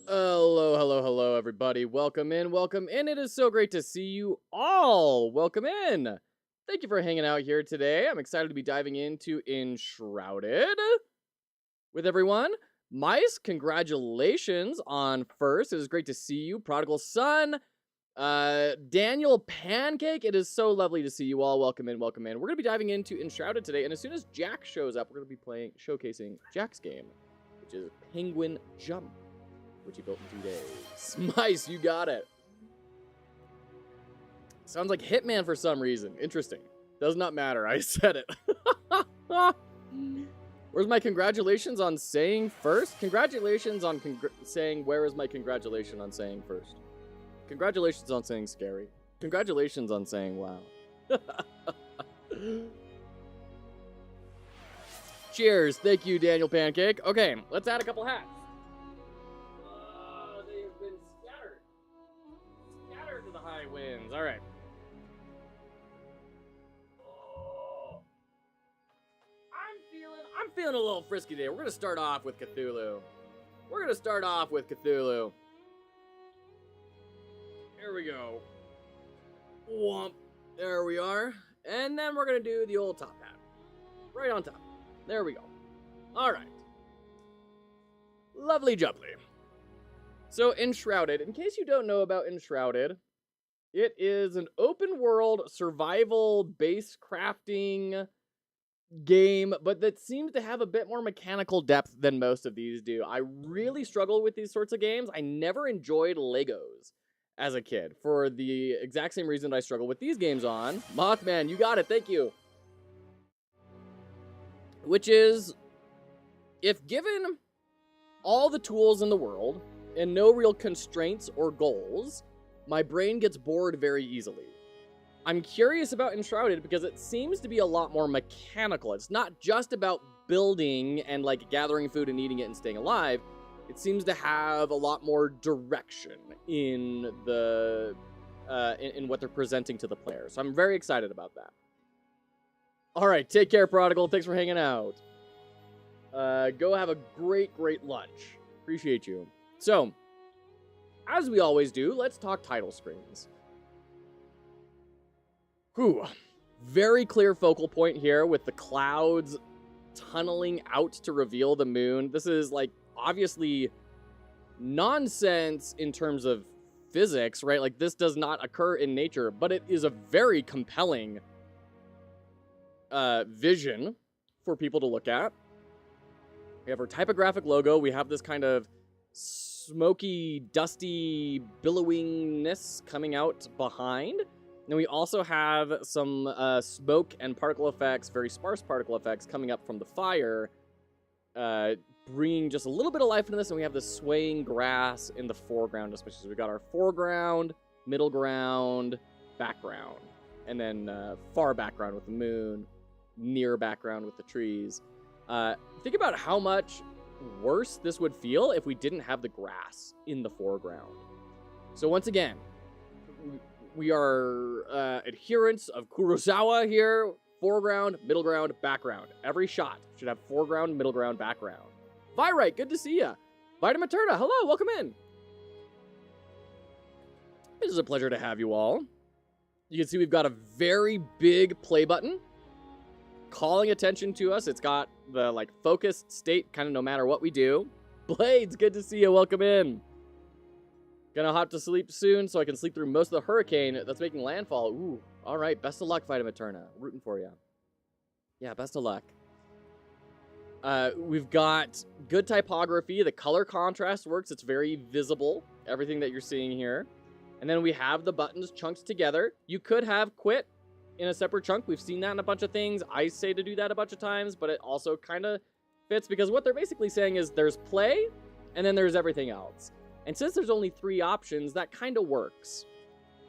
Hello, hello, hello, everybody. Welcome in, welcome in. It is so great to see you all. Welcome in. Thank you for hanging out here today. I'm excited to be diving into Enshrouded with everyone. Mice, congratulations on first. It is great to see you. Prodigal Son, Daniel Pancake. It is so lovely to see you all. Welcome in, welcome in. We're going to be diving into Enshrouded today, and as soon as Jack shows up, we're going to be showcasing Jack's game, which is Penguin Jump, which he built in 2 days. Mice, you got it. Sounds like Hitman for some reason. Interesting. Does not matter. I said it. Where's my congratulations on saying first? Congratulations on saying where is my congratulation on saying first? Congratulations on saying scary. Congratulations on saying wow. Cheers. Thank you, Daniel Pancake. Okay, let's add a couple hats. They have been scattered. Scattered to the high winds. All right. I'm feeling a little frisky today. We're gonna start off with Cthulhu. Here we go. Womp. There we are. And then we're gonna do the old top hat. Right on top. There we go. All right. Lovely jubbly. So, Enshrouded, in case you don't know about Enshrouded, it is an open world survival base crafting game, but that seems to have a bit more mechanical depth than most of these do. I really struggle with these sorts of games. I never enjoyed Legos as a kid for the exact same reason I struggle with these games on. Mothman, you got it. Thank you. Which is, if given all the tools in the world and no real constraints or goals, my brain gets bored very easily. I'm curious about Enshrouded because it seems to be a lot more mechanical. It's not just about building and like gathering food and eating it and staying alive. It seems to have a lot more direction in the in what they're presenting to the player. So I'm very excited about that. All right, take care, Prodigal. Thanks for hanging out. Go have a great lunch. Appreciate you. So, as we always do, let's talk title screens. Whew. Very clear focal point here with the clouds tunneling out to reveal the moon. This is, like, obviously nonsense in terms of physics, right? Like, this does not occur in nature, but it is a very compelling vision for people to look at. We have our typographic logo. We have this kind of smoky, dusty billowingness coming out behind. And we also have some smoke and particle effects, very sparse particle effects coming up from the fire, bringing just a little bit of life into this. And we have the swaying grass in the foreground, especially. So we got our foreground, middle ground, background, and then far background with the moon, near background with the trees. Think about how much worse this would feel if we didn't have the grass in the foreground. So once again, we are adherents of Kurosawa here. Foreground, middle ground, background. Every shot should have foreground, middle ground, background. Virite, good to see ya. Vitamaterna, hello, welcome in. It is a pleasure to have you all. You can see we've got a very big play button calling attention to us. It's got the like focused state kind of no matter what we do. Blades, good to see you. Welcome in. Gonna hop to sleep soon so I can sleep through most of the hurricane that's making landfall. Ooh, all right. Best of luck, Vitamaterna. Rooting for you. Yeah, best of luck. We've got good typography. The color contrast works. It's very visible, everything that you're seeing here. And then we have the buttons chunked together. You could have quit in a separate chunk. We've seen that in a bunch of things. I say to do that a bunch of times, but it also kind of fits because what they're basically saying is there's play and then there's everything else. And since there's only 3 options, that kind of works,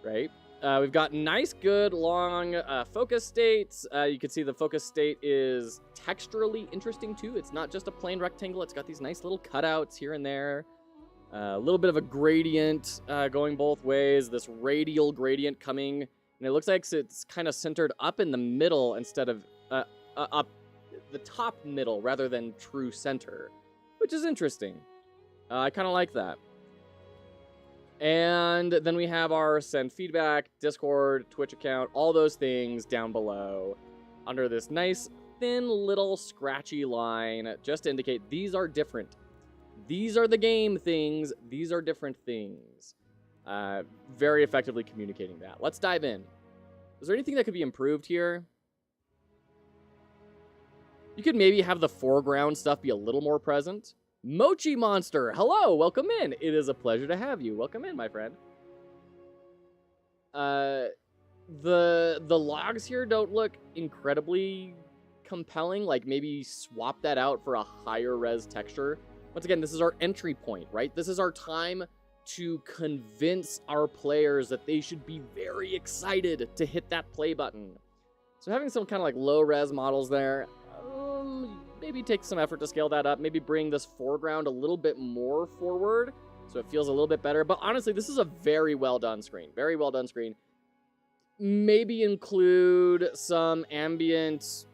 right? We've got nice, good, long focus states. You can see the focus state is texturally interesting too. It's not just a plain rectangle. It's got these nice little cutouts here and there. A little bit of a gradient going both ways. This radial gradient coming, and it looks like it's kind of centered up in the middle instead of up the top middle rather than true center, which is interesting. I kind of like that. And then we have our send feedback, Discord, Twitch account, all those things down below under this nice, thin, little, scratchy line just to indicate these are different. These are the game things. These are different things. Very effectively communicating that. Let's dive in. Is there anything that could be improved here? You could maybe have the foreground stuff be a little more present. Mochi Monster, hello, welcome in. It is a pleasure to have you. Welcome in, my friend. The logs here don't look incredibly compelling. Like maybe swap that out for a higher res texture. Once again, this is our entry point, right? This is our time to convince our players that they should be very excited to hit that play button. So having some kind of like low res models there, maybe take some effort to scale that up. Maybe bring this foreground a little bit more forward so it feels a little bit better. But honestly, this is a very well done screen. Very well done screen. Maybe include some ambient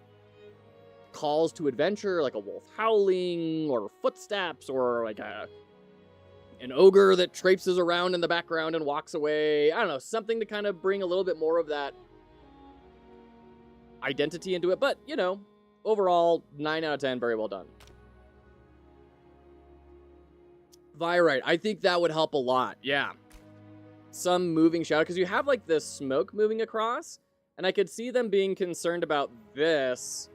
calls to adventure, like a wolf howling or footsteps or like an ogre that traipses around in the background and walks away. I don't know, something to kind of bring a little bit more of that identity into it. But, you know, overall, 9 out of 10, very well done. Virite, I think that would help a lot, yeah. Some moving shadow, because you have, like, this smoke moving across, and I could see them being concerned about this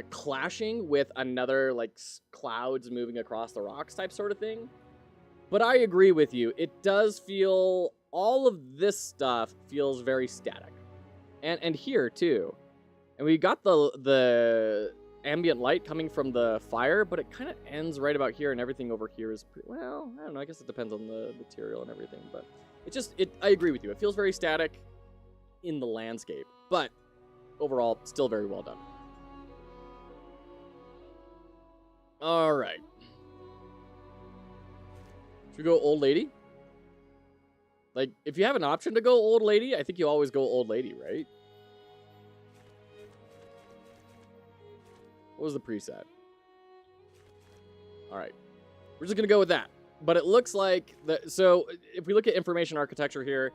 clashing with another, like, clouds moving across the rocks type sort of thing. But I agree with you. It does feel, all of this stuff feels very static. And here, too. And we got the ambient light coming from the fire, but it kind of ends right about here, and everything over here is pretty, well, I don't know, I guess it depends on the material and everything, but I agree with you. It feels very static in the landscape, but overall, still very well done. All right. Should we go old lady? Like, if you have an option to go old lady, I think you always go old lady, right? What was the preset? All right. We're just going to go with that. But it looks like, so if we look at information architecture here,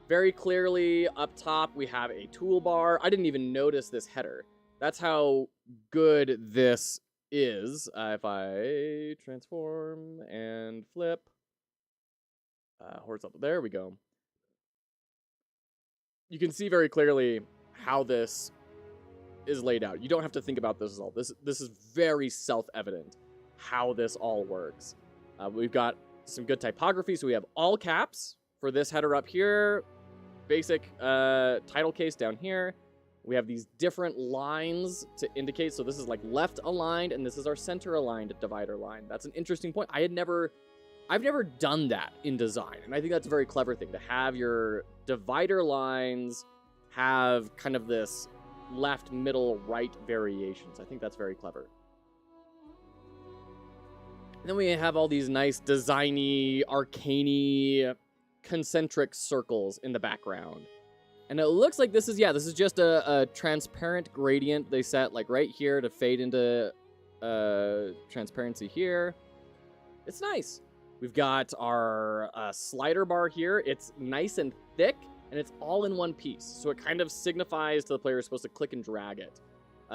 very clearly up top we have a toolbar. I didn't even notice this header. That's how good this is. If I transform and flip, horizontal, there we go. You can see very clearly how this is laid out. You don't have to think about this at all. This is very self-evident how this all works. We've got some good typography, so we have all caps for this header up here, basic title case down here. We have these different lines to indicate, so this is like left aligned, and this is our center aligned divider line. That's an interesting point. I've never done that in design, and I think that's a very clever thing, to have your divider lines have kind of this left, middle, right variations. I think that's very clever. And then we have all these nice designy, arcane-y, concentric circles in the background. And it looks like this is just a transparent gradient they set like right here to fade into transparency here. It's nice. We've got our slider bar here. It's nice and thick, and it's all in one piece. So it kind of signifies to the player is supposed to click and drag it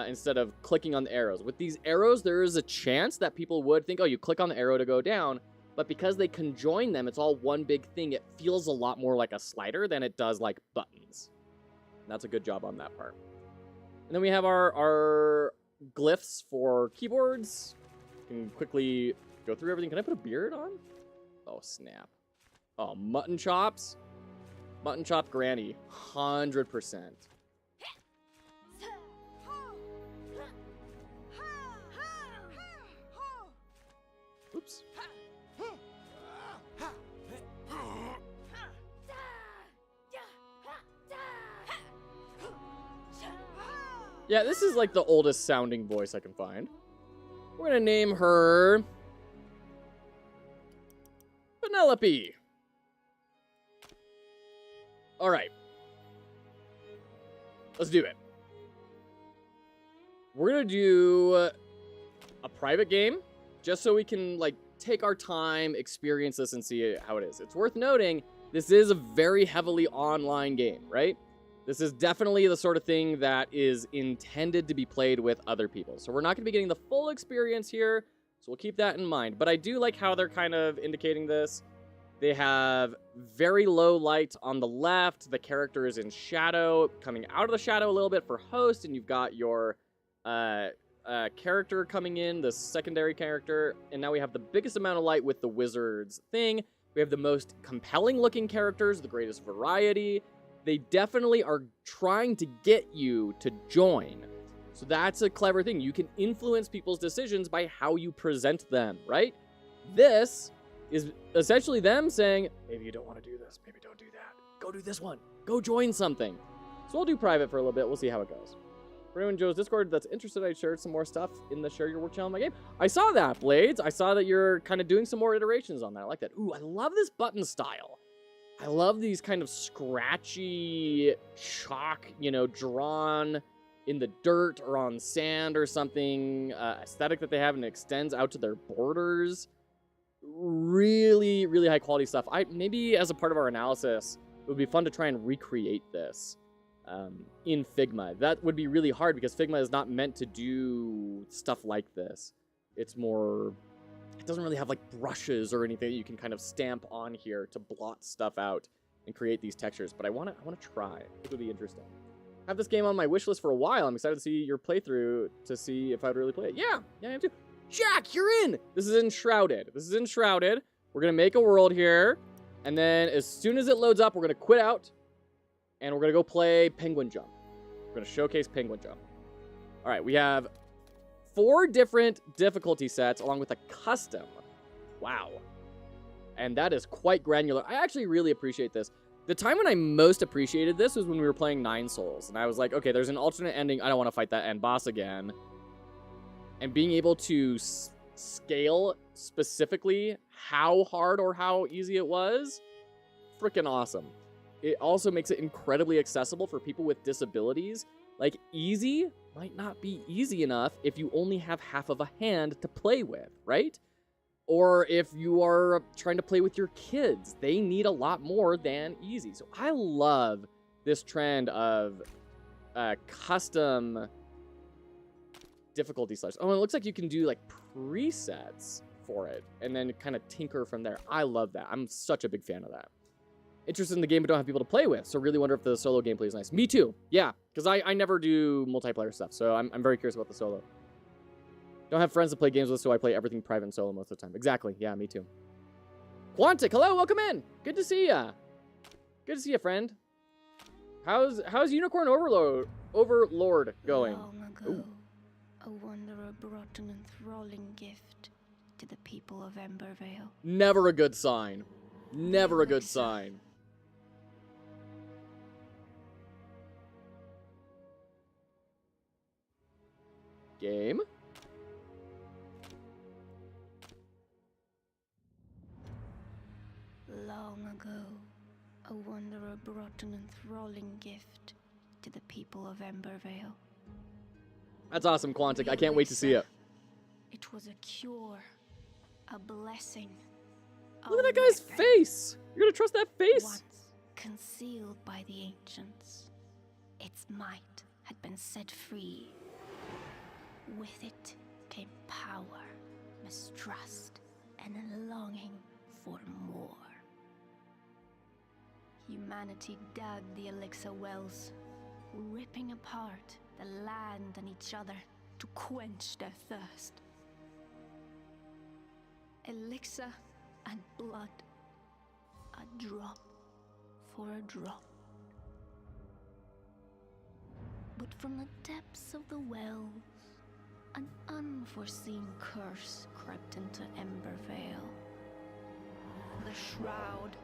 instead of clicking on the arrows. With these arrows, there is a chance that people would think, oh, you click on the arrow to go down. But because they conjoin them, it's all one big thing. It feels a lot more like a slider than it does like buttons. And that's a good job on that part. And then we have our glyphs for keyboards. You can quickly go through everything. Can I put a beard on? Oh, snap. Oh, mutton chops. Mutton chop granny. 100%. Oops. Yeah, this is like the oldest sounding voice I can find. We're gonna name her Penelope. All right. Let's do it. We're gonna do a private game just so we can like take our time, experience this, and see how it is. It's worth noting, this is a very heavily online game, right? This is definitely the sort of thing that is intended to be played with other people. So we're not going to be getting the full experience here, so we'll keep that in mind. But I do like how they're kind of indicating this. They have very low light on the left. The character is in shadow, coming out of the shadow a little bit for host, and you've got your character coming in, the secondary character, and now we have the biggest amount of light with the wizard's thing. We have the most compelling looking characters, the greatest variety. They definitely are trying to get you to join. So that's a clever thing. You can influence people's decisions by how you present them, right? This is essentially them saying, maybe you don't want to do this, maybe don't do that. Go do this one. Go join something. So we'll do private for a little bit. We'll see how it goes. For anyone in Joe's Discord that's interested, I shared some more stuff in the Share Your Work channel in my game. I saw that, Blades. I saw that you're kind of doing some more iterations on that. I like that. Ooh, I love this button style. I love these kind of scratchy chalk, you know, drawn in the dirt or on sand or something aesthetic that they have, and it extends out to their borders. Really, really high quality stuff. Maybe as a part of our analysis, it would be fun to try and recreate this in Figma. That would be really hard because Figma is not meant to do stuff like this. It's more, it doesn't really have like brushes or anything that you can kind of stamp on here to blot stuff out and create these textures. But I want to try. It would be interesting. I have this game on my wish list for a while. I'm excited to see your playthrough to see if I'd really play it. Yeah, I am too. Jack, you're in! This is Enshrouded. We're going to make a world here. And then as soon as it loads up, we're going to quit out. And we're going to go play Penguin Jump. We're going to showcase Penguin Jump. All right, we have 4 different difficulty sets along with a custom. Wow. And that is quite granular. I actually really appreciate this. The time when I most appreciated this was when we were playing 9 Souls. And I was like, okay, there's an alternate ending. I don't want to fight that end boss again. And being able to scale specifically how hard or how easy it was, freaking awesome. It also makes it incredibly accessible for people with disabilities. Like, easy might not be easy enough if you only have half of a hand to play with, right? Or if you are trying to play with your kids, they need a lot more than easy. So I love this trend of custom difficulty slash. Oh, it looks like you can do like presets for it and then kind of tinker from there. I love that. I'm such a big fan of that. Interested in the game but don't have people to play with, so really wonder if the solo gameplay is nice. Me too. Yeah, because I never do multiplayer stuff, so I'm very curious about the solo. Don't have friends to play games with, so I play everything private and solo most of the time. Exactly. Yeah, me too. Quantic, hello, welcome in. Good to see ya. Good to see you, friend. How's Unicorn Overlord going? Long ago, a wanderer brought an enthralling gift to the people of Embervale. Never a good sign. Never a good sign. Game. Long ago, a wanderer brought an enthralling gift to the people of Embervale. That's awesome, Quantic. I can't wait to see it. It was a cure, a blessing. Look at that guy's face. You're gonna trust that face? Once concealed by the ancients, its might had been set free. With it came power, mistrust, and a longing for more. Humanity dug the elixir wells, ripping apart the land and each other to quench their thirst. Elixir and blood, a drop for a drop. But from the depths of the wells, an unforeseen curse crept into Embervale. The Shroud,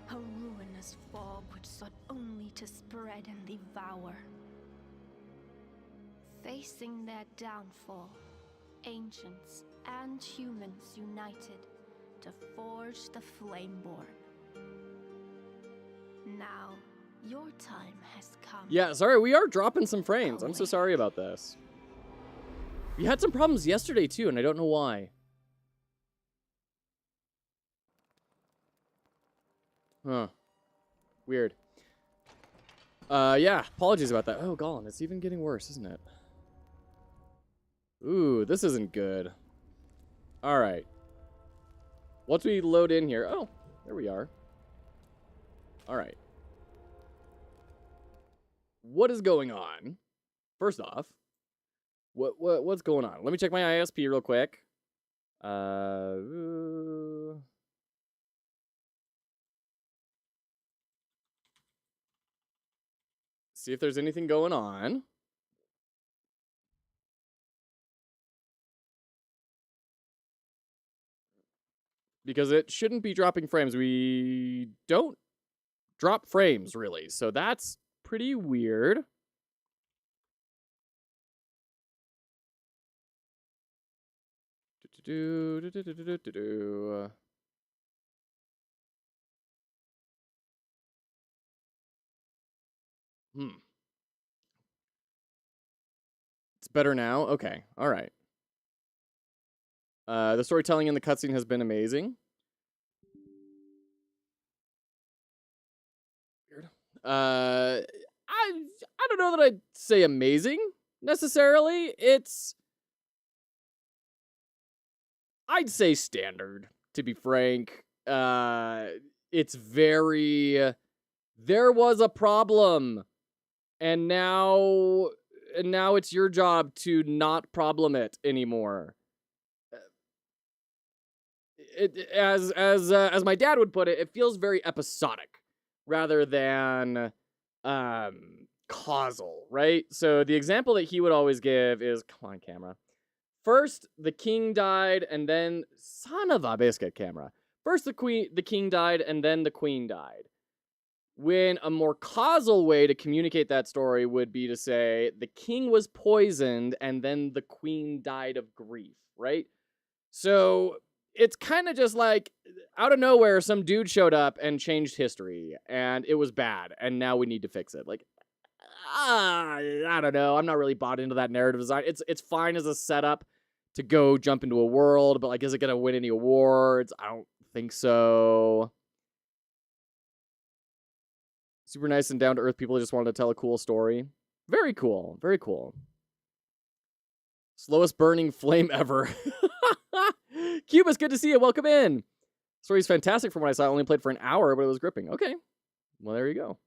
a ruinous fog which sought only to spread and devour. Facing their downfall, ancients and humans united to forge the Flameborn. Now, your time has come. Yeah, sorry, we are dropping some frames. I'm so sorry about this. We had some problems yesterday too, and I don't know why. Huh. Weird. Yeah, apologies about that. Oh, Gollum, it's even getting worse, isn't it? Ooh, this isn't good. All right. Once we load in here... Oh, there we are. All right. What is going on? First off, what's going on? Let me check my ISP real quick. See if there's anything going on. Because it shouldn't be dropping frames. We don't drop frames, really. So that's pretty weird. It's better now? Okay. All right. The storytelling in the cutscene has been amazing. Weird. I don't know that I'd say amazing, necessarily. I'd say standard, to be frank. It's very... There was a problem, and now it's your job to not problem it anymore. As my dad would put it, it feels very episodic rather than causal, right? So the example that he would always give is, come on, camera. First, the king died, and then son of a biscuit, camera. First, the king died, and then the queen died. When a more causal way to communicate that story would be to say the king was poisoned, and then the queen died of grief, right? So it's kind of just like, out of nowhere, some dude showed up and changed history, and it was bad, and now we need to fix it. Like, I don't know. I'm not really bought into that narrative design. It's fine as a setup to go jump into a world, but, like, is it going to win any awards? I don't think so. Super nice and down-to-earth people who just wanted to tell a cool story. Very cool. Very cool. Slowest burning flame ever. Cubus, good to see you. Welcome in. Story's fantastic from what I saw. I only played for an hour, but it was gripping. Okay. Well, there you go.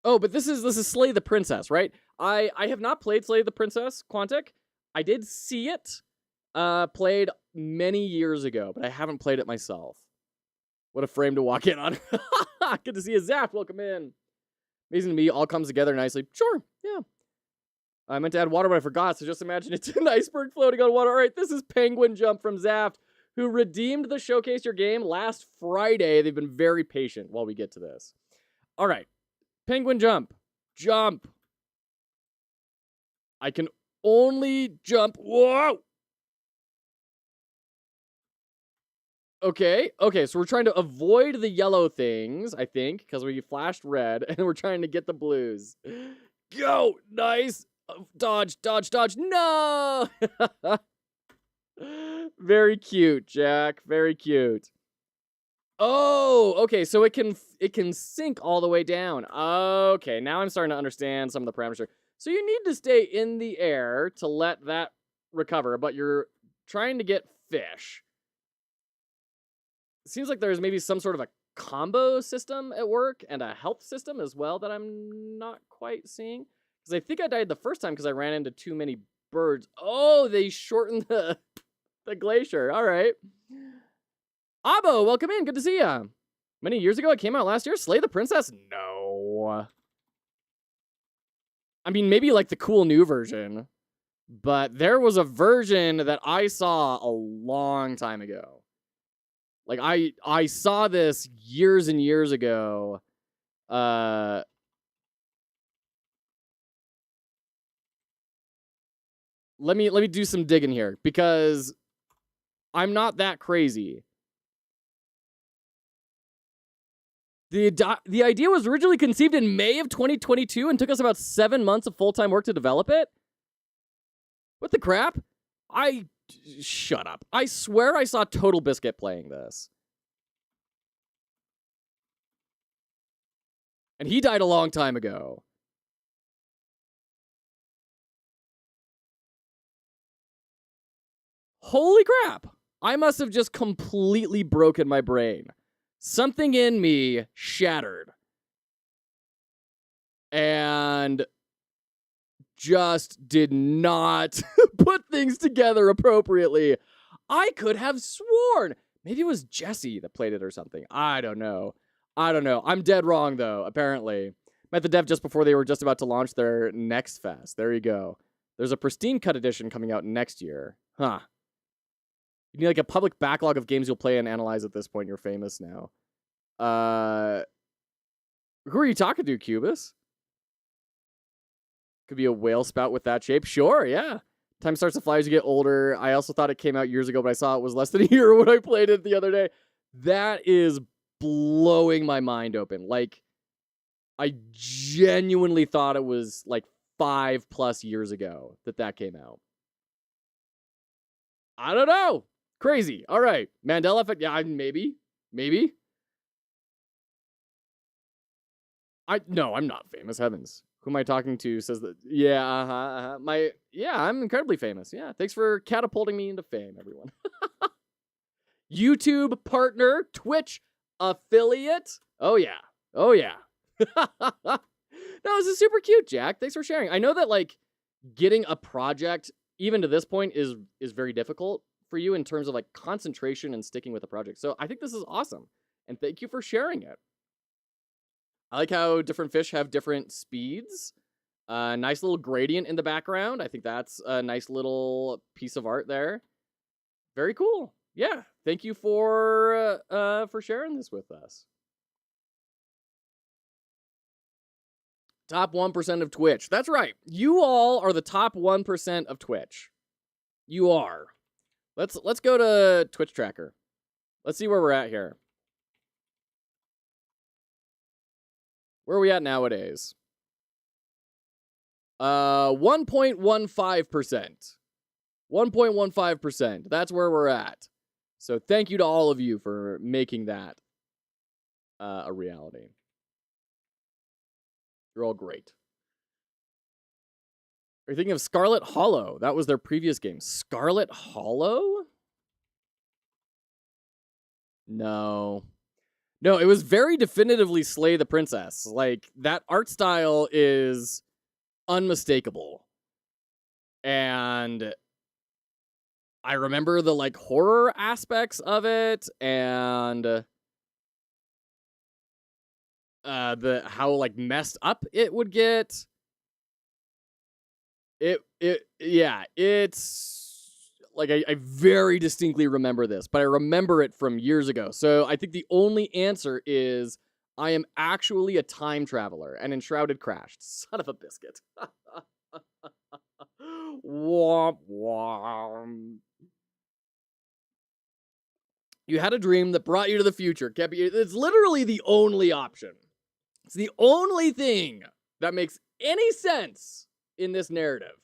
Oh, but this is Slay the Princess, right? I have not played Slay the Princess, Quantic. I did see it. Played many years ago, but I haven't played it myself. What a frame to walk in on. Good to see you, Zap. Welcome in. Amazing to me. All comes together nicely. Sure, yeah. I meant to add water, but I forgot, so just imagine it's an iceberg floating on water. All right, this is Penguin Jump from Zaft, who redeemed the Showcase Your Game last Friday. They've been very patient while we get to this. All right, Penguin Jump. Jump. I can only jump. Whoa! Okay, so we're trying to avoid the yellow things, I think, because we flashed red, and we're trying to get the blues. Go! Nice! Dodge, dodge, dodge. No! Very cute, Jack. Very cute. Oh, okay, so it can sink all the way down. Okay, now I'm starting to understand some of the parameters. So you need to stay in the air to let that recover, but you're trying to get fish. It seems like there's maybe some sort of a combo system at work and a health system as well that I'm not quite seeing. Because I think I died the first time because I ran into too many birds. Oh, they shortened the glacier. All right. Abo, welcome in. Good to see ya. Many years ago, it came out last year. Slay the Princess? No. I mean, maybe like the cool new version. But there was a version that I saw a long time ago. Like, I saw this years and years ago. Let me do some digging here, because I'm not that crazy. The idea was originally conceived in May of 2022 and took us about 7 months of full-time work to develop it? What the crap? I Shut up. I swear I saw Total Biscuit playing this. And he died a long time ago. Holy crap. I must have just completely broken my brain. Something in me shattered. And just did not put things together appropriately. I could have sworn. Maybe it was Jesse that played it or something. I don't know. I'm dead wrong, though, apparently. Met the dev just before they were just about to launch their next fest. There you go. There's a pristine cut edition coming out next year. Huh. You need like a public backlog of games you'll play and analyze at this point. You're famous now. Who are you talking to, Cubus? Could be a whale spout with that shape. Sure, yeah. Time starts to fly as you get older. I also thought it came out years ago, but I saw it was less than a year when I played it the other day. That is blowing my mind open. Like, I genuinely thought it was like 5+ years ago that came out. I don't know. Crazy. All right. Mandela effect. Yeah, maybe. No, I'm not famous. Heavens. Who am I talking to says that? Yeah, I'm incredibly famous. Yeah, thanks for catapulting me into fame, everyone. YouTube partner, Twitch affiliate. Oh yeah. No, this is super cute, Jack. Thanks for sharing. I know that like getting a project, even to this point, is very difficult for you in terms of like concentration and sticking with a project. So I think this is awesome, and thank you for sharing it. I like how different fish have different speeds. Nice little gradient in the background. I think that's a nice little piece of art there. Very cool. Yeah, thank you for sharing this with us. Top 1% of Twitch. That's right. You all are the top 1% of Twitch. You are. Let's go to Twitch Tracker. Let's see where we're at here. Where are we at nowadays? 1.15%. 1.15%. That's where we're at. So thank you to all of you for making that a reality. You're all great. Are you thinking of Scarlet Hollow? That was their previous game. Scarlet Hollow? No, it was very definitively Slay the Princess. Like, that art style is unmistakable. And I remember the, like, horror aspects of it, and how, like, messed up it would get. It's like I very distinctly remember this, but I remember it from years ago. So I think the only answer is I am actually a time traveler, and Enshrouded crashed. Son of a biscuit. Womp womp. You had a dream that brought you to the future. It's literally the only option. It's the only thing that makes any sense in this narrative.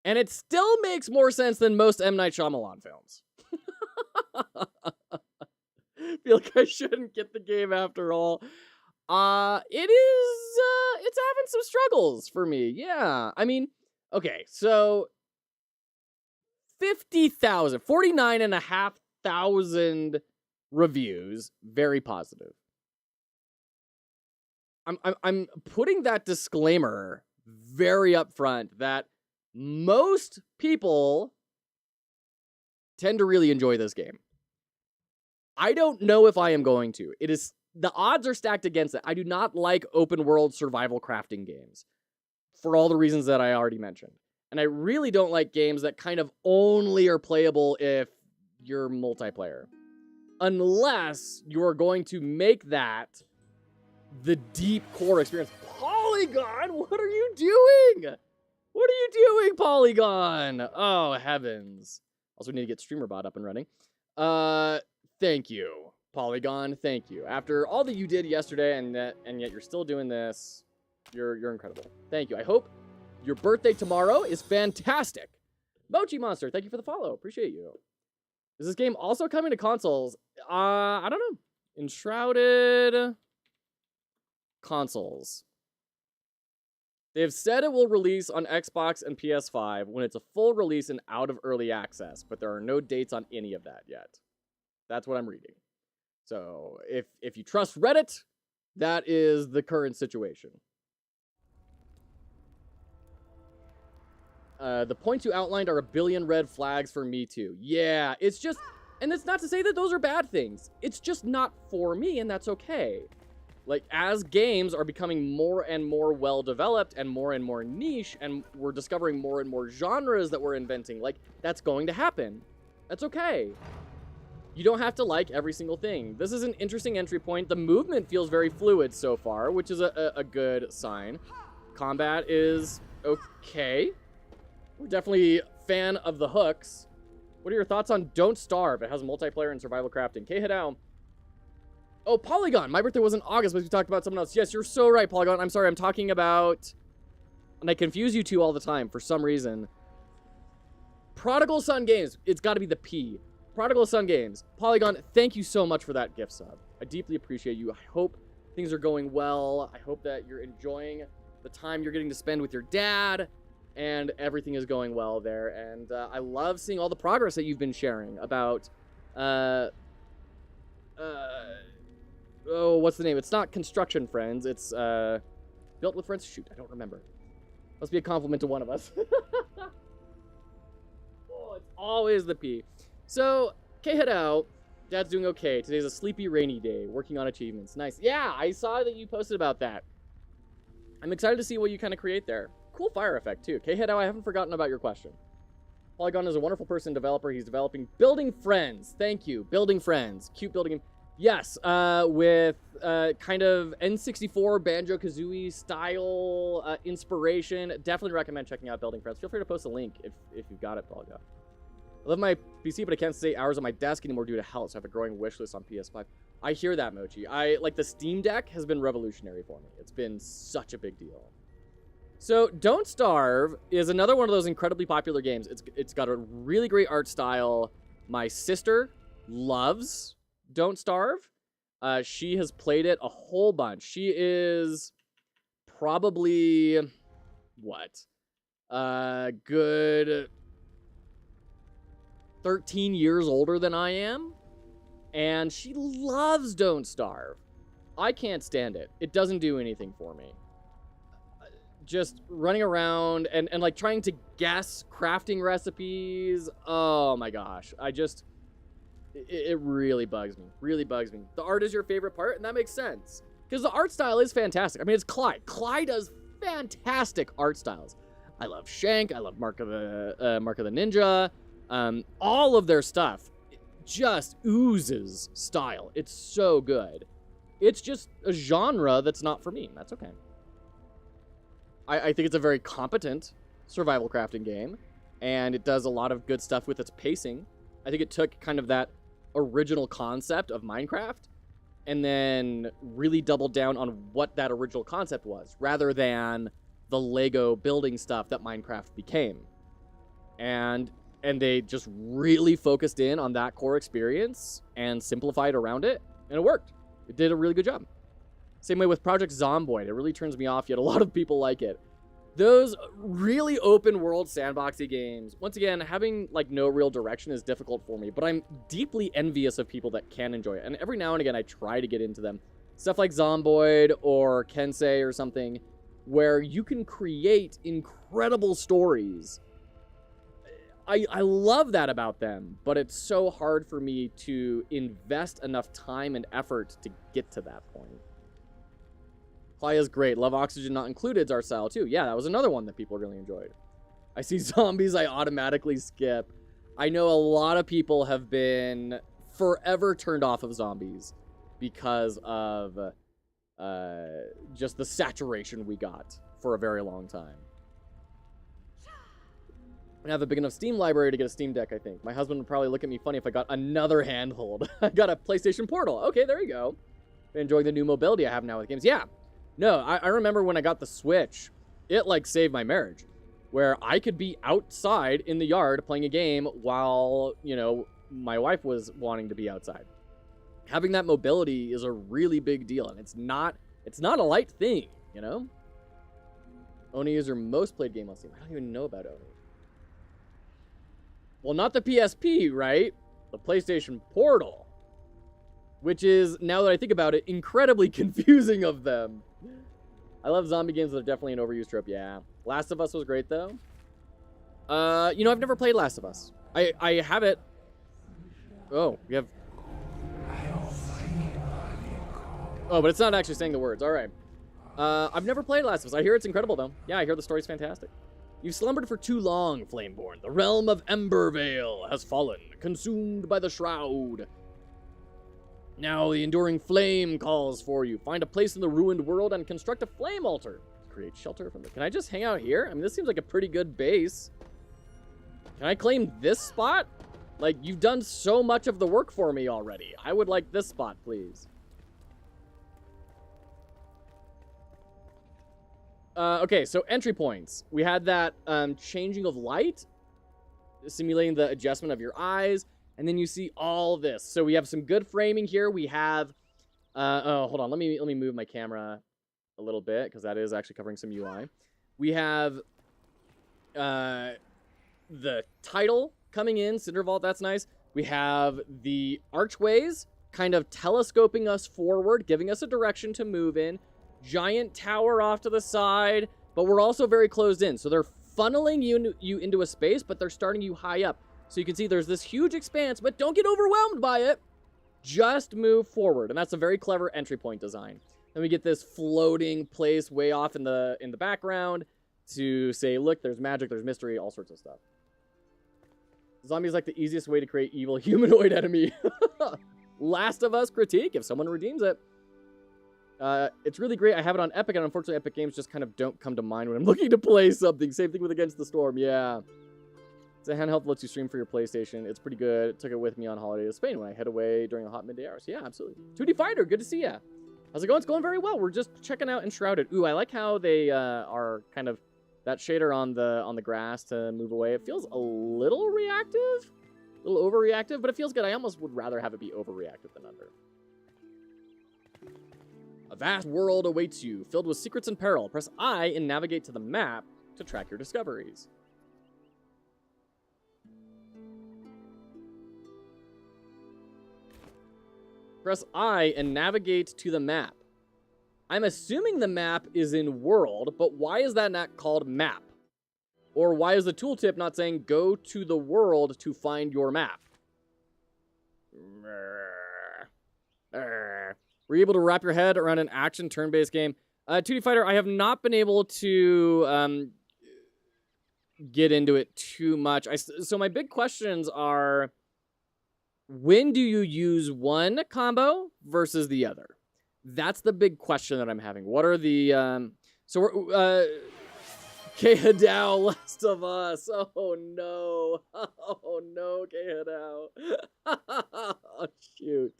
And it still makes more sense than most M. Night Shyamalan films. Feel like I shouldn't get the game after all. It's having some struggles for me. Yeah. I mean, okay, so 49,500 reviews, very positive. I'm putting that disclaimer very upfront that most people tend to really enjoy this game. I don't know if I am going to. The odds are stacked against it. I do not like open world survival crafting games for all the reasons that I already mentioned. And I really don't like games that kind of only are playable if you're multiplayer. Unless you're going to make that the deep core experience. Polygon, what are you doing? What are you doing, Polygon? Oh, heavens. Also need to get StreamerBot up and running. Thank you, Polygon. Thank you. After all that you did yesterday and yet you're still doing this, you're incredible. Thank you. I hope your birthday tomorrow is fantastic. Mochi Monster, thank you for the follow. Appreciate you. Is this game also coming to consoles? I don't know. Enshrouded consoles. They've said it will release on Xbox and PS5 when it's a full release and out of early access, but there are no dates on any of that yet. That's what I'm reading. So if you trust Reddit, that is the current situation. The points you outlined are a billion red flags for me too. Yeah, it's just, and it's not to say that those are bad things. It's just not for me, and that's okay. Like, as games are becoming more and more well-developed and more niche, and we're discovering more and more genres that we're inventing, like, that's going to happen. That's okay. You don't have to like every single thing. This is an interesting entry point. The movement feels very fluid so far, which is a good sign. Combat is okay. We're definitely a fan of the hooks. What are your thoughts on Don't Starve? It has multiplayer and survival crafting. K-Hidao. Oh, Polygon. My birthday was in August, but we talked about someone else. Yes, you're so right, Polygon. I'm sorry. I'm talking about... And I confuse you two all the time for some reason. Prodigal Son Games. It's got to be the P. Prodigal Son Games. Polygon, thank you so much for that gift sub. I deeply appreciate you. I hope things are going well. I hope that you're enjoying the time you're getting to spend with your dad. And everything is going well there. And I love seeing all the progress that you've been sharing about... oh, what's the name? It's not Construction Friends. It's Built with Friends. Shoot, I don't remember. Must be a compliment to one of us. Oh, it's always the P. So, K-Hidao, Dad's doing okay. Today's a sleepy, rainy day. Working on achievements. Nice. Yeah, I saw that you posted about that. I'm excited to see what you kind of create there. Cool fire effect, too. K-Hidao, I haven't forgotten about your question. Polygon is a wonderful person developer. He's developing Building Friends. Thank you. Building Friends. Cute building. Yes, with kind of N64 Banjo-Kazooie style inspiration. Definitely recommend checking out Building Friends. Feel free to post a link if you've got it, Polygon. I love my PC, but I can't stay hours on my desk anymore due to health, so I have a growing wish list on PS5. I hear that, Mochi. Like, the Steam Deck has been revolutionary for me. It's been such a big deal. So, Don't Starve is another one of those incredibly popular games. It's got a really great art style. My sister loves Don't Starve. She has played it a whole bunch. She is probably, what? Good 13 years older than I am. And she loves Don't Starve. I can't stand it. It doesn't do anything for me. Just running around and like trying to guess crafting recipes. Oh my gosh. It really bugs me. Really bugs me. The art is your favorite part, and that makes sense. Because the art style is fantastic. I mean, it's Clyde. Clyde does fantastic art styles. I love Shank. I love Mark of the Ninja. All of their stuff just oozes style. It's so good. It's just a genre that's not for me. That's okay. I think it's a very competent survival crafting game, and it does a lot of good stuff with its pacing. I think it took kind of that original concept of Minecraft and then really doubled down on what that original concept was, rather than the Lego building stuff that Minecraft became. And they just really focused in on that core experience and simplified around it, and it worked. It did a really good job. Same way with Project Zomboid. It really turns me off, yet a lot of people like it. Those really open world sandboxy games, once again, having like no real direction is difficult for me, but I'm deeply envious of people that can enjoy it. And every now and again, I try to get into them. Stuff like Zomboid or Kensei or something, where you can create incredible stories. I love that about them, but it's so hard for me to invest enough time and effort to get to that point. Playa's great. Love Oxygen Not Included is our style too. Yeah, that was another one that people really enjoyed. I see zombies, I automatically skip. I know a lot of people have been forever turned off of zombies because of just the saturation we got for a very long time. I have a big enough Steam library to get a Steam Deck, I think. My husband would probably look at me funny if I got another handhold. I got a PlayStation Portal. Okay, there you go. Enjoying the new mobility I have now with games. Yeah. No, I remember when I got the Switch, it like saved my marriage. where I could be outside in the yard playing a game while, you know, my wife was wanting to be outside. Having that mobility is a really big deal, and it's not a light thing, you know? Oni is your most played game on Steam. I don't even know about Oni. Well, not the PSP, right? The PlayStation Portal. Which is, now that I think about it, incredibly confusing of them. I love zombie games that are definitely an overused trope. Yeah. Last of Us was great, though. You know, I've never played Last of Us. I have it. Oh, we have... Oh, but it's not actually saying the words. All right. I've never played Last of Us. I hear it's incredible, though. Yeah, I hear the story's fantastic. You've slumbered for too long, Flameborn. The realm of Embervale has fallen, consumed by the Shroud. Now the enduring flame calls for you. Find a place in the ruined world and construct a flame altar. Create shelter from the... Can I just hang out here? I mean, this seems like a pretty good base. Can I claim this spot? Like, you've done so much of the work for me already. I would like this spot, please. Okay, so entry points. We had that changing of light, simulating the adjustment of your eyes, and then you see all this. So we have some good framing here. We have, oh, hold on. Let me move my camera a little bit because that is actually covering some UI. We have the title coming in, Cinder Vault. That's nice. We have the archways kind of telescoping us forward, giving us a direction to move in. Giant tower off to the side, but we're also very closed in. So they're funneling you into a space, but they're starting you high up. So you can see there's this huge expanse, but don't get overwhelmed by it. Just move forward. And that's a very clever entry point design. Then we get this floating place way off in the background to say, look, there's magic, there's mystery, all sorts of stuff. Zombies like the easiest way to create evil humanoid enemy. Last of Us critique, if someone redeems it. It's really great. I have it on Epic, and unfortunately, Epic games just kind of don't come to mind when I'm looking to play something. Same thing with Against the Storm, yeah. It's a handheld that lets you stream for your PlayStation. It's pretty good. Took it with me on holiday to Spain when I head away during the hot midday hours. Yeah, absolutely. 2D Fighter, good to see ya. How's it going? It's going very well. We're just checking out Enshrouded. Ooh, I like how they are kind of that shader on the grass to move away. It feels a little reactive, a little overreactive, but it feels good. I almost would rather have it be overreactive than under. A vast world awaits you, filled with secrets and peril. Press I and navigate to the map to track your discoveries. Press I and navigate to the map. I'm assuming the map is in world, but why is that not called map? Or why is the tooltip not saying go to the world to find your map? Were you able to wrap your head around an action turn-based game? 2D Fighter, I have not been able to get into it too much. So my big questions are, when do you use one combo versus the other? That's the big question that I'm having. What are the... So we're... Kehadao, Last of Us. Oh, no. Oh, no, Kehadao. Oh, shoot.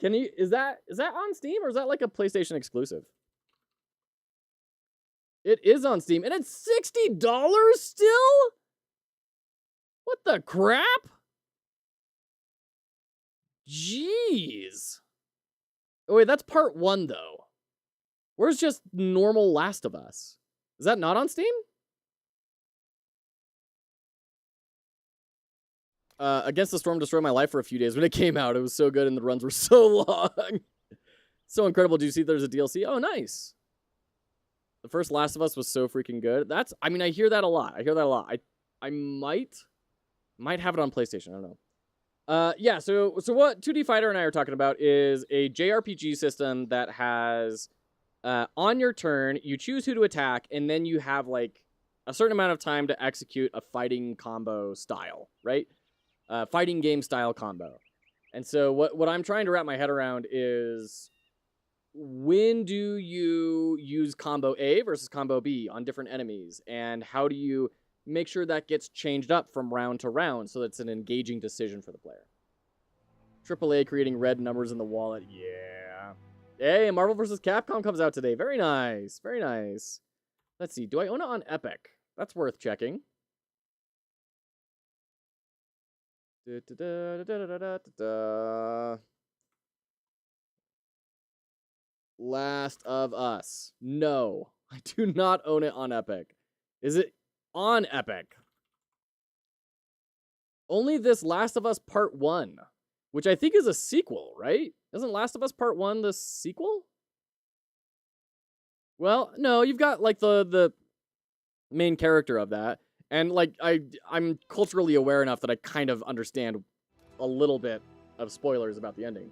Can you... Is that on Steam, or is that like a PlayStation exclusive? It is on Steam, and it's $60 still? What the crap? Jeez. Oh, wait, that's part 1, though. Where's just normal Last of Us? Is that not on Steam? Against the Storm destroyed my life for a few days when it came out. It was so good and the runs were so long. So incredible. Do you see there's a DLC? Oh, nice. The first Last of Us was so freaking good. I mean, I hear that a lot. I might have it on PlayStation. I don't know. Yeah, so what 2D Fighter and I are talking about is a JRPG system that has, on your turn, you choose who to attack, and then you have, like, a certain amount of time to execute a fighting combo style, right? Fighting game style combo. And so what I'm trying to wrap my head around is, when do you use combo A versus combo B on different enemies? And how do you make sure that gets changed up from round to round so that it's an engaging decision for the player? AAA creating red numbers in the wallet. Yeah. Hey, Marvel vs. Capcom comes out today. Very nice. Very nice. Let's see. Do I own it on Epic? That's worth checking. Da-da-da-da-da-da-da-da. Last of Us. No, I do not own it on Epic. Is it on Epic? Only this Last of Us Part 1, which I think is a sequel, right? Isn't Last of Us Part 1 the sequel? Well, no, you've got like the main character of that. And like I'm culturally aware enough that I kind of understand a little bit of spoilers about the ending.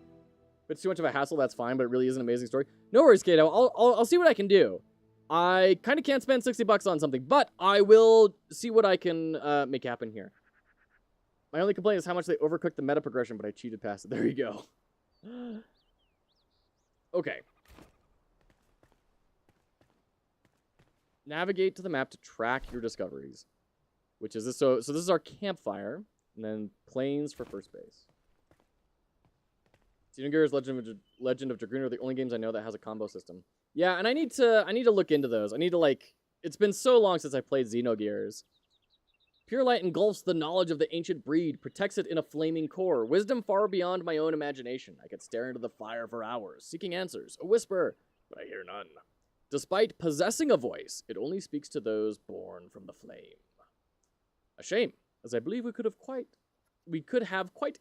If it's too much of a hassle, that's fine, but it really is an amazing story. No worries, Kato. I'll see what I can do. I kind of can't spend $60 on something, but I will see what I can make happen here. My only complaint is how much they overcooked the meta progression, but I cheated past it. There you go. Okay. Navigate to the map to track your discoveries. Which is this? So this is our campfire, and then planes for first base. Xenogears, Legend of Dragoon are the only games I know that has a combo system. Yeah, and I need to look into those. I need to it's been so long since I played Xenogears. Pure light engulfs the knowledge of the ancient breed, protects it in a flaming core. Wisdom far beyond my own imagination. I could stare into the fire for hours, seeking answers, a whisper, but I hear none. Despite possessing a voice, it only speaks to those born from the flame. A shame, as I believe we could have quite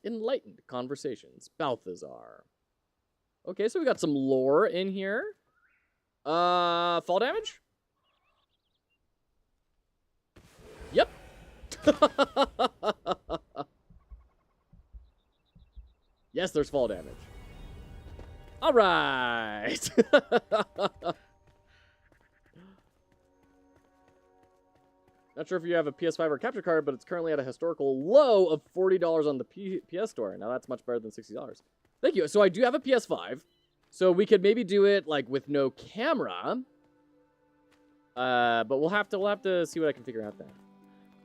enlightened conversations. Balthazar. Okay, so we got some lore in here. Fall damage? Yep. Yes, there's fall damage. All right. Not sure if you have a PS5 or capture card, but it's currently at a historical low of $40 on the PS Store. Now that's much better than $60. Thank you. So I do have a PS5, so we could maybe do it like with no camera. But we'll have to see what I can figure out there.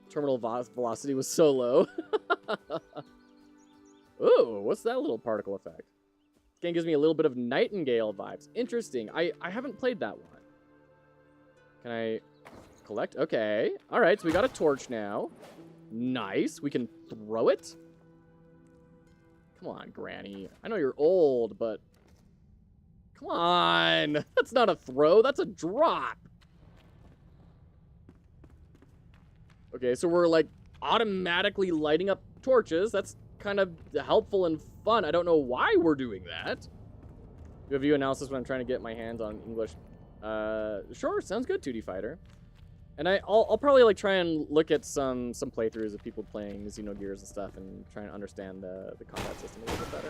Terminal velocity was so low. Ooh, what's that little particle effect? This game gives me a little bit of Nightingale vibes. Interesting. I haven't played that one. Can I collect? Okay. All right, so we got a torch now. Nice. We can throw it. Come on, Granny. I know you're old, but come on. That's not a throw. That's a drop. Okay, so we're like automatically lighting up torches. That's kind of helpful and fun. I don't know why we're doing that. Do a view analysis when I'm trying to get my hands on English. Sure, sounds good, 2D Fighter. And I'll probably like try and look at some playthroughs of people playing Xenogears and stuff and try and understand the combat system a little bit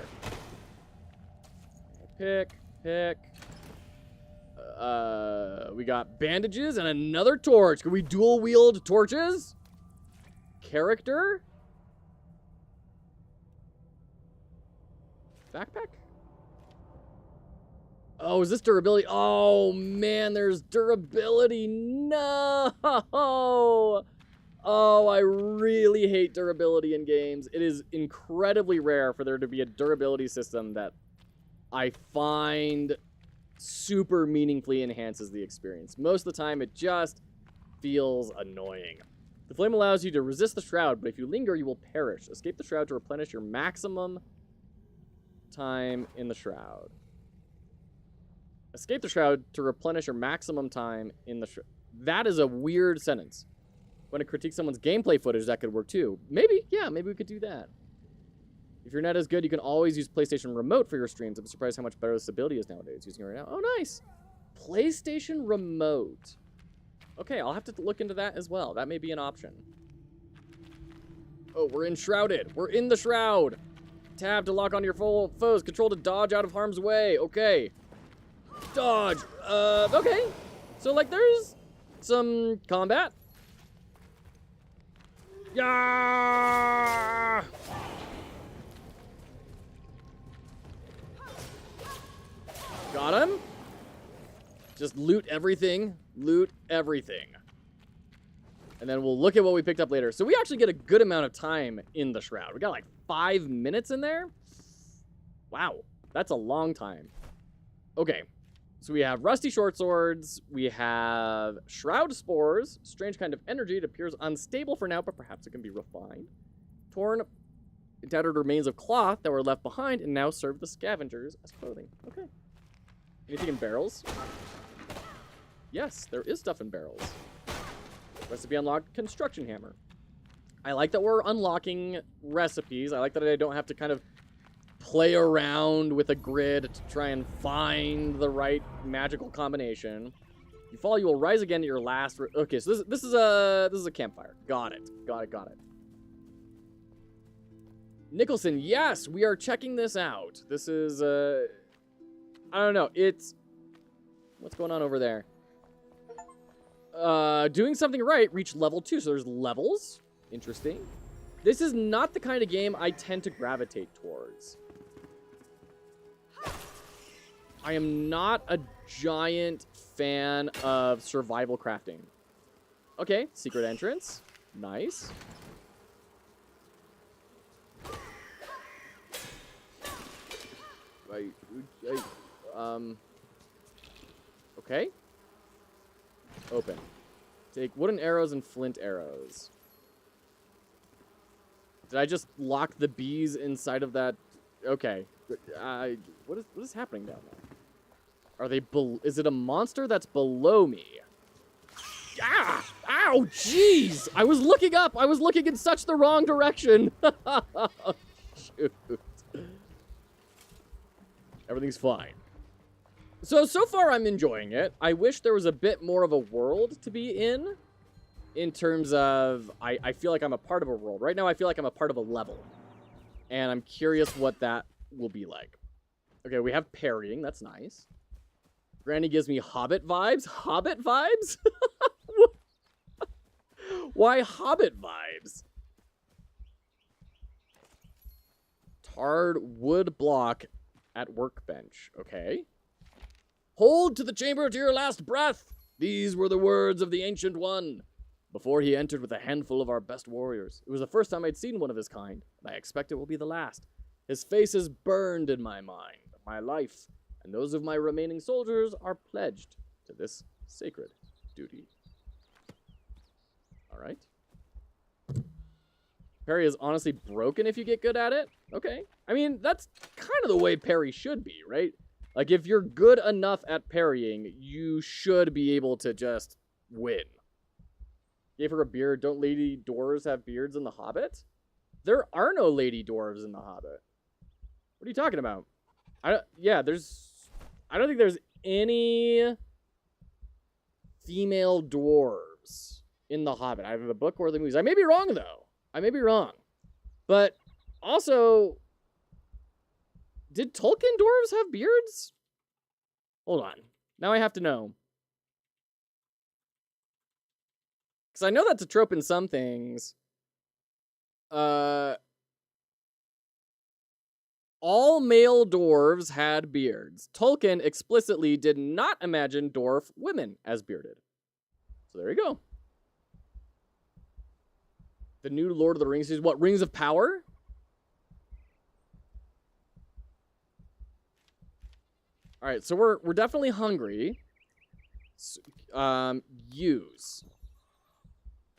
better. Pick. We got bandages and another torch. Can we dual wield torches? Character? Backpack? Oh, is this durability? Oh, man, there's durability. No! Oh, I really hate durability in games. It is incredibly rare for there to be a durability system that I find super meaningfully enhances the experience. Most of the time, it just feels annoying. The flame allows you to resist the shroud, but if you linger, you will perish. Escape the shroud to replenish your maximum time in the shroud. Escape the shroud to replenish your maximum time in the shroud. That is a weird sentence. When I critique someone's gameplay footage, that could work too. Maybe, yeah, maybe we could do that. If your net is good, you can always use PlayStation Remote for your streams. I'm surprised how much better the stability is nowadays using it right now. Oh, nice. PlayStation Remote. Okay, I'll have to look into that as well. That may be an option. Oh, we're enshrouded. We're in the shroud. Tab to lock onto your foes. Control to dodge out of harm's way. Okay. Dodge. Okay. So, like, there's some combat. Yeah. Got him. Just loot everything. Loot everything. And then we'll look at what we picked up later. So we actually get a good amount of time in the shroud. We got like 5 minutes in there. Wow. That's a long time. Okay. So we have rusty short swords. We have shroud spores. Strange kind of energy. It appears unstable for now, but perhaps it can be refined. Torn, tattered remains of cloth that were left behind and now serve the scavengers as clothing. Okay. Anything in barrels? Yes, there is stuff in barrels. Recipe unlocked, construction hammer. I like that we're unlocking recipes. I like that I don't have to kind of play around with a grid to try and find the right magical combination. You fall, you will rise again at your last... Okay, so this is a campfire. Got it. Got it. Nicholson, yes, we are checking this out. This is, I don't know. It's... What's going on over there? Doing something right, reach level 2. So there's levels. Interesting. This is not the kind of game I tend to gravitate towards. I am not a giant fan of survival crafting. Okay, secret entrance. Nice. Okay. Open. Take wooden arrows and flint arrows. Did I just lock the bees inside of that? Okay. What is happening down there? Are they is it a monster that's below me? Ah! Ow! Jeez! I was looking up! I was looking in such the wrong direction! Shoot. Everything's fine. So far I'm enjoying it. I wish there was a bit more of a world to be in terms of, I feel like I'm a part of a world. Right now I feel like I'm a part of a level. And I'm curious what that will be like. Okay, we have parrying. That's nice. Granny gives me Hobbit vibes. Hobbit vibes? Why Hobbit vibes? Tarred wood block at workbench. Okay. Hold to the chamber to your last breath. These were the words of the Ancient One before he entered with a handful of our best warriors. It was the first time I'd seen one of his kind, and I expect it will be the last. His face is burned in my mind. My life and those of my remaining soldiers are pledged to this sacred duty. All right. Parry is honestly broken if you get good at it. Okay. I mean, that's kind of the way parry should be, right? Like, if you're good enough at parrying, you should be able to just win. Gave her a beard. Don't lady dwarves have beards in The Hobbit? There are no lady dwarves in The Hobbit. What are you talking about? I don't think there's any female dwarves in The Hobbit, either the book or the movies. I may be wrong, though. I may be wrong. But also, did Tolkien dwarves have beards? Hold on. Now I have to know. Because I know that's a trope in some things. All male dwarves had beards. Tolkien explicitly did not imagine dwarf women as bearded. So there you go. The new Lord of the Rings is what? Rings of Power? All right, so we're definitely hungry. Use.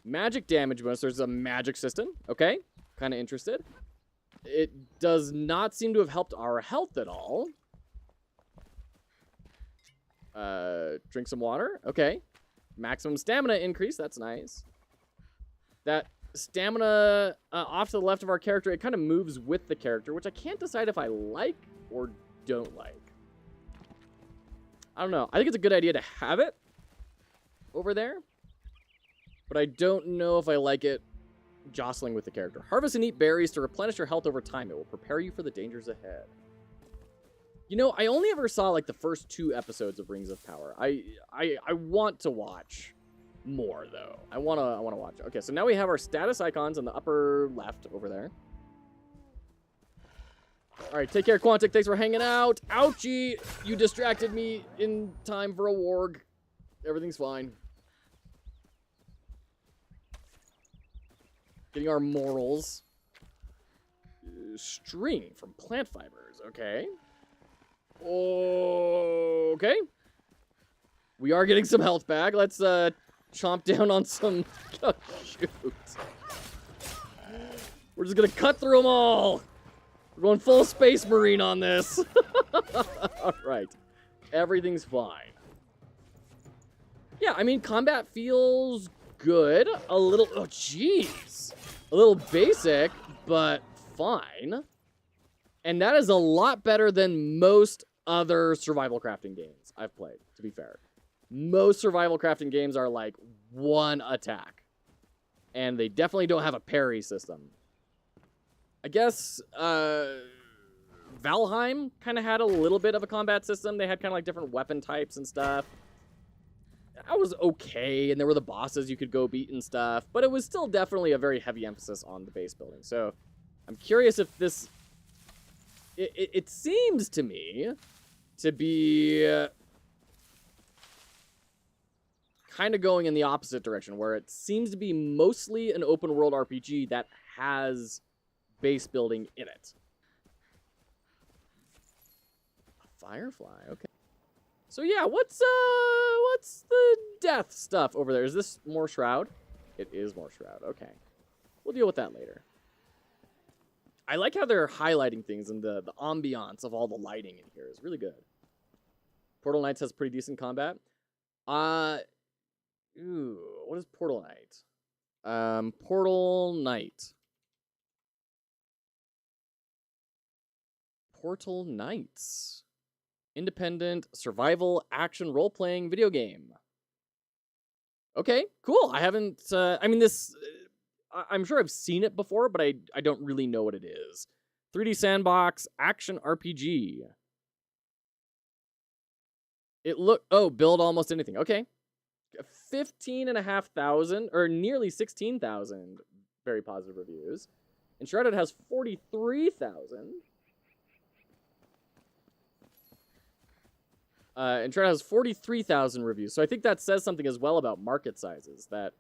Magic damage bonus. There's a magic system. Okay, kind of interested. It does not seem to have helped our health at all. Drink some water. Okay. Maximum stamina increase. That's nice. That stamina off to the left of our character, it kind of moves with the character, which I can't decide if I like or don't like. I don't know. I think it's a good idea to have it over there, but I don't know if I like it jostling with the character. Harvest and eat berries to replenish your health over time. It will prepare you for the dangers ahead. You know, I only ever saw like the first 2 episodes of Rings of Power. I want to watch more though. I wanna watch. Okay, so now we have our status icons in the upper left over there. All right, take care, Quantic. Thanks for hanging out. Ouchie, you distracted me in time for a warg. Everything's fine. Getting our morals. String from plant fibers. Okay. Okay. We are getting some health back. Let's chomp down on some... Oh, shoot. We're just gonna cut through them all. We're going full Space Marine on this. All right. Everything's fine. Yeah, I mean, combat feels good. A little... Oh, jeez. A little basic, but fine. And that is a lot better than most other survival crafting games I've played, to be fair. Most survival crafting games are like one attack. And they definitely don't have a parry system. I guess Valheim kind of had a little bit of a combat system. They had kind of like different weapon types and stuff. That was okay, and there were the bosses you could go beat and stuff. But it was still definitely a very heavy emphasis on the base building. So I'm curious if this... It seems to me to be kind of going in the opposite direction, where it seems to be mostly an open world RPG that has base building in it. A firefly, okay. So yeah, what's the death stuff over there? Is this more Shroud? It is more Shroud, okay. We'll deal with that later. I like how they're highlighting things, and the ambiance of all the lighting in here is really good. Portal Knights has pretty decent combat. Ooh, what is Portal Knight? Portal Knight. Portal Knights. Independent survival action role-playing video game. Okay, cool. I haven't, I mean, this... I'm sure I've seen it before, but I don't really know what it is. 3D sandbox action RPG. Oh, build almost anything. Okay. 15,500 or nearly 16,000 very positive reviews. Enshrouded has 43,000. Enshrouded has 43,000 reviews. So I think that says something as well about market sizes, that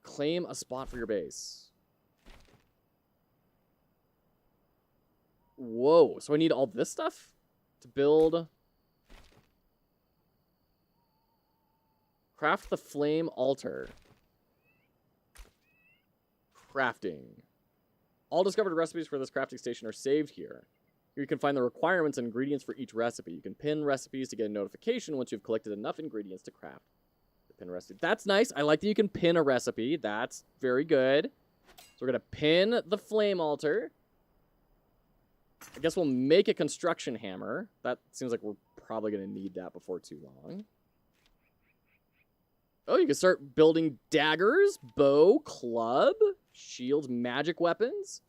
claim a spot for your base. Whoa, so I need all this stuff to build. Craft the flame altar. Crafting. All discovered recipes for this crafting station are saved here. Here you can find the requirements and ingredients for each recipe. You can pin recipes to get a notification once you've collected enough ingredients to craft. Pin recipe. That's nice. I like that you can pin a recipe. That's very good. So we're going to pin the flame altar. I guess we'll make a construction hammer. That seems like we're probably going to need that before too long. Oh, you can start building daggers, bow, club, shields, magic weapons.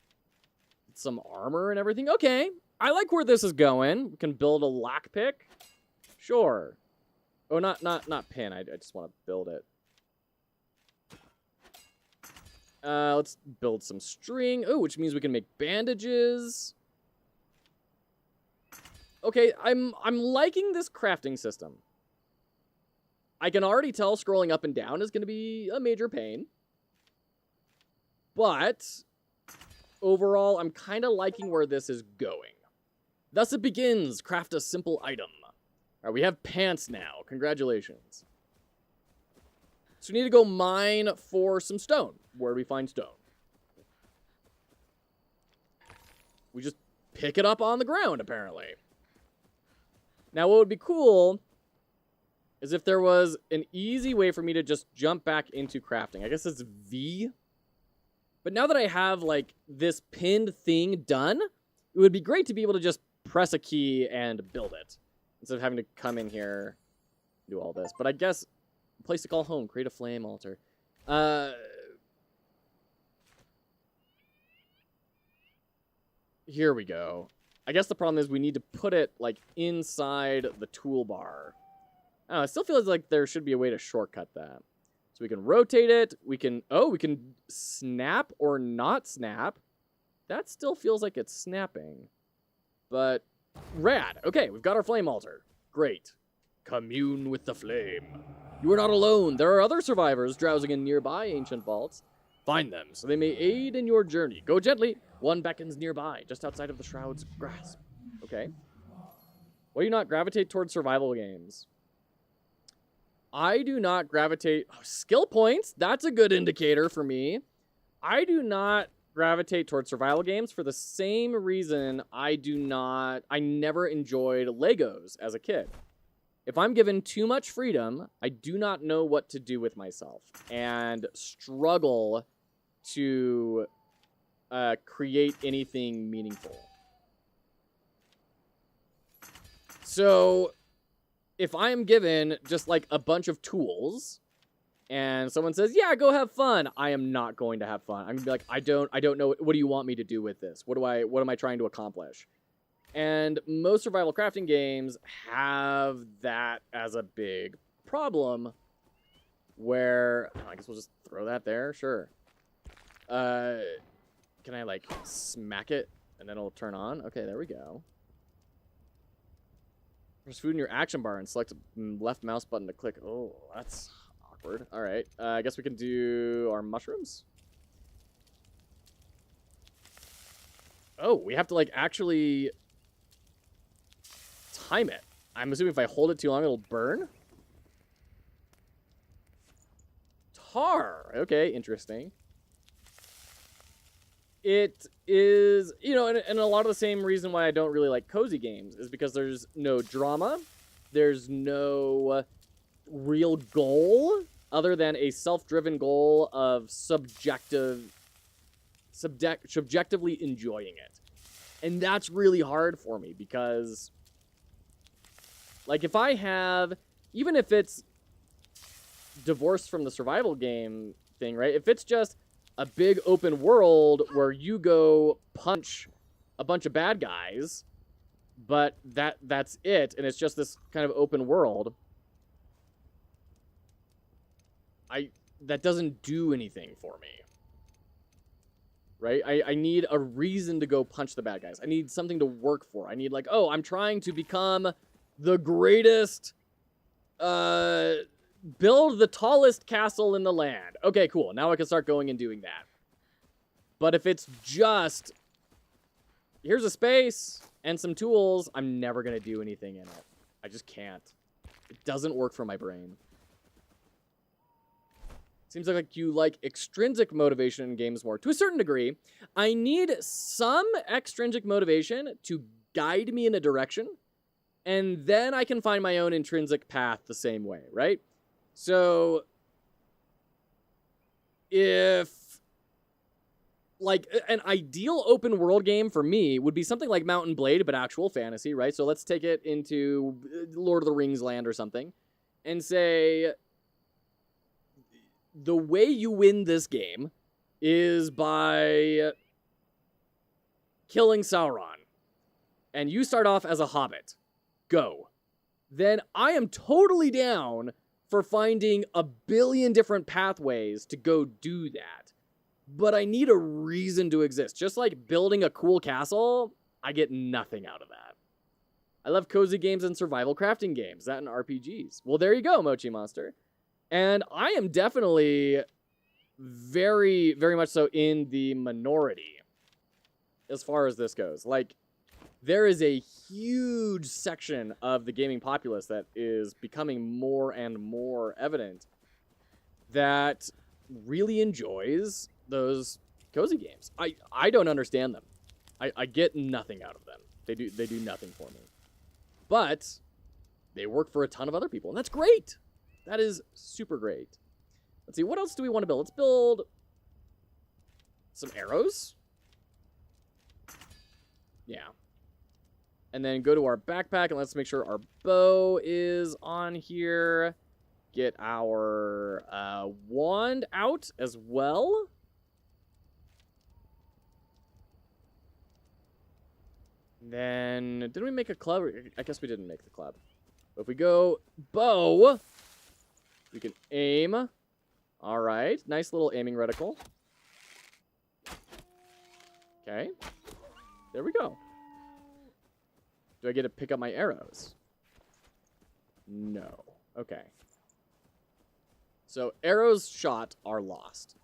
Some armor and everything. Okay. I like where this is going. We can build a lockpick. Sure. Oh, not pin. I just want to build it. Let's build some string. Oh, which means we can make bandages. Okay, I'm liking this crafting system. I can already tell scrolling up and down is going to be a major pain. But overall, I'm kind of liking where this is going. Thus it begins. Craft a simple item. All right, we have pants now. Congratulations. So we need to go mine for some stone. Where do we find stone? We just pick it up on the ground, apparently. Now, what would be cool is if there was an easy way for me to just jump back into crafting. I guess it's V. But now that I have, like, this pinned thing done, it would be great to be able to just press a key and build it, instead of having to come in here and do all this. But I guess, place to call home, create a flame altar. Here we go. I guess the problem is we need to put it, like, inside the toolbar. I don't know, it still feels like there should be a way to shortcut that. So we can rotate it. We can, oh, we can snap or not snap. That still feels like it's snapping. But rad. Okay, we've got our flame altar. Great. Commune with the flame. You are not alone. There are other survivors drowsing in nearby ancient vaults. Find them so they may aid in your journey. Go gently. One beckons nearby, just outside of the shroud's grasp. Okay. Why do you not gravitate towards survival games? I do not gravitate... Oh, skill points? That's a good indicator for me. I do not gravitate towards survival games for the same reason I never enjoyed Legos as a kid. If I'm given too much freedom, I do not know what to do with myself and struggle to create anything meaningful. So if I'm given just like a bunch of tools and someone says, yeah, go have fun, I am not going to have fun. I'm gonna be like, I don't know. What do you want me to do with this? What am I trying to accomplish? And most survival crafting games have that as a big problem where, I guess we'll just throw that there. Sure. Can I like smack it and then it'll turn on? Okay, there we go. There's food in your action bar and select left mouse button to click. Oh, that's awkward. All right. I guess we can do our mushrooms. Oh, we have to like actually time it. I'm assuming if I hold it too long, it'll burn. Tar. Okay, interesting. It is, you know, and a lot of the same reason why I don't really like cozy games is because there's no drama. There's no real goal other than a self-driven goal of subjectively enjoying it. And that's really hard for me because, like, if I have, even if it's divorced from the survival game thing, right? If it's just a big open world where you go punch a bunch of bad guys, but that's it, and it's just this kind of open world, that doesn't do anything for me. Right? I need a reason to go punch the bad guys. I need something to work for. I need like, oh, I'm trying to become the greatest, build the tallest castle in the land. Okay, cool. Now I can start going and doing that. But if it's just, here's a space and some tools, I'm never going to do anything in it. I just can't. It doesn't work for my brain. Seems like you like extrinsic motivation in games more. To a certain degree, I need some extrinsic motivation to guide me in a direction, and then I can find my own intrinsic path the same way, right? So, if, like, an ideal open world game for me would be something like Mount and Blade, but actual fantasy, right? So let's take it into Lord of the Rings land or something, and say, the way you win this game is by killing Sauron. And you start off as a hobbit. Go. Then I am totally down for finding a billion different pathways to go do that. But I need a reason to exist. Just like building a cool castle, I get nothing out of that. I love cozy games and survival crafting games. That and RPGs. Well, there you go, Mochi Monster. And I am definitely very, very much so in the minority as far as this goes. Like, there is a huge section of the gaming populace that is becoming more and more evident that really enjoys those cozy games. I don't understand them. I get nothing out of them. They do nothing for me. But they work for a ton of other people, and that's great. That is super great. Let's see, what else do we want to build? Let's build some arrows. Yeah. And then go to our backpack, and let's make sure our bow is on here. Get our wand out as well. Then, didn't we make a club? I guess we didn't make the club. But if we go bow, we can aim. All right. Nice little aiming reticle. Okay. There we go. Do I get to pick up my arrows? No. Okay. So, arrows shot are lost.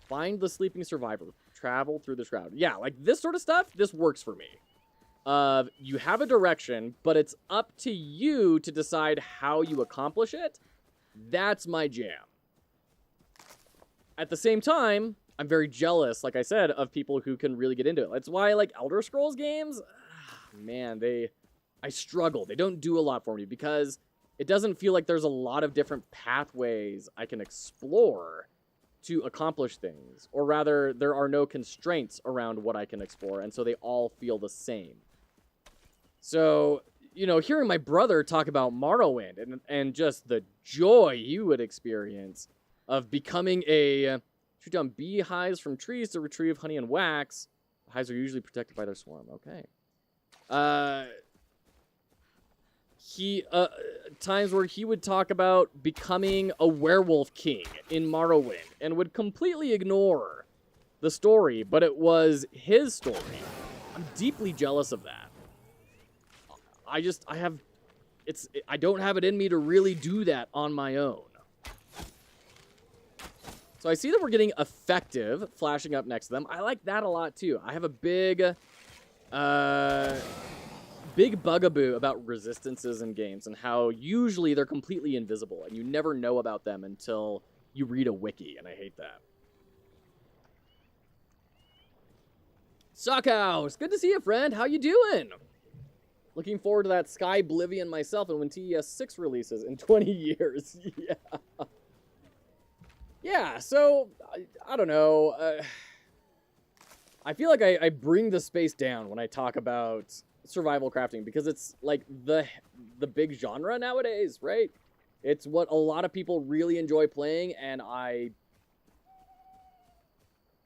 Find the sleeping survivor. Travel through the shroud. Yeah, like this sort of stuff, this works for me. of you have a direction, but it's up to you to decide how you accomplish it. That's my jam. At the same time, I'm very jealous, like I said, of people who can really get into it. That's why I like Elder Scrolls games. Man, I struggle. They don't do a lot for me because it doesn't feel like there's a lot of different pathways I can explore to accomplish things. Or rather, there are no constraints around what I can explore, and so they all feel the same. So, you know, hearing my brother talk about Morrowind and just the joy you would experience of becoming a... Shoot down beehives from trees to retrieve honey and wax. The hives are usually protected by their swarm. Okay. Times where he would talk about becoming a werewolf king in Morrowind and would completely ignore the story, but it was his story. I'm deeply jealous of that. I don't have it in me to really do that on my own. So I see that we're getting effective flashing up next to them. I like that a lot too. I have a big bugaboo about resistances in games and how usually they're completely invisible and you never know about them until you read a wiki, and I hate that. Suckhouse! Good to see you, friend. How you doing? Looking forward to that Sky Oblivion myself and when TES 6 releases in 20 years. Yeah. Yeah, so, I don't know. I feel like I bring the space down when I talk about survival crafting because it's like the big genre nowadays, right? It's what a lot of people really enjoy playing, and I,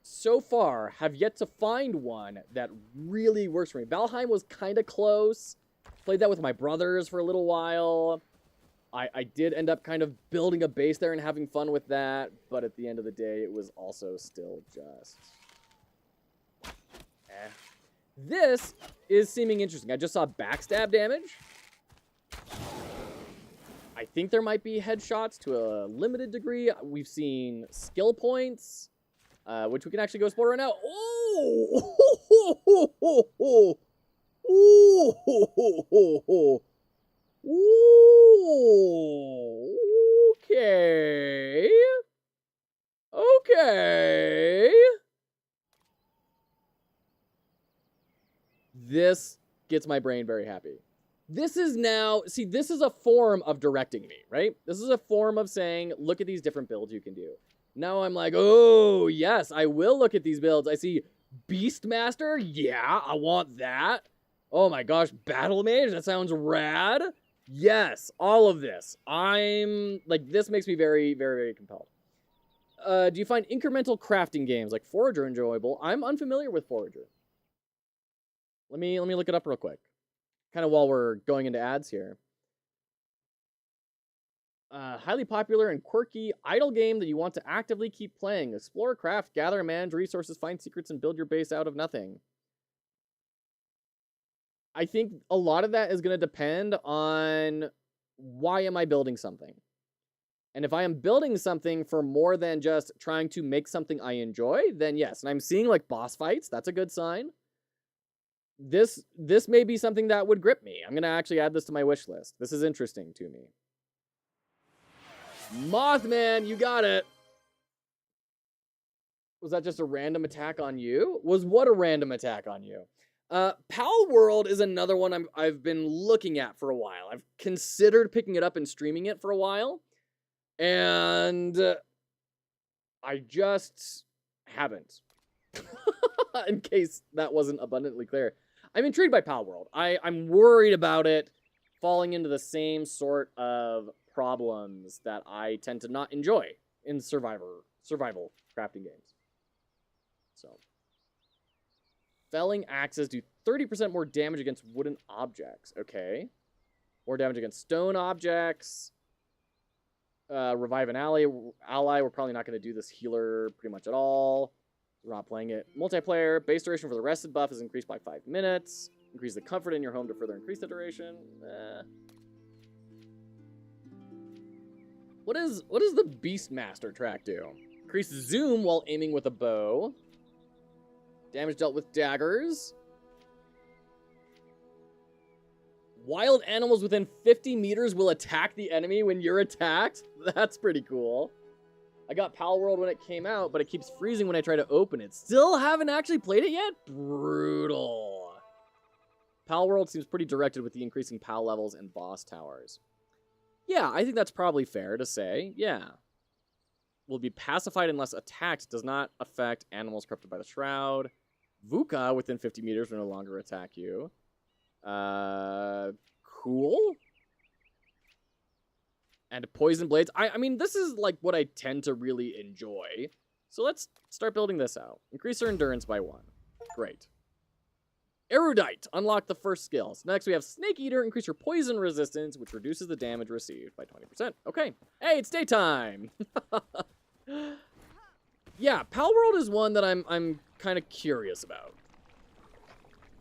so far, have yet to find one that really works for me. Valheim was kind of close. Played that with my brothers for a little while. I did end up kind of building a base there and having fun with that, but at the end of the day, it was also still just... This is seeming interesting. I just saw backstab damage. I think there might be headshots to a limited degree. We've seen skill points, which we can actually go explore right now. Oh! Ooh, okay. Okay. This gets my brain very happy. This is now, see, this is a form of directing me, right? This is a form of saying, look at these different builds you can do. Now I'm like, oh, yes, I will look at these builds. I see Beastmaster. Yeah, I want that. Oh my gosh, Battle Mage. That sounds rad. Yes, all of this. I'm, like, this makes me very, very, very compelled. Do you find incremental crafting games like Forager enjoyable? I'm unfamiliar with Forager. Let me look it up real quick. Kind of while we're going into ads here. Highly popular and quirky idle game that you want to actively keep playing. Explore, craft, gather, manage resources, find secrets, and build your base out of nothing. I think a lot of that is going to depend on why am I building something. And if I am building something for more than just trying to make something I enjoy, then yes. And I'm seeing like boss fights. That's a good sign. This may be something that would grip me. I'm going to actually add this to my wish list. This is interesting to me. Mothman, you got it. Was that just a random attack on you? Was what a random attack on you? Pal World is another one I've been looking at for a while. I've considered picking it up and streaming it for a while. And I just haven't. In case that wasn't abundantly clear. I'm intrigued by Pal World. I'm worried about it falling into the same sort of problems that I tend to not enjoy in survival crafting games. So, felling axes do 30% more damage against wooden objects. Okay. More damage against stone objects. Revive an ally. We're probably not going to do this healer pretty much at all. We're not playing it. Multiplayer. Base duration for the rested buff is increased by 5 minutes. Increase the comfort in your home to further increase the duration. What does the Beastmaster track do? Increase zoom while aiming with a bow. Damage dealt with daggers. Wild animals within 50 meters will attack the enemy when you're attacked? That's pretty cool. I got Pal World when it came out, but it keeps freezing when I try to open it. Still haven't actually played it yet? Brutal. Pal World seems pretty directed with the increasing Pal levels and boss towers. Yeah, I think that's probably fair to say. Yeah. Will be pacified unless attacked. Does not affect animals corrupted by the Shroud. VUCA within 50 meters will no longer attack you. Cool. And poison blades. I mean, this is like what I tend to really enjoy. So let's start building this out. Increase our endurance by 1. Great. Erudite. Unlock the first skills. Next, we have Snake Eater. Increase your poison resistance, which reduces the damage received by 20%. Okay. Hey, it's daytime. Yeah, Pal World is one that I'm kind of curious about.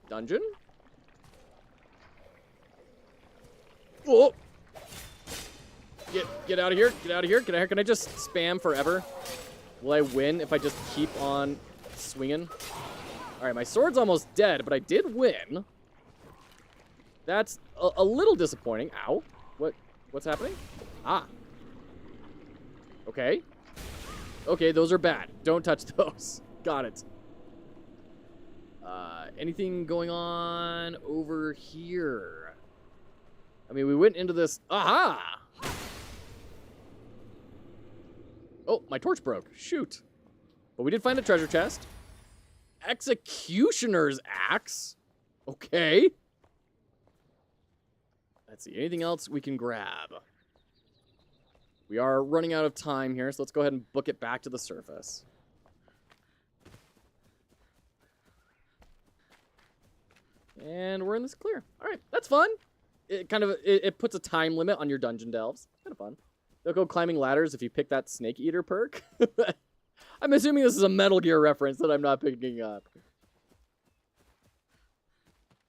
Dungeon? Oh! Get out of here. Get out of here. Can I just spam forever? Will I win if I just keep on swinging? All right, my sword's almost dead, but I did win. That's a little disappointing. Ow. What's happening? Ah. Okay. Okay, those are bad. Don't touch those. Got it. Anything going on over here? I mean, we went into this... Aha! Oh, my torch broke. Shoot. But we did find a treasure chest. Executioner's axe. Okay. Let's see. Anything else we can grab? We are running out of time here, so let's go ahead and book it back to the surface. And we're in this clear. All right, that's fun. It puts a time limit on your dungeon delves. Kind of fun. They'll go climbing ladders if you pick that Snake Eater perk. I'm assuming this is a Metal Gear reference that I'm not picking up.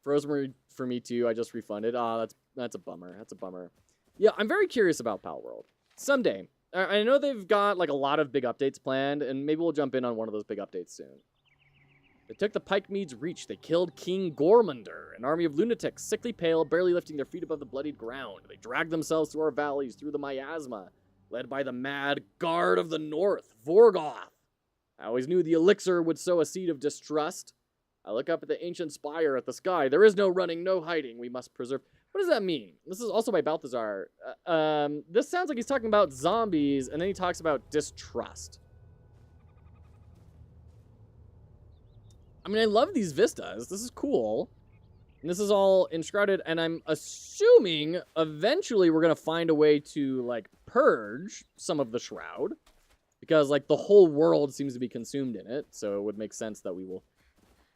Frozen for me too. I just refunded. Ah, that's a bummer. That's a bummer. Yeah, I'm very curious about Pal World. Someday. I know they've got like a lot of big updates planned, and maybe we'll jump in on one of those big updates soon. They took the Pike Mead's Reach. They killed King Gormander, an army of lunatics, sickly pale, barely lifting their feet above the bloodied ground. They dragged themselves through our valleys, through the miasma, led by the mad Guard of the North, Vorgoth. I always knew the elixir would sow a seed of distrust. I look up at the ancient spire at the sky. There is no running, no hiding. We must preserve... What does that mean? This is also by Balthazar. This sounds like he's talking about zombies, and then he talks about distrust. I mean, I love these vistas. This is cool. And this is all enshrouded, and I'm assuming eventually we're going to find a way to, like, purge some of the shroud. Because, like, the whole world seems to be consumed in it, so it would make sense that we will...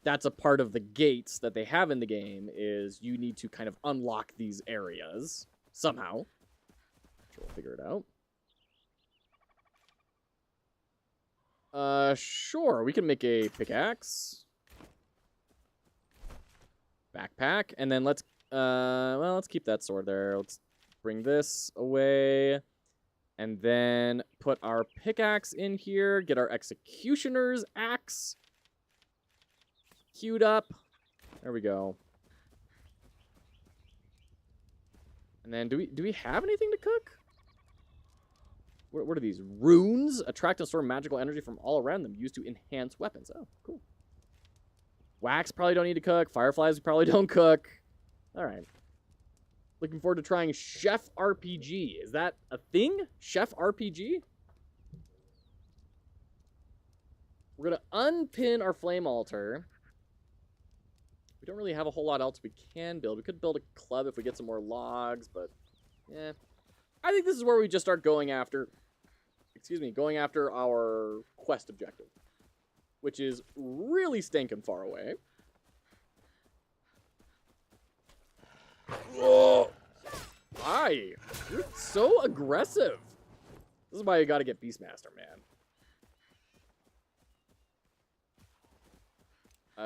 That's a part of the gates that they have in the game, is you need to kind of unlock these areas somehow. Sure, we'll figure it out. Sure, we can make a pickaxe. Backpack, and then let's keep that sword there. Let's bring this away. And then put our pickaxe in here, get our executioner's axe queued up. There we go. And then do we have anything to cook? What are these? Runes attract and store magical energy from all around them, used to enhance weapons. Oh, cool. Wax probably don't need to cook. Fireflies probably don't cook. All right. Looking forward to trying Chef RPG. Is that a thing? Chef RPG? We're going to unpin our flame altar. We don't really have a whole lot else we can build. We could build a club if we get some more logs, but yeah. I think this is where we just start going after, going after our quest objective, which is really stinking far away. Whoa! Why? You're so aggressive. This is why you gotta get Beastmaster, man.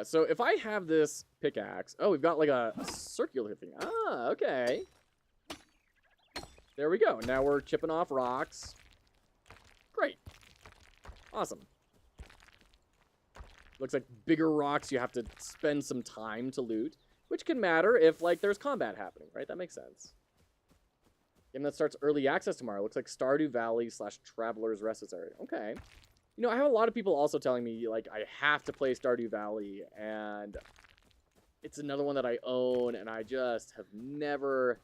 So if I have this pickaxe... Oh, we've got like a circular thing. Ah, okay. There we go. Now we're chipping off rocks. Great. Awesome. Looks like bigger rocks you have to spend some time to loot. which can matter if, like, there's combat happening, right? That makes sense. Game that starts early access tomorrow. Looks like Stardew Valley / Traveler's Rest area. Okay. You know, I have a lot of people also telling me, like, I have to play Stardew Valley, and it's another one that I own, and I just have never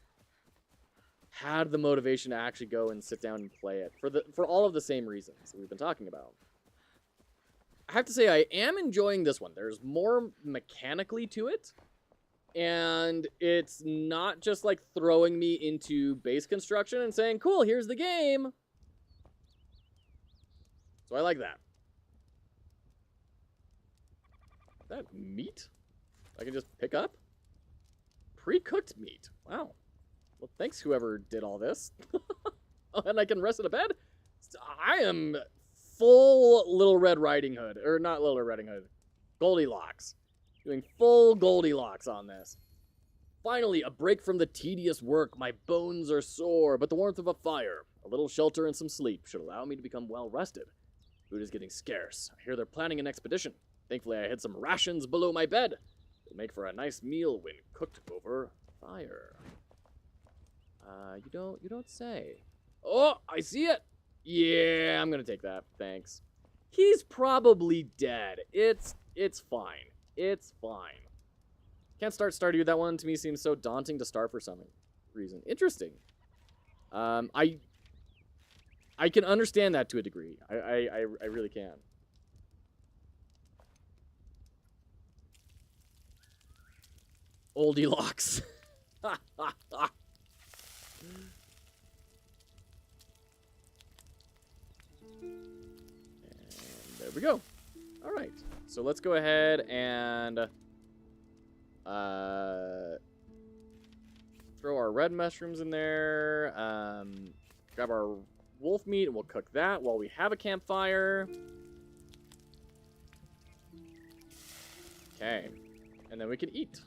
had the motivation to actually go and sit down and play it for all of the same reasons that we've been talking about. I have to say, I am enjoying this one. There's more mechanically to it, and it's not just like throwing me into base construction and saying, cool, here's the game. So I like that. Is that meat I can just pick up? Pre-cooked meat. Wow. Well, thanks whoever did all this. Oh, and I can rest in a bed? I am full Little Red Riding Hood. Or not Little Red Riding Hood. Goldilocks. Doing full Goldilocks on this. Finally, a break from the tedious work. My bones are sore, but the warmth of a fire, a little shelter, and some sleep should allow me to become well rested. Food is getting scarce. I hear they're planning an expedition. Thankfully, I hid some rations below my bed. It'll make for a nice meal when cooked over fire. You don't say. Oh, I see it. Yeah, I'm gonna take that. Thanks. He's probably dead. It's fine. It's fine. Can't start Stardew. That one to me seems so daunting to start for some reason. Interesting. I can understand that to a degree. I really can. Oldie locks. There we go. All right. So let's go ahead and throw our red mushrooms in there. Grab our wolf meat and we'll cook that while we have a campfire. Okay. And then we can eat.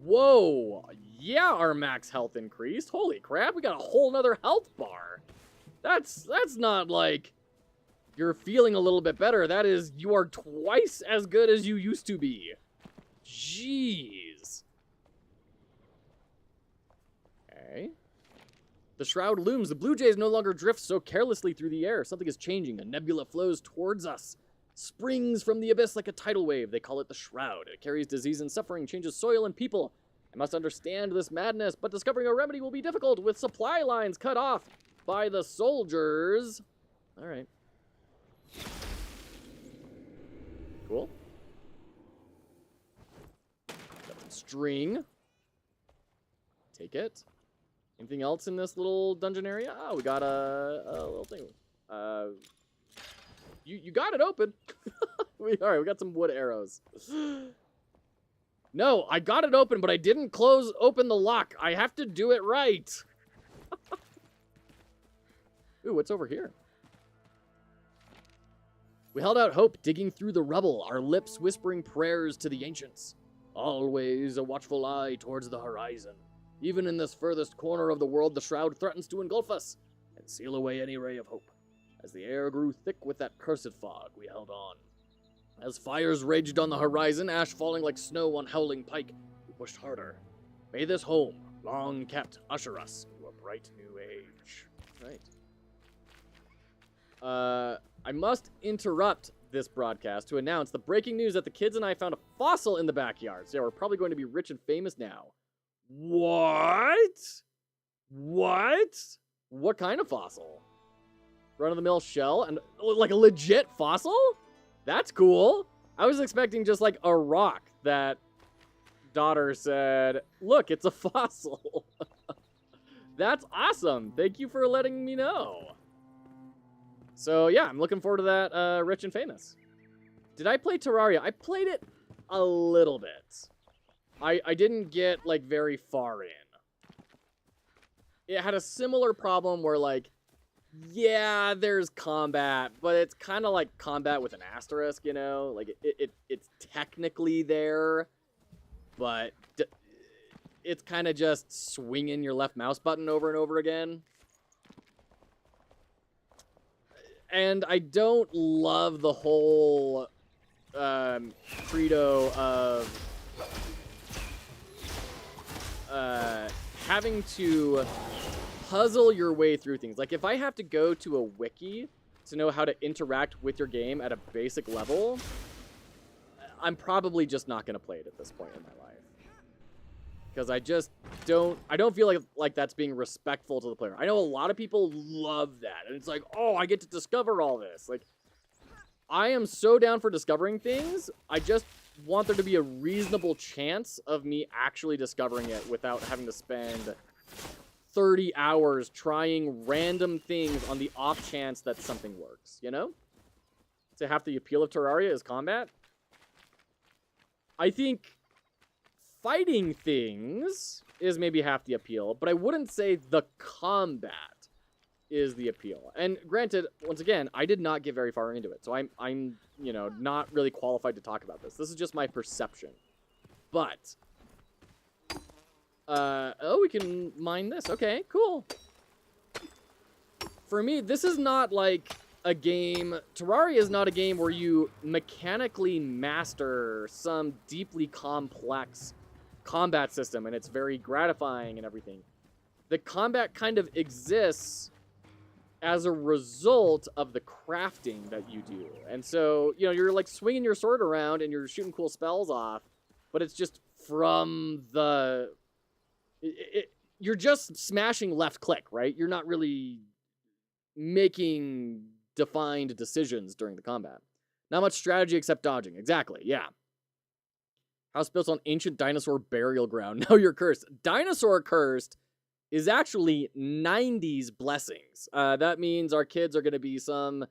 Whoa. Yeah, our max health increased. Holy crap, we got a whole nother health bar. That's not like you're feeling a little bit better. That is, you are twice as good as you used to be. Jeez. Okay. The shroud looms. The blue jays no longer drift so carelessly through the air. Something is changing. A nebula flows towards us. Springs from the abyss like a tidal wave. They call it the shroud. It carries disease and suffering, changes soil and people. I must understand this madness, but discovering a remedy will be difficult with supply lines cut off by the soldiers. All right. Cool. Got some string. Take it. Anything else in this little dungeon area? Oh, we got a little thing. You got it open. All right, we got some wood arrows. No, I got it open, but I didn't open the lock. I have to do it right. Ooh, what's over here? We held out hope, digging through the rubble, our lips whispering prayers to the ancients. Always a watchful eye towards the horizon. Even in this furthest corner of the world, the shroud threatens to engulf us and seal away any ray of hope. As the air grew thick with that cursed fog, we held on. As fires raged on the horizon, ash falling like snow on howling pike, we pushed harder. May this home, long kept, usher us into a bright new age. Right. I must interrupt this broadcast to announce the breaking news that the kids and I found a fossil in the backyard. So we're probably going to be rich and famous now. What? What? What kind of fossil? Run-of-the-mill shell? And like a legit fossil? That's cool. I was expecting just like a rock that daughter said, look, it's a fossil. That's awesome. Thank you for letting me know. So yeah, I'm looking forward to that Rich and Famous. Did I play Terraria? I played it a little bit. I didn't get like very far in. It had a similar problem where like, yeah, there's combat, but it's kind of like combat with an asterisk, you know? Like, it's technically there, but it's kind of just swinging your left mouse button over and over again. And I don't love the whole credo of having to puzzle your way through things. Like, if I have to go to a wiki to know how to interact with your game at a basic level, I'm probably just not going to play it at this point in my life. Because I just don't feel like that's being respectful to the player. I know a lot of people love that. And it's like, oh, I get to discover all this. Like, I am so down for discovering things. I just want there to be a reasonable chance of me actually discovering it without having to spend 30 hours trying random things on the off chance that something works, you know? So half the appeal of Terraria is combat. I think fighting things is maybe half the appeal, but I wouldn't say the combat is the appeal. And granted, once again, I did not get very far into it, so I'm you know, not really qualified to talk about this. This is just my perception. But oh, we can mine this. Okay, cool. For me, this is not like a game. Terraria is not a game where you mechanically master some deeply complex combat system and it's very gratifying and everything. The combat kind of exists as a result of the crafting that you do. And so, you know, you're like swinging your sword around and you're shooting cool spells off, but it's just from the... you're just smashing left click, right? You're not really making defined decisions during the combat. Not much strategy except dodging. Exactly, yeah. House built on ancient dinosaur burial ground. Now you're cursed. Dinosaur cursed is actually 90s blessings. That means our kids are going to be some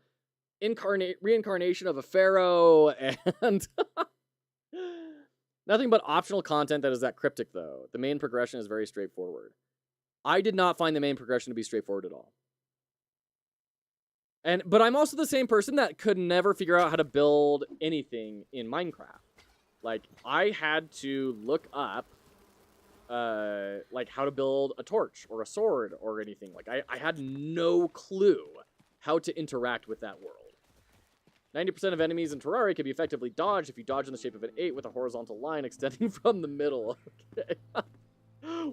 reincarnation of a pharaoh and nothing but optional content that is that cryptic, though. The main progression is very straightforward. I did not find the main progression to be straightforward at all. But I'm also the same person that could never figure out how to build anything in Minecraft. Like, I had to look up like how to build a torch or a sword or anything. Like, I had no clue how to interact with that world. 90% of enemies in Terraria can be effectively dodged if you dodge in the shape of an 8 with a horizontal line extending from the middle. Okay.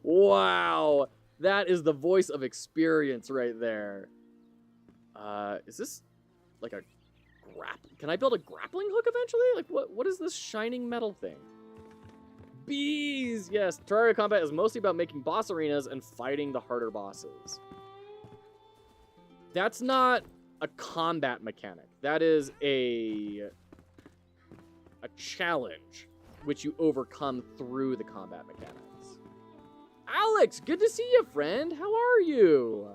Wow. That is the voice of experience right there. Is this like a can I build a grappling hook eventually? Like, what is this shining metal thing? Bees! Yes, Terraria combat is mostly about making boss arenas and fighting the harder bosses. That's not a combat mechanic. That is a challenge which you overcome through the combat mechanics. Alex, good to see you, friend. How are you?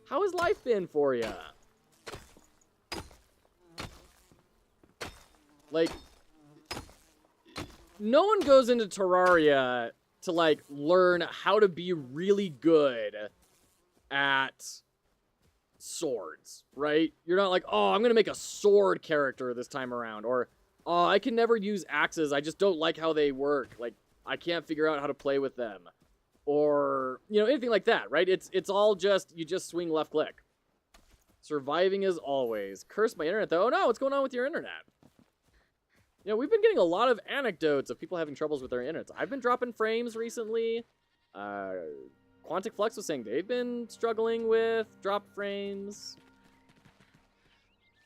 How has life been for you? Like, no one goes into Terraria to, like, learn how to be really good at swords, right? You're not like, oh, I'm going to make a sword character this time around. Or, oh, I can never use axes. I just don't like how they work. Like, I can't figure out how to play with them. Or, you know, anything like that, right? It's all just, you just swing left click. Surviving as always. Curse my internet, though. Oh, no, what's going on with your internet? You know, we've been getting a lot of anecdotes of people having troubles with their internets. I've been dropping frames recently. Quantic Flux was saying they've been struggling with drop frames.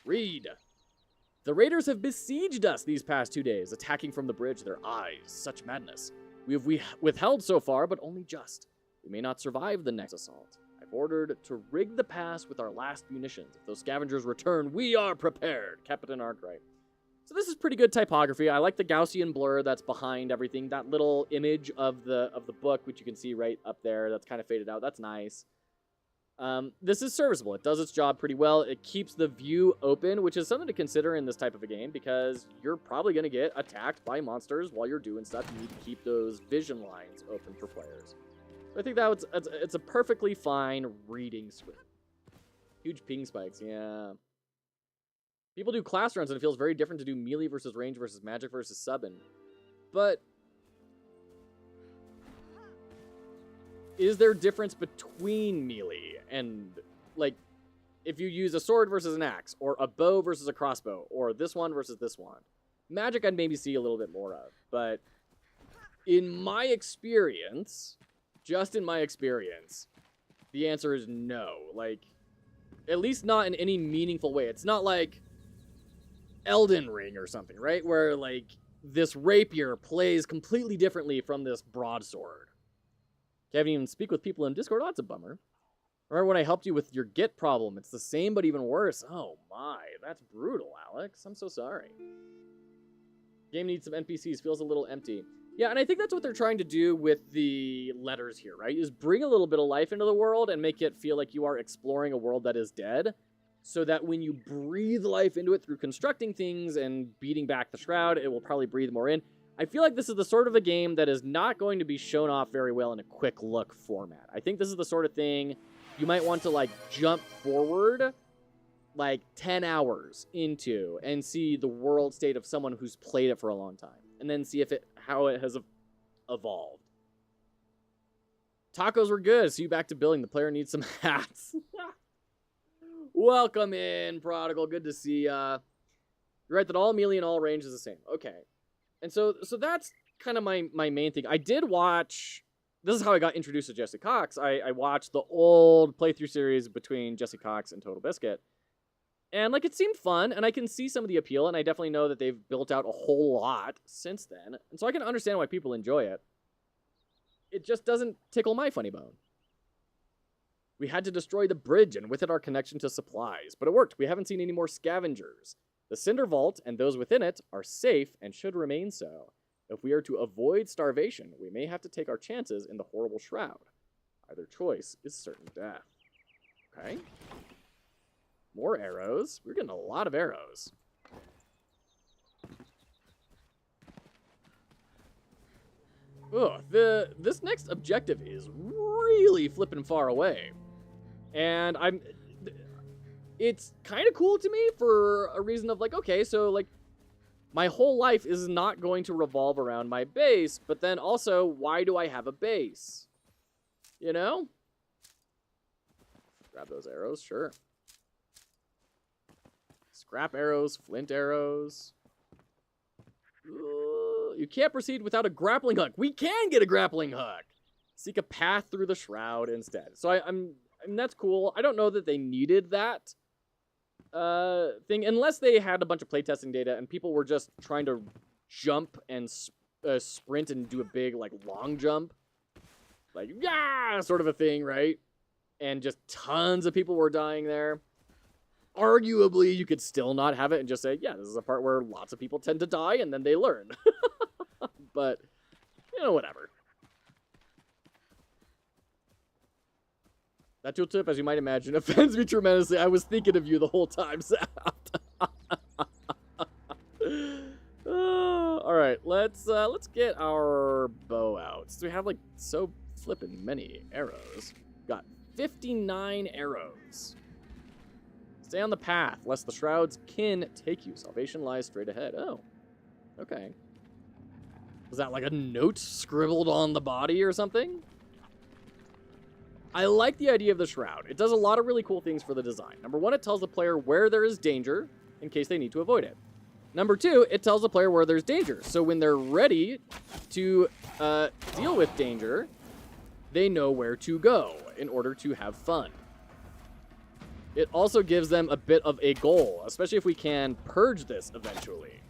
Read. The raiders have besieged us these past 2 days, attacking from the bridge, their eyes. Such madness. We have withheld so far, but only just. We may not survive the next assault. I've ordered to rig the pass with our last munitions. If those scavengers return, we are prepared. Captain Arkwright. So this is pretty good typography. I like the Gaussian blur that's behind everything. That little image of the book, which you can see right up there, that's kind of faded out. That's nice. This is serviceable. It does its job pretty well. It keeps the view open, which is something to consider in this type of a game because you're probably going to get attacked by monsters while you're doing stuff. You need to keep those vision lines open for players. So I think it's a perfectly fine reading screen. Huge ping spikes, yeah. People do class runs, and it feels very different to do melee versus range versus magic versus subbing. But is there difference between melee and, like, if you use a sword versus an axe, or a bow versus a crossbow, or this one versus this one? Magic I'd maybe see a little bit more of, but in my experience, just in my experience, the answer is no. Like, at least not in any meaningful way. It's not like Elden Ring or something, right? Where, like, this rapier plays completely differently from this broadsword. Can't even speak with people in Discord. Oh, that's a bummer. Remember when I helped you with your Git problem? It's the same, but even worse. Oh my, that's brutal, Alex. I'm so sorry. Game needs some NPCs. Feels a little empty. Yeah, and I think that's what they're trying to do with the letters here, right? Is bring a little bit of life into the world and make it feel like you are exploring a world that is dead, so that when you breathe life into it through constructing things and beating back the shroud, it will probably breathe more in. I feel like this is the sort of a game that is not going to be shown off very well in a quick look format. I think this is the sort of thing you might want to, like, jump forward like 10 hours into and see the world state of someone who's played it for a long time, and then see how it has evolved. Tacos were good. See you back to building. The player needs some hats. Welcome in, Prodigal. Good to see ya. You're right that all melee and all range is the same. Okay. And so that's kind of my main thing. I did watch... This is how I got introduced to Jesse Cox. I watched the old playthrough series between Jesse Cox and Total Biscuit. And, like, it seemed fun, and I can see some of the appeal, and I definitely know that they've built out a whole lot since then. And so I can understand why people enjoy it. It just doesn't tickle my funny bone. We had to destroy the bridge, and with it our connection to supplies. But it worked. We haven't seen any more scavengers. The Cinder Vault and those within it are safe and should remain so. If we are to avoid starvation, we may have to take our chances in the horrible shroud. Either choice is certain death. Okay. More arrows. We're getting a lot of arrows. Ugh, this next objective is really flipping far away. And it's kind of cool to me for a reason of, like, okay, so, like, my whole life is not going to revolve around my base, but then also, why do I have a base? You know? Grab those arrows, sure. Scrap arrows, flint arrows. You can't proceed without a grappling hook. We can get a grappling hook. Seek a path through the shroud instead. So I mean, that's cool. I don't know that they needed that thing, unless they had a bunch of playtesting data and people were just trying to jump and sprint and do a big, like, long jump. Like, yeah, sort of a thing, right? And just tons of people were dying there. Arguably, you could still not have it and just say, yeah, this is a part where lots of people tend to die and then they learn. But, you know, whatever. That tooltip, as you might imagine, offends me tremendously. I was thinking of you the whole time, Sam. All right, let's get our bow out. So we have, like, so flippin' many arrows. Got 59 arrows. Stay on the path, lest the shroud's kin take you. Salvation lies straight ahead. Oh, okay. Was that like a note scribbled on the body or something? I like the idea of the shroud. It does a lot of really cool things for the design. Number one, it tells the player where there is danger in case they need to avoid it. Number two, it tells the player where there's danger. So when they're ready to deal with danger, they know where to go in order to have fun. It also gives them a bit of a goal, especially if we can purge this eventually.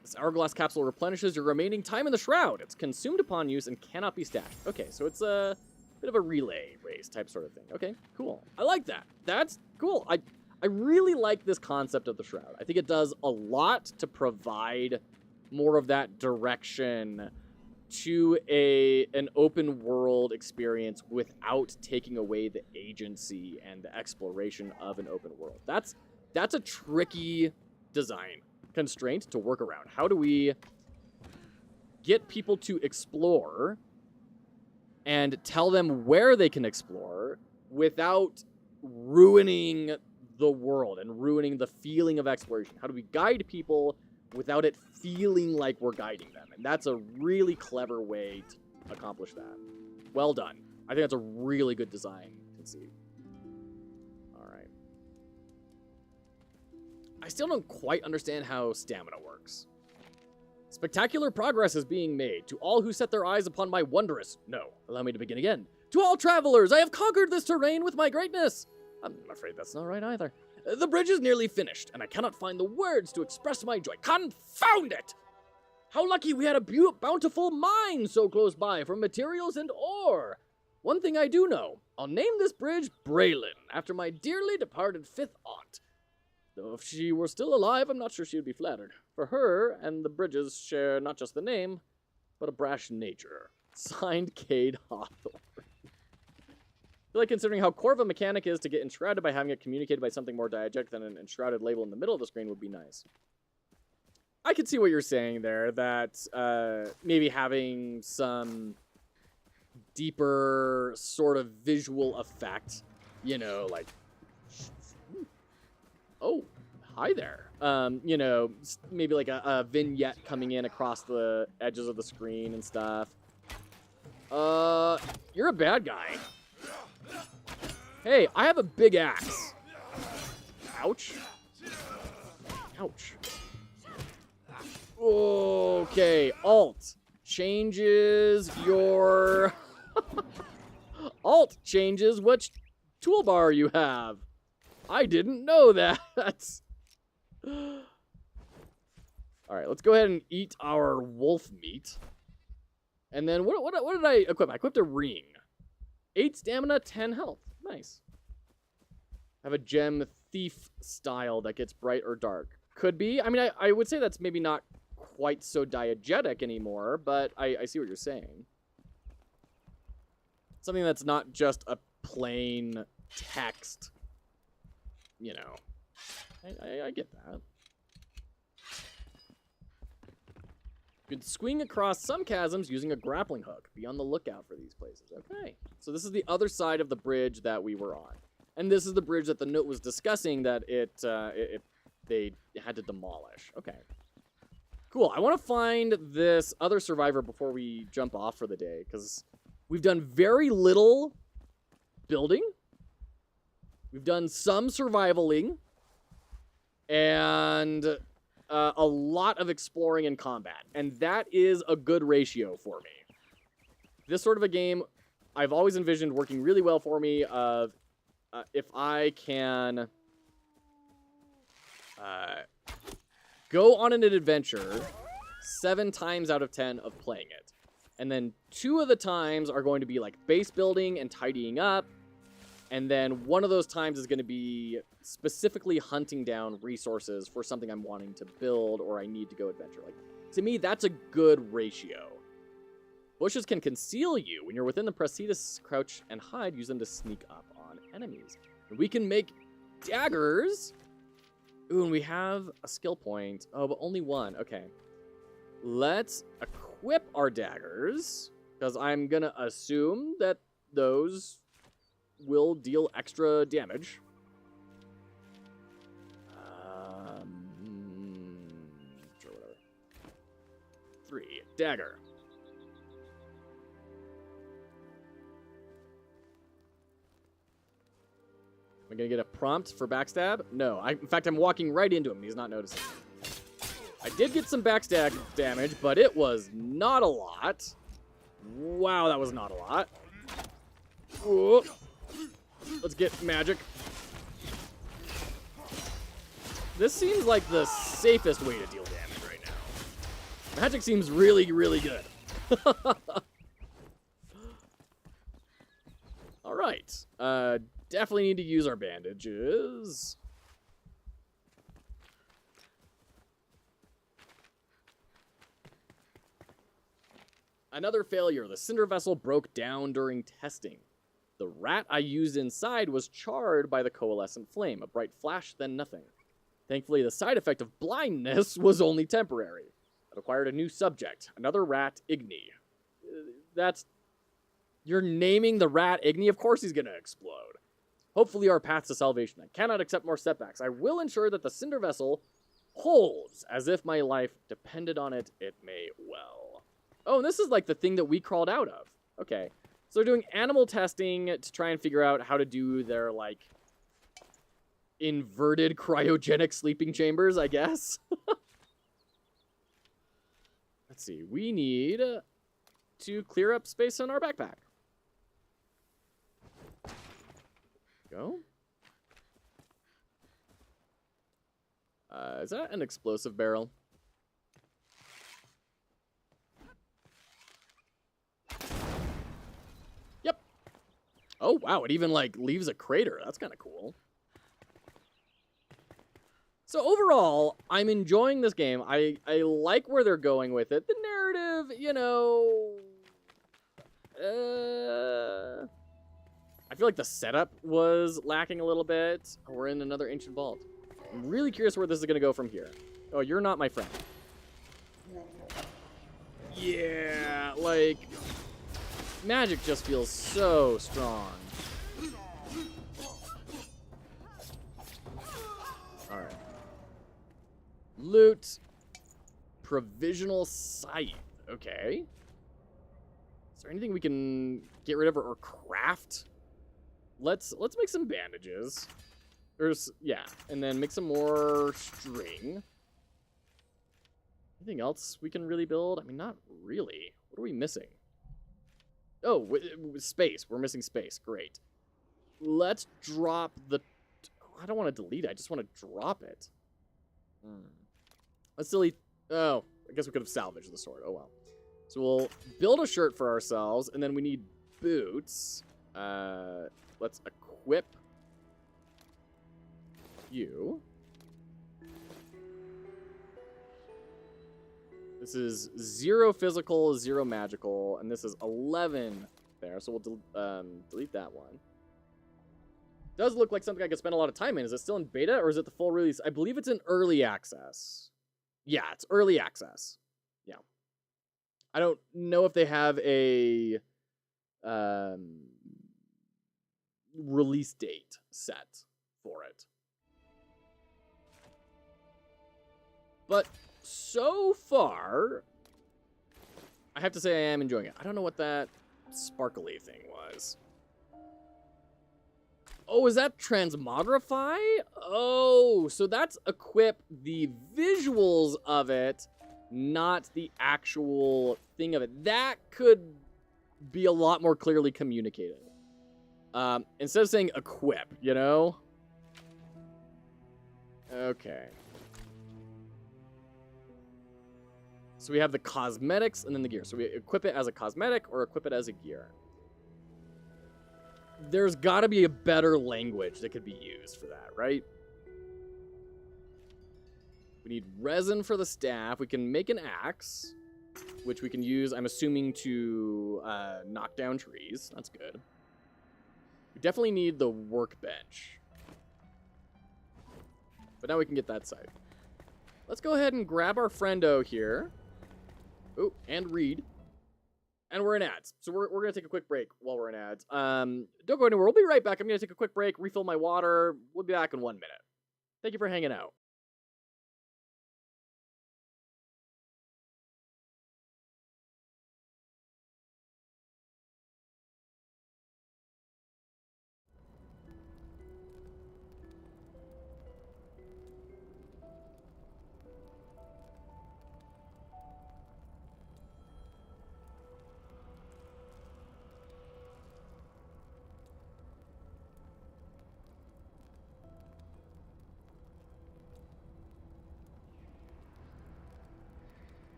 This hourglass capsule replenishes your remaining time in the shroud. It's consumed upon use and cannot be stashed. Okay, so it's a bit of a relay race type sort of thing. Okay, cool. I like that. That's cool. I really like this concept of the shroud. I think it does a lot to provide more of that direction to an open world experience without taking away the agency and the exploration of an open world. That's a tricky design constraint to work around. How do we get people to explore and tell them where they can explore without ruining the world and ruining the feeling of exploration? How do we guide people without it feeling like we're guiding them? And that's a really clever way to accomplish that. Well done. I think that's a really good design conceit. All right. I still don't quite understand how stamina works. Spectacular progress is being made. To all who set their eyes upon my wondrous... No, allow me to begin again. To all travelers, I have conquered this terrain with my greatness. I'm afraid that's not right either. The bridge is nearly finished, and I cannot find the words to express my joy. Confound it! How lucky we had a bountiful mine so close by for materials and ore. One thing I do know, I'll name this bridge Braylon, after my dearly departed fifth aunt. Though if she were still alive, I'm not sure she would be flattered. For her and the bridges share not just the name, but a brash nature. Signed, Cade Hawthorne. I feel like considering how core of a mechanic is to get enshrouded by having it communicated by something more diegetic than an enshrouded label in the middle of the screen would be nice. I could see what you're saying there, that maybe having some deeper sort of visual effect, you know, like, oh, hi there. You know, maybe like a vignette coming in across the edges of the screen and stuff. You're a bad guy. Hey, I have a big axe. Ouch. Ouch. Okay, Alt changes your... Alt changes which toolbar you have. I didn't know that. Alright, let's go ahead and eat our wolf meat. And then what did I equip? I equipped a ring. 8 stamina, 10 health. Nice. I have a gem thief style that gets bright or dark. Could be. I mean, I would say that's maybe not quite so diegetic anymore, but I see what you're saying. Something that's not just a plain text. You know. I get that. You could swing across some chasms using a grappling hook. Be on the lookout for these places. Okay. So this is the other side of the bridge that we were on. And this is the bridge that the note was discussing that they had to demolish. Okay. Cool. I want to find this other survivor before we jump off for the day, because we've done very little building. We've done some survivaling. And a lot of exploring and combat. And that is a good ratio for me. This sort of a game, I've always envisioned working really well for me of if I can go on an adventure 7 times out of 10 of playing it. And then 2 of the times are going to be like base building and tidying up. And then 1 of those times is going to be specifically hunting down resources for something I'm wanting to build or I need to go adventure. Like, to me, that's a good ratio. Bushes can conceal you. When you're within them, press C to crouch and hide. Use them to sneak up on enemies. And we can make daggers. Ooh, and we have a skill point. Oh, but only 1. Okay. Let's equip our daggers, because I'm going to assume that those will deal extra damage. Sure, whatever. 3. Dagger. Am I going to get a prompt for backstab? No. In fact, I'm walking right into him and he's not noticing. I did get some backstab damage, but it was not a lot. Wow, that was not a lot. Whoa. Let's get magic. This seems like the safest way to deal damage right now. Magic seems really, really good. All right. Definitely need to use our bandages. Another failure. The cinder vessel broke down during testing. The rat I used inside was charred by the coalescent flame. A bright flash, then nothing. Thankfully, the side effect of blindness was only temporary. It required a new subject. Another rat, Igni. You're naming the rat Igni? Of course he's going to explode. Hopefully our path to salvation. I cannot accept more setbacks. I will ensure that the cinder vessel holds. As if my life depended on it, it may well. Oh, and this is like the thing that we crawled out of. Okay. So they're doing animal testing to try and figure out how to do their, like, inverted cryogenic sleeping chambers, I guess. Let's see. We need to clear up space in our backpack. Go. Is that an explosive barrel? Yep. Oh, wow. It even, like, leaves a crater. That's kind of cool. So overall, I'm enjoying this game. I like where they're going with it. The narrative, you know... I feel like the setup was lacking a little bit. Oh, we're in another ancient vault. I'm really curious where this is going to go from here. Oh, you're not my friend. Yeah, like... magic just feels so strong. Alright. Loot. Provisional scythe. Okay. Is there anything we can get rid of or craft? Let's make some bandages. Yeah, and then make some more string. Anything else we can really build? I mean, not really. What are we missing? Oh, space. We're missing space. Great. Let's drop the... I don't want to delete it. I just want to drop it. Let's delete... Oh, I guess we could have salvaged the sword. Oh, well. So we'll build a shirt for ourselves, and then we need boots. Let's equip you. This is 0 physical, 0 magical, and this is 11 there, so we'll delete that one. Does look like something I could spend a lot of time in. Is it still in beta, or is it the full release? I believe it's in early access. Yeah, it's early access. Yeah. I don't know if they have a release date set for it. But so far, I have to say I am enjoying it. I don't know what that sparkly thing was. Oh, is that transmogrify? Oh, so that's equip the visuals of it, not the actual thing of it. That could be a lot more clearly communicated. Instead of saying equip, you know? Okay. So we have the cosmetics and then the gear. So we equip it as a cosmetic or equip it as a gear. There's got to be a better language that could be used for that, right? We need resin for the staff. We can make an axe, which we can use, I'm assuming, to knock down trees. That's good. We definitely need the workbench. But now we can get that side. Let's go ahead and grab our friendo here. Oh, and read. And we're in ads. So we're going to take a quick break while we're in ads. Don't go anywhere. We'll be right back. I'm going to take a quick break, refill my water. We'll be back in 1 minute. Thank you for hanging out.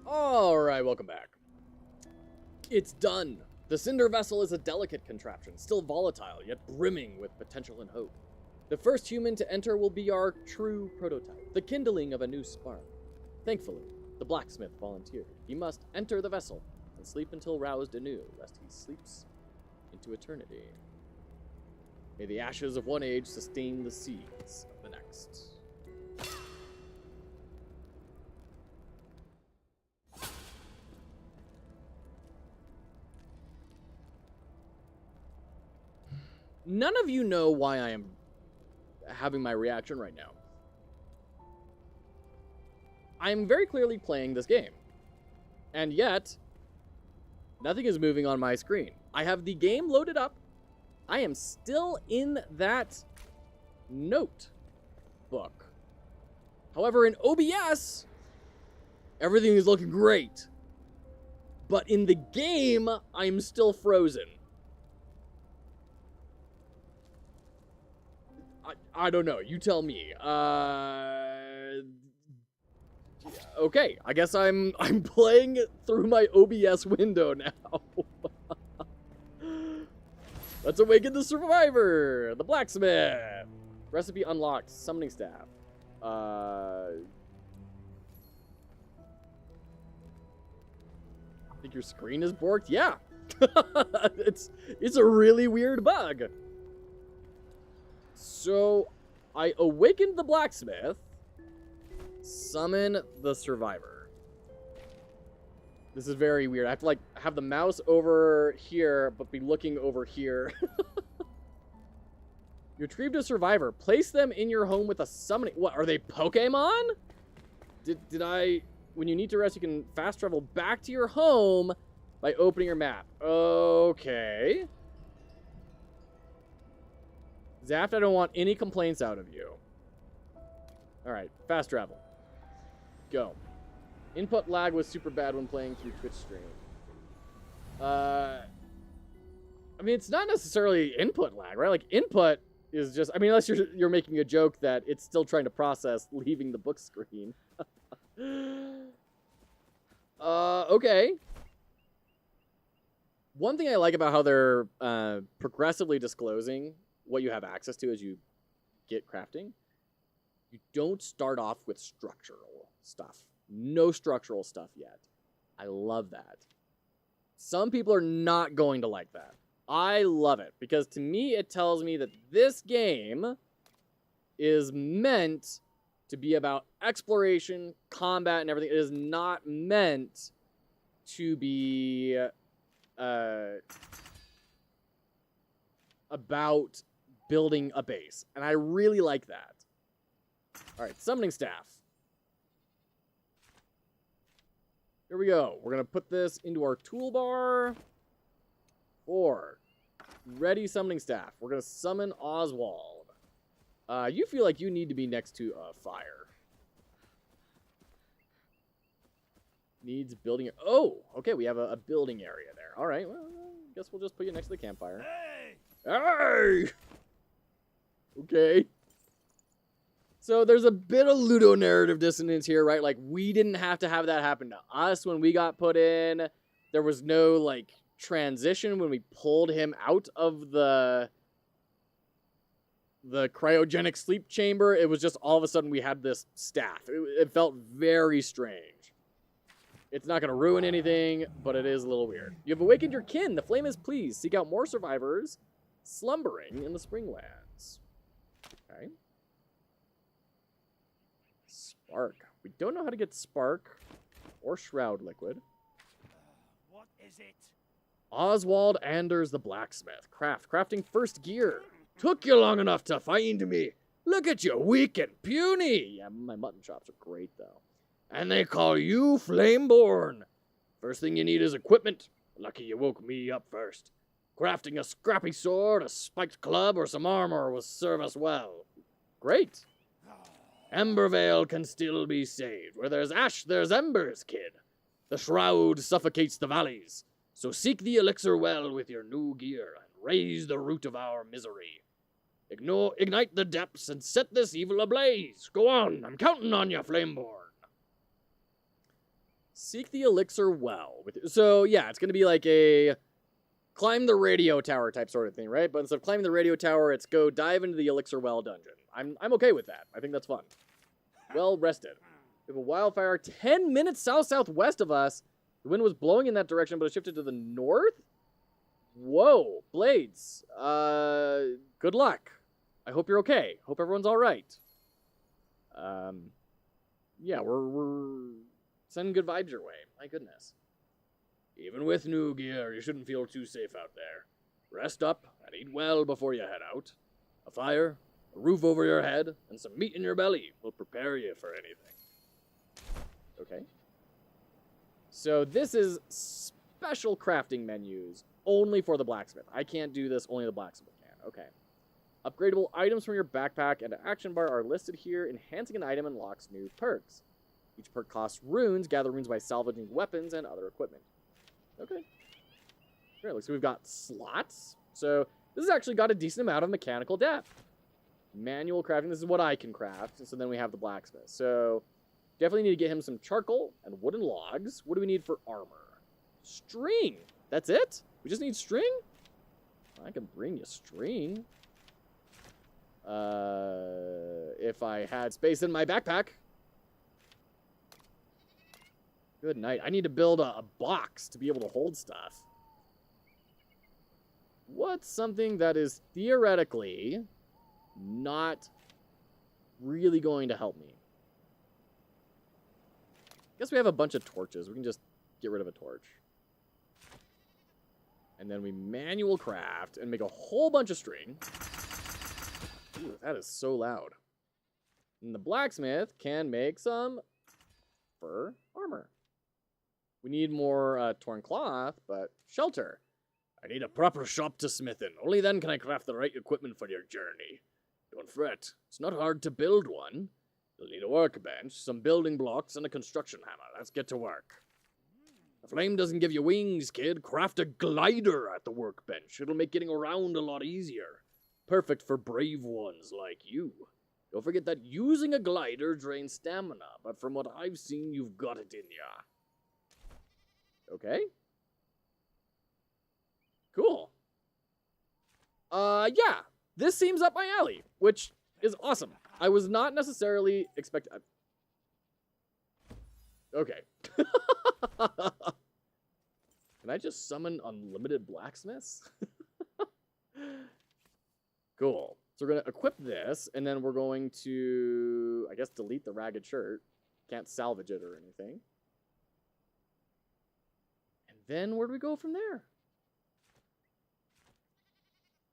Alright, welcome back. It's done. The Cinder Vessel is a delicate contraption, still volatile, yet brimming with potential and hope. The first human to enter will be our true prototype, the kindling of a new spark. Thankfully, the blacksmith volunteered. He must enter the vessel and sleep until roused anew, lest he sleeps into eternity. May the ashes of one age sustain the seeds of the next. None of you know why I am having my reaction right now. I am very clearly playing this game. And yet, nothing is moving on my screen. I have the game loaded up. I am still in that notebook. However, in OBS, everything is looking great. But in the game, I'm still frozen. I don't know. You tell me. Okay, I guess I'm playing through my OBS window now. Let's awaken the survivor, the blacksmith. Recipe unlocked. Summoning staff. Think your screen is borked? Yeah. it's a really weird bug. So, I awakened the blacksmith. Summon the survivor. This is very weird. I have to, like, have the mouse over here, but be looking over here. You retrieved a survivor. Place them in your home with a summoning... What, are they Pokemon? Did I... When you need to rest, you can fast travel back to your home by opening your map. Okay. Zaft, I don't want any complaints out of you. Alright, fast travel. Go. Input lag was super bad when playing through Twitch stream. I mean, it's not necessarily input lag, right? Like, input is just... I mean, unless you're making a joke that it's still trying to process leaving the book screen. Okay. One thing I like about how they're progressively disclosing what you have access to as you get crafting, you don't start off with structural stuff. No structural stuff yet. I love that. Some people are not going to like that. I love it, because to me it tells me that this game is meant to be about exploration, combat, and everything. It is not meant to be about building a base. And I really like that. Alright, summoning staff. Here we go. We're going to put this into our toolbar. 4. Ready summoning staff. We're going to summon Oswald. You feel like you need to be next to a fire. Needs building... Oh, okay, we have a building area there. Alright, well, I guess we'll just put you next to the campfire. Hey! Hey! Okay. So there's a bit of ludonarrative dissonance here, right? Like, we didn't have to have that happen to us when we got put in. There was no, like, transition when we pulled him out of the cryogenic sleep chamber. It was just all of a sudden we had this staff. It felt very strange. It's not going to ruin anything, but it is a little weird. You have awakened your kin. The flame is pleased. Seek out more survivors slumbering in the Springlands. Okay. Spark. We don't know how to get spark or shroud liquid. What is it? Oswald Anders the blacksmith. Crafting first gear. Took you long enough to find me. Look at you, weak and puny. Yeah, my mutton chops are great, though. And they call you Flameborn. First thing you need is equipment. Lucky you woke me up first. Crafting a scrappy sword, a spiked club, or some armor will serve us well. Great. Embervale can still be saved. Where there's ash, there's embers, kid. The shroud suffocates the valleys. So seek the elixir well with your new gear and raise the root of our misery. Ignite the depths and set this evil ablaze. Go on, I'm counting on you, Flameborn. Seek the elixir well. So, yeah, it's going to be like a climb the radio tower type sort of thing, right? But instead of climbing the radio tower, it's go dive into the elixir well dungeon. I'm okay with that. I think that's fun. Well rested. We have a wildfire 10 minutes south-southwest of us. The wind was blowing in that direction, but it shifted to the north? Whoa, Blades. Good luck. I hope you're okay. Hope everyone's all right. Yeah, we're sending good vibes your way. My goodness. Even with new gear, you shouldn't feel too safe out there. Rest up and eat well before you head out. A fire, a roof over your head, and some meat in your belly will prepare you for anything. Okay. So this is special crafting menus only for the blacksmith. I can't do this, only the blacksmith can. Okay. Upgradable items from your backpack and action bar are listed here. Enhancing an item unlocks new perks. Each perk costs runes. Gather runes by salvaging weapons and other equipment. Okay. Great. Looks like we've got slots. So this has actually got a decent amount of mechanical depth. Manual crafting. This is what I can craft. And so then we have the blacksmith. So definitely need to get him some charcoal and wooden logs. What do we need for armor? String. That's it? We just need string? I can bring you string. If I had space in my backpack. Good night. I need to build a box to be able to hold stuff. What's something that is theoretically not really going to help me? I guess we have a bunch of torches. We can just get rid of a torch. And then we manual craft and make a whole bunch of string. Ooh, that is so loud. And the blacksmith can make some fur armor. We need more torn cloth, but shelter. I need a proper shop to smith in. Only then can I craft the right equipment for your journey. Don't fret. It's not hard to build one. You'll need a workbench, some building blocks, and a construction hammer. Let's get to work. The flame doesn't give you wings, kid. Craft a glider at the workbench. It'll make getting around a lot easier. Perfect for brave ones like you. Don't forget that using a glider drains stamina, but from what I've seen, you've got it in ya. Okay. Cool. Yeah. This seems up my alley, which is awesome. I was not necessarily expecting... Okay. Can I just summon unlimited blacksmiths? Cool. So we're going to equip this, and then we're going to, I guess, delete the ragged shirt. Can't salvage it or anything. And then where do we go from there?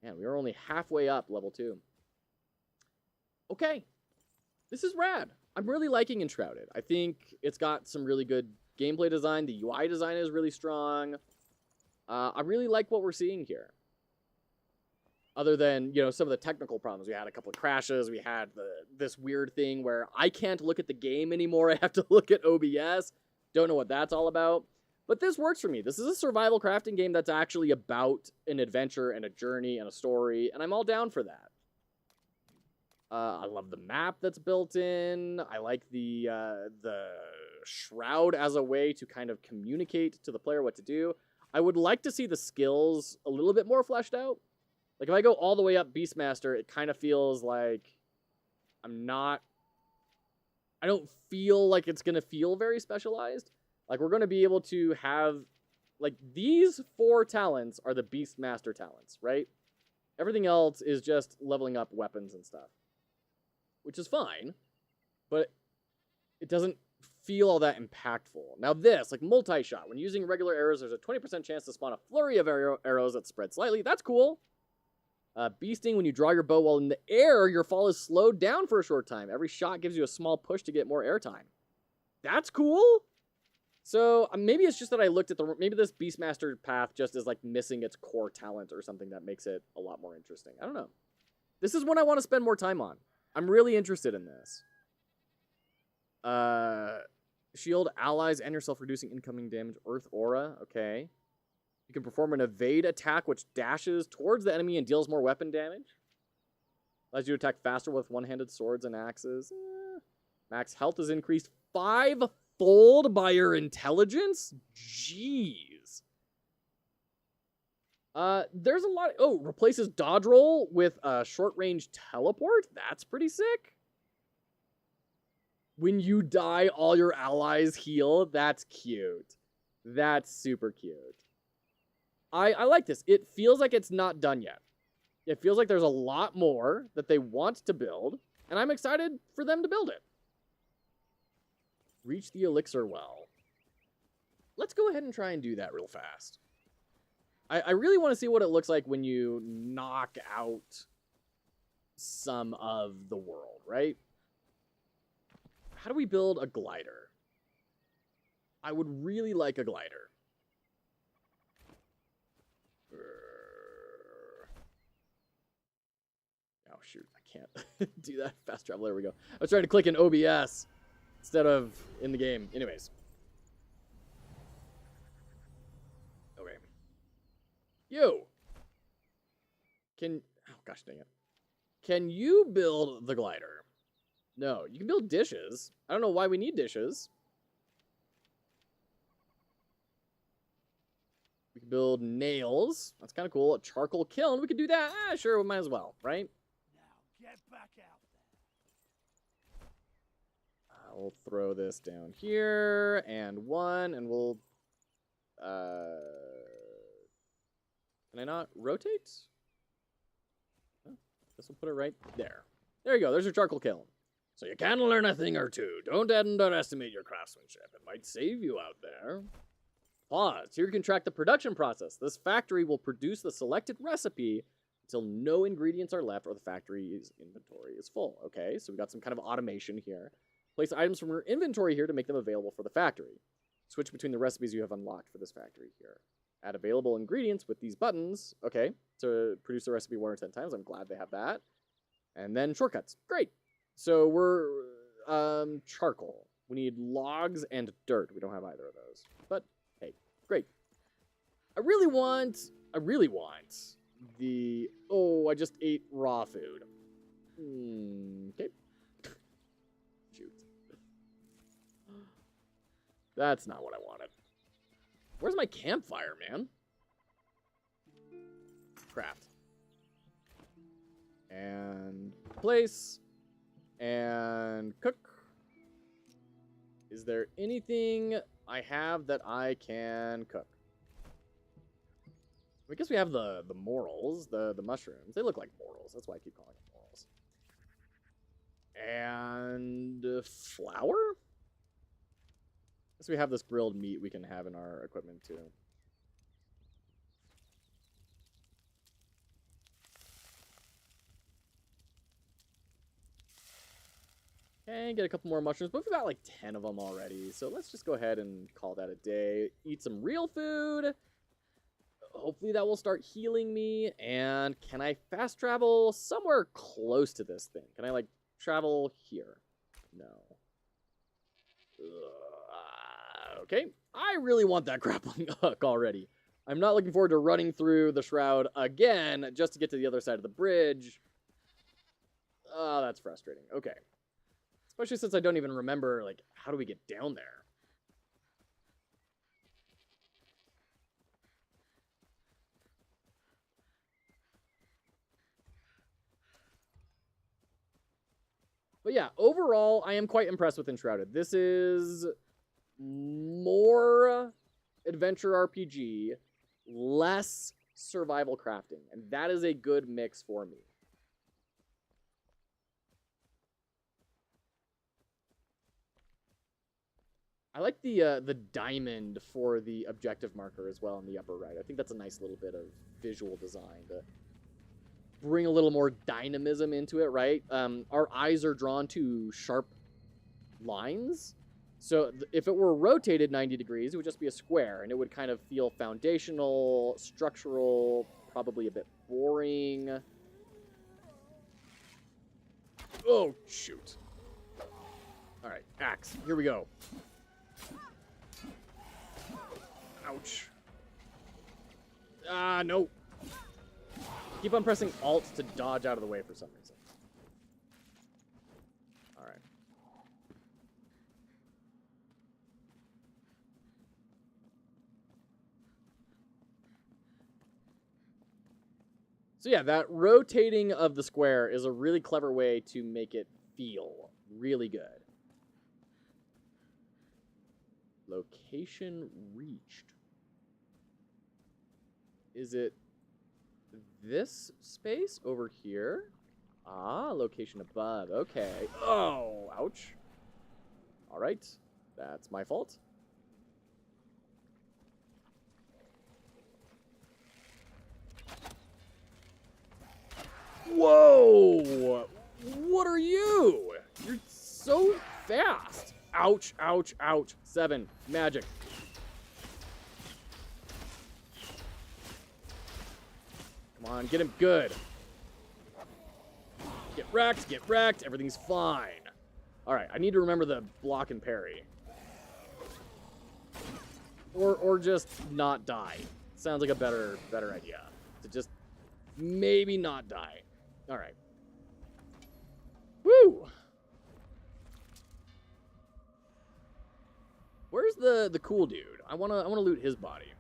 Man, we are only halfway up level 2. Okay. This is rad. I'm really liking Enshrouded. I think it's got some really good gameplay design. The UI design is really strong. I really like what we're seeing here. Other than, you know, some of the technical problems. We had a couple of crashes. We had this weird thing where I can't look at the game anymore. I have to look at OBS. Don't know what that's all about. But this works for me. This is a survival crafting game that's actually about an adventure and a journey and a story. And I'm all down for that. I love the map that's built in. I like the shroud as a way to kind of communicate to the player what to do. I would like to see the skills a little bit more fleshed out. Like, if I go all the way up Beastmaster, it kind of feels like I don't feel like it's going to feel very specialized. Like, we're going to be able to have, like, these 4 talents are the Beastmaster talents, right? Everything else is just leveling up weapons and stuff. Which is fine, but it doesn't feel all that impactful. Now this, like multi-shot, when using regular arrows, there's a 20% chance to spawn a flurry of arrows that spread slightly. That's cool. Beasting, when you draw your bow while in the air, your fall is slowed down for a short time. Every shot gives you a small push to get more airtime. That's cool. So maybe it's just that I looked at maybe this Beastmaster path just is like missing its core talent or something that makes it a lot more interesting. I don't know. This is one I want to spend more time on. I'm really interested in this. Shield allies and yourself, reducing incoming damage. Earth aura. Okay. You can perform an evade attack which dashes towards the enemy and deals more weapon damage. Allows you to attack faster with one-handed swords and axes. Max health is increased 5-fold by your intelligence? Jeez. There's a lot... Oh, replaces dodge roll with a short-range teleport? That's pretty sick. When you die, all your allies heal. That's cute. That's super cute. I like this. It feels like it's not done yet. It feels like there's a lot more that they want to build, and I'm excited for them to build it. Reach the elixir well. Let's go ahead and try and do that real fast. I really want to see what it looks like when you knock out some of the world, right? How do we build a glider? I would really like a glider. Oh, shoot. I can't do that. Fast travel. There we go. I was trying to click in OBS instead of in the game. Anyways. Okay. You. Oh, gosh dang it. Can you build the glider? No. You can build dishes. I don't know why we need dishes. We can build nails. That's kind of cool. A charcoal kiln. We could do that. Sure, we might as well, right? Now get back out there. We'll throw this down here, and one, and we'll... Can I not rotate? Oh, guess we'll put it right there. There you go. There's your charcoal kiln. So you can learn a thing or two. Don't underestimate your craftsmanship. It might save you out there. Pause. Here you can track the production process. This factory will produce the selected recipe until no ingredients are left or the factory's inventory is full. Okay, so we got some kind of automation here. Place items from your inventory here to make them available for the factory. Switch between the recipes you have unlocked for this factory here. Add available ingredients with these buttons, okay, to produce the recipe 1 or 10 times. I'm glad they have that. And then shortcuts. Great. So we're charcoal. We need logs and dirt. We don't have either of those. But hey, great. I really want the... Oh, I just ate raw food. Okay. Shoot. That's not what I wanted. Where's my campfire, man? Craft. And place. And cook. Is there anything I have that I can cook? I guess we have the morels, the mushrooms. They look like morels. That's why I keep calling them morels. And flour? I guess we have this grilled meat we can have in our equipment too. Okay, get a couple more mushrooms, but we've got like 10 of them already. So let's just go ahead and call that a day. Eat some real food. Hopefully that will start healing me. And can I fast travel somewhere close to this thing? Can I like travel here? No. Okay. I really want that grappling hook already. I'm not looking forward to running through the shroud again just to get to the other side of the bridge. Oh, that's frustrating. Okay. Especially since I don't even remember, like, how do we get down there? But yeah, overall, I am quite impressed with Enshrouded. This is more adventure RPG, less survival crafting, and that is a good mix for me. I like the diamond for the objective marker as well in the upper right. I think that's a nice little bit of visual design to bring a little more dynamism into it, right? Our eyes are drawn to sharp lines. So if it were rotated 90 degrees, it would just be a square, and it would kind of feel foundational, structural, probably a bit boring. Oh, shoot. All right, axe. Here we go. Ouch. No. Keep on pressing Alt to dodge out of the way for some reason. Alright. So yeah, that rotating of the square is a really clever way to make it feel really good. Location reached. Is it this space over here? Ah, location above. Okay. Oh, ouch. All right. That's my fault. Whoa! What are you? You're so fast. Ouch, ouch, ouch. 7. Magic. Come on, get him good. Get wrecked. Everything's fine. All right, I need to remember the block and parry. Or just not die. Sounds like a better idea. To just maybe not die. All right. Woo! Where's the cool dude? I wanna loot his body.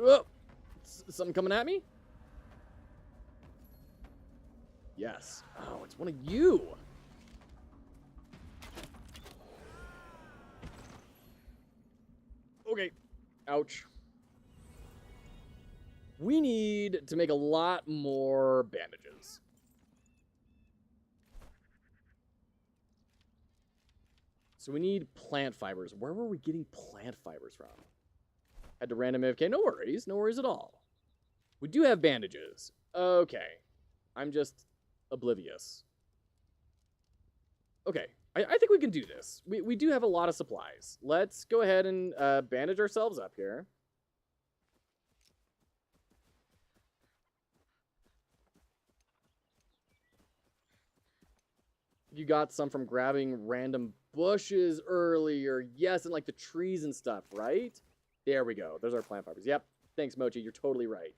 Oh, something coming at me? Yes. Oh, it's one of you. Okay. Ouch. We need to make a lot more bandages. So we need plant fibers. Where were we getting plant fibers from? Had to random AFK. No worries at all. We do have bandages. Okay. I'm just oblivious. Okay. I think we can do this. We do have a lot of supplies. Let's go ahead and bandage ourselves up here. You got some from grabbing random bushes earlier. Yes, and like the trees and stuff, right? There we go. Those are plant fibers. Yep. Thanks, Mochi. You're totally right.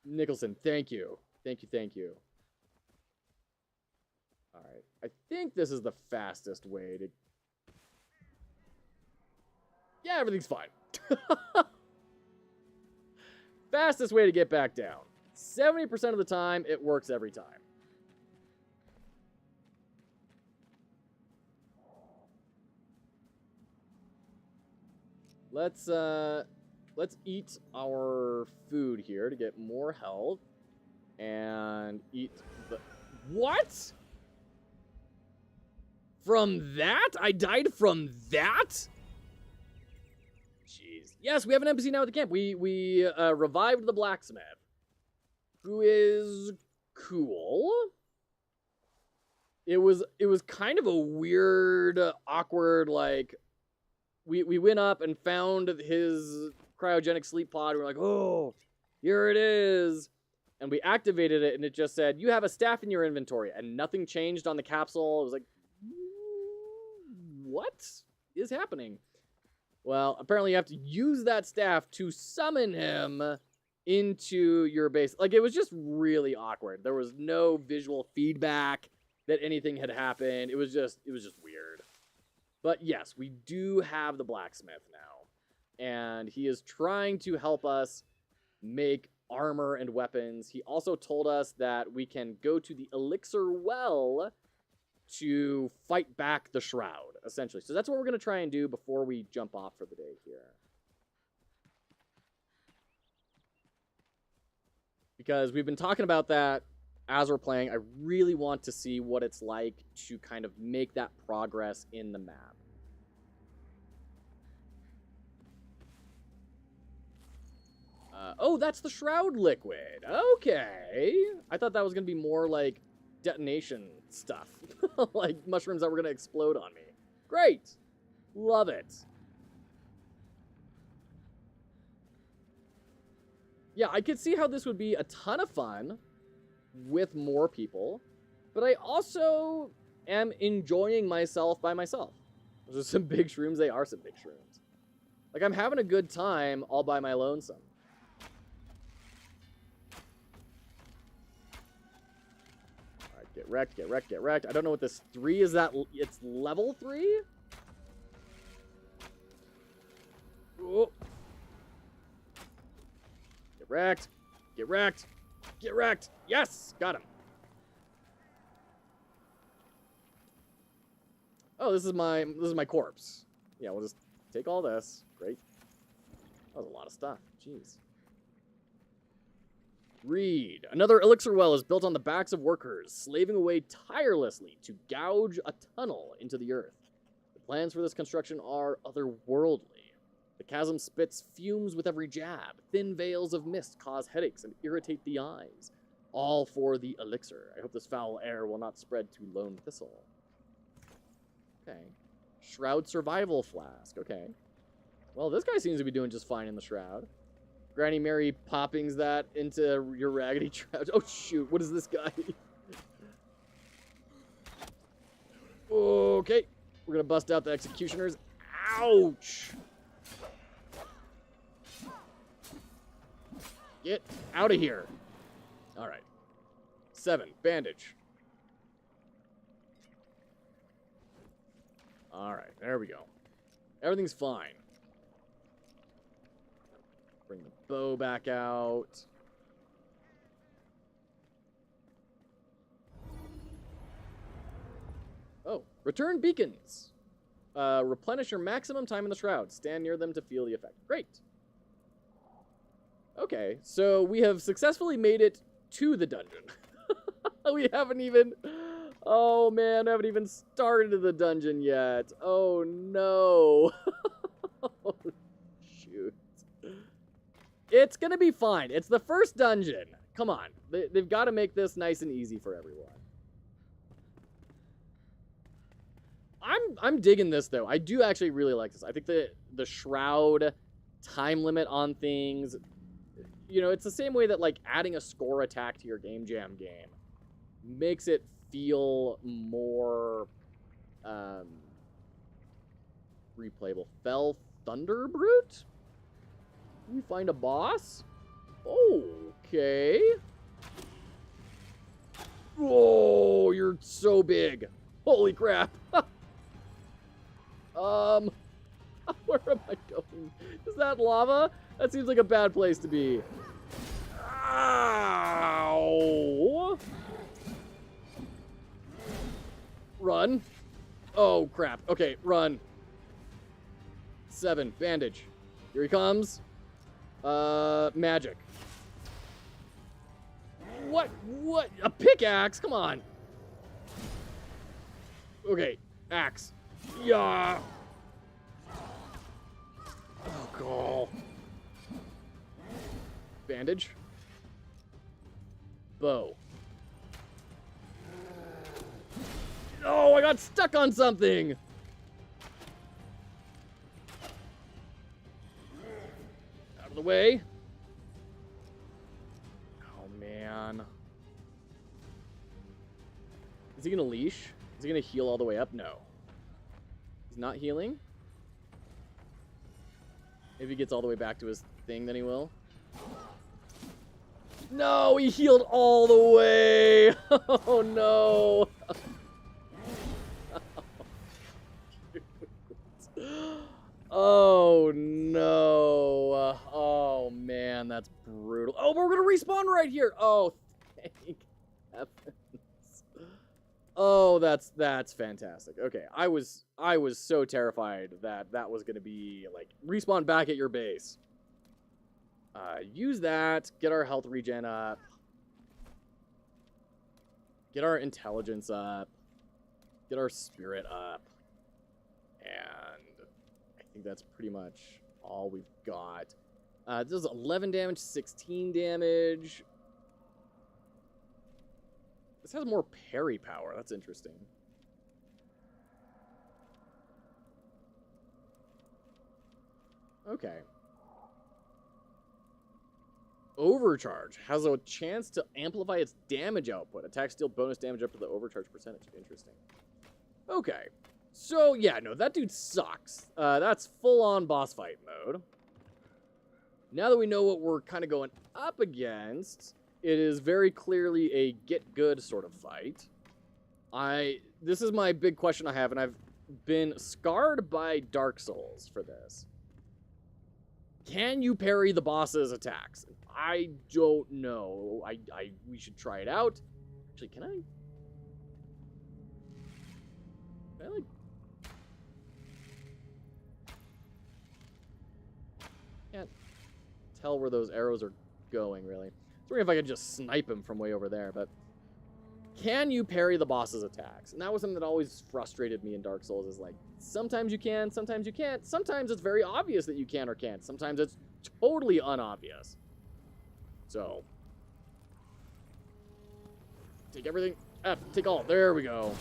Nicholson, thank you. Thank you. All right. I think this is the fastest way to... Yeah, everything's fine. Fastest way to get back down. 70% of the time, it works every time. Let's eat our food here to get more health. And eat the... What? From that? I died from that? Jeez. Yes, we have an NPC now at the camp. We revived the blacksmith, who is cool. It was kind of a weird, awkward, like... We went up and found his cryogenic sleep pod. We're like, oh, here it is. And we activated it, and it just said, you have a staff in your inventory. And nothing changed on the capsule. It was like, what is happening? Well, apparently you have to use that staff to summon him into your base. Like, it was just really awkward. There was no visual feedback that anything had happened. It was just weird. But yes, we do have the blacksmith now. And he is trying to help us make armor and weapons. He also told us that we can go to the elixir well to fight back the shroud, essentially. So that's what we're going to try and do before we jump off for the day here. Because we've been talking about that as we're playing. I really want to see what it's like to kind of make that progress in the map. Oh, that's the shroud liquid. Okay. I thought that was going to be more like detonation stuff. Like mushrooms that were going to explode on me. Great. Love it. Yeah, I could see how this would be a ton of fun with more people, but I also am enjoying myself by myself. Those are some big shrooms. They are some big shrooms. Like, I'm having a good time all by my lonesome. All right, get wrecked, get wrecked, get wrecked. I don't know what this 3 is. That it's level 3? Oh. Get wrecked, get wrecked, get wrecked. Yes, got him. Oh, this is my corpse. Yeah, we'll just take all this. Great. That was a lot of stuff. Jeez. Read. Another elixir well is built on the backs of workers, slaving away tirelessly to gouge a tunnel into the earth. The plans for this construction are otherworldly. The chasm spits fumes with every jab. Thin veils of mist cause headaches and irritate the eyes. All for the elixir. I hope this foul air will not spread to Lone Thistle. Okay. Shroud survival flask. Okay. Well, this guy seems to be doing just fine in the shroud. Granny Mary poppings that into your raggedy trout. Oh, shoot. What is this guy? Okay. We're going to bust out the executioners. Ouch. Get out of here. All right. 7. Bandage. All right. There we go. Everything's fine. Bring the bow back out. Oh, return beacons. Replenish your maximum time in the shroud. Stand near them to feel the effect. Great. Okay, so we have successfully made it to the dungeon. We haven't even... Oh, man, I haven't even started the dungeon yet. Oh, no. Oh, shoot. It's going to be fine. It's the first dungeon. Come on. They've got to make this nice and easy for everyone. I'm digging this, though. I do actually really like this. I think the shroud time limit on things... You know, it's the same way that, like, adding a score attack to your Game Jam game makes it feel more replayable. Fell Thunder Brute? We find a boss? Okay. Whoa, you're so big. Holy crap. Where am I going? Is that lava? That seems like a bad place to be. Ow! Run. Oh, crap. Okay, run. 7. Bandage. Here he comes. Magic. What? What? A pickaxe? Come on. Okay, axe. Yeah. Oh, God. Bandage. Bow. Oh, I got stuck on something. Out of the way. Oh, man. Is he going to leash? Is he going to heal all the way up? No. He's not healing? If he gets all the way back to his thing, then he will. No, he healed all the way. Oh, no. Oh, no. Oh, man, that's brutal. Oh, but we're going to respawn right here. Oh, thank heavens. Oh, that's fantastic. Okay, I was so terrified that was going to be, like, respawn back at your base. Use that, get our health regen up, get our intelligence up, get our spirit up, and I think that's pretty much all we've got. This is 11 damage, 16 damage. This has more parry power. That's interesting. Okay. Overcharge has a chance to amplify its damage output. Attacks deal bonus damage up to the overcharge percentage. Interesting. Okay. So, yeah, no, that dude sucks. That's full-on boss fight mode. Now that we know what we're kind of going up against, it is very clearly a get-good sort of fight. This is my big question I have, and I've been scarred by Dark Souls for this. Can you parry the boss's attacks? I don't know. We should try it out. Actually, can I like Can't tell where those arrows are going, really. I was wondering if I could just snipe him from way over there, but... Can you parry the boss's attacks? And that was something that always frustrated me in Dark Souls, is like, sometimes you can, sometimes you can't. Sometimes it's very obvious that you can or can't. Sometimes it's totally unobvious. So... Take everything. F, take all. There we go.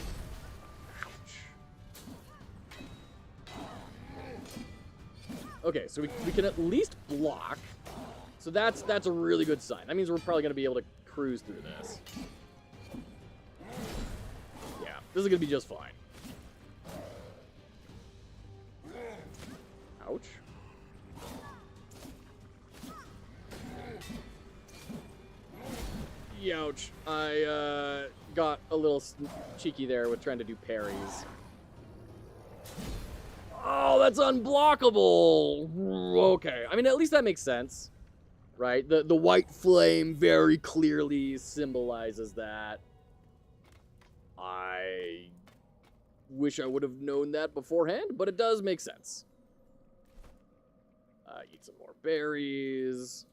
Okay, so we can at least block. So that's a really good sign. That means we're probably going to be able to cruise through this. Yeah, this is going to be just fine. Ouch. Ouch. I got a little cheeky there with trying to do parries. Oh, that's unblockable. Okay. I mean, at least that makes sense, right? The white flame very clearly symbolizes that. I wish I would have known that beforehand, but it does make sense. Eat some more berries.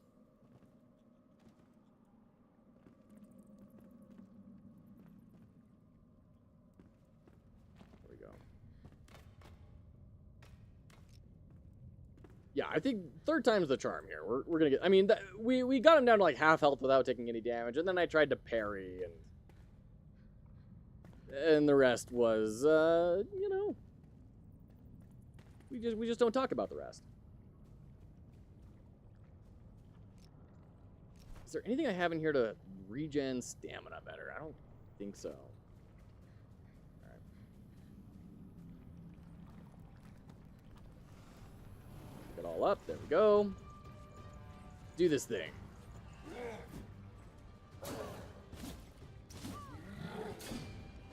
Yeah, I think third time's the charm here. We're gonna get... I mean, we got him down to like half health without taking any damage, and then I tried to parry, and the rest was, you know... We just don't talk about the rest. Is there anything I have in here to regen stamina better? I don't think so. It all up. There we go. Do this thing.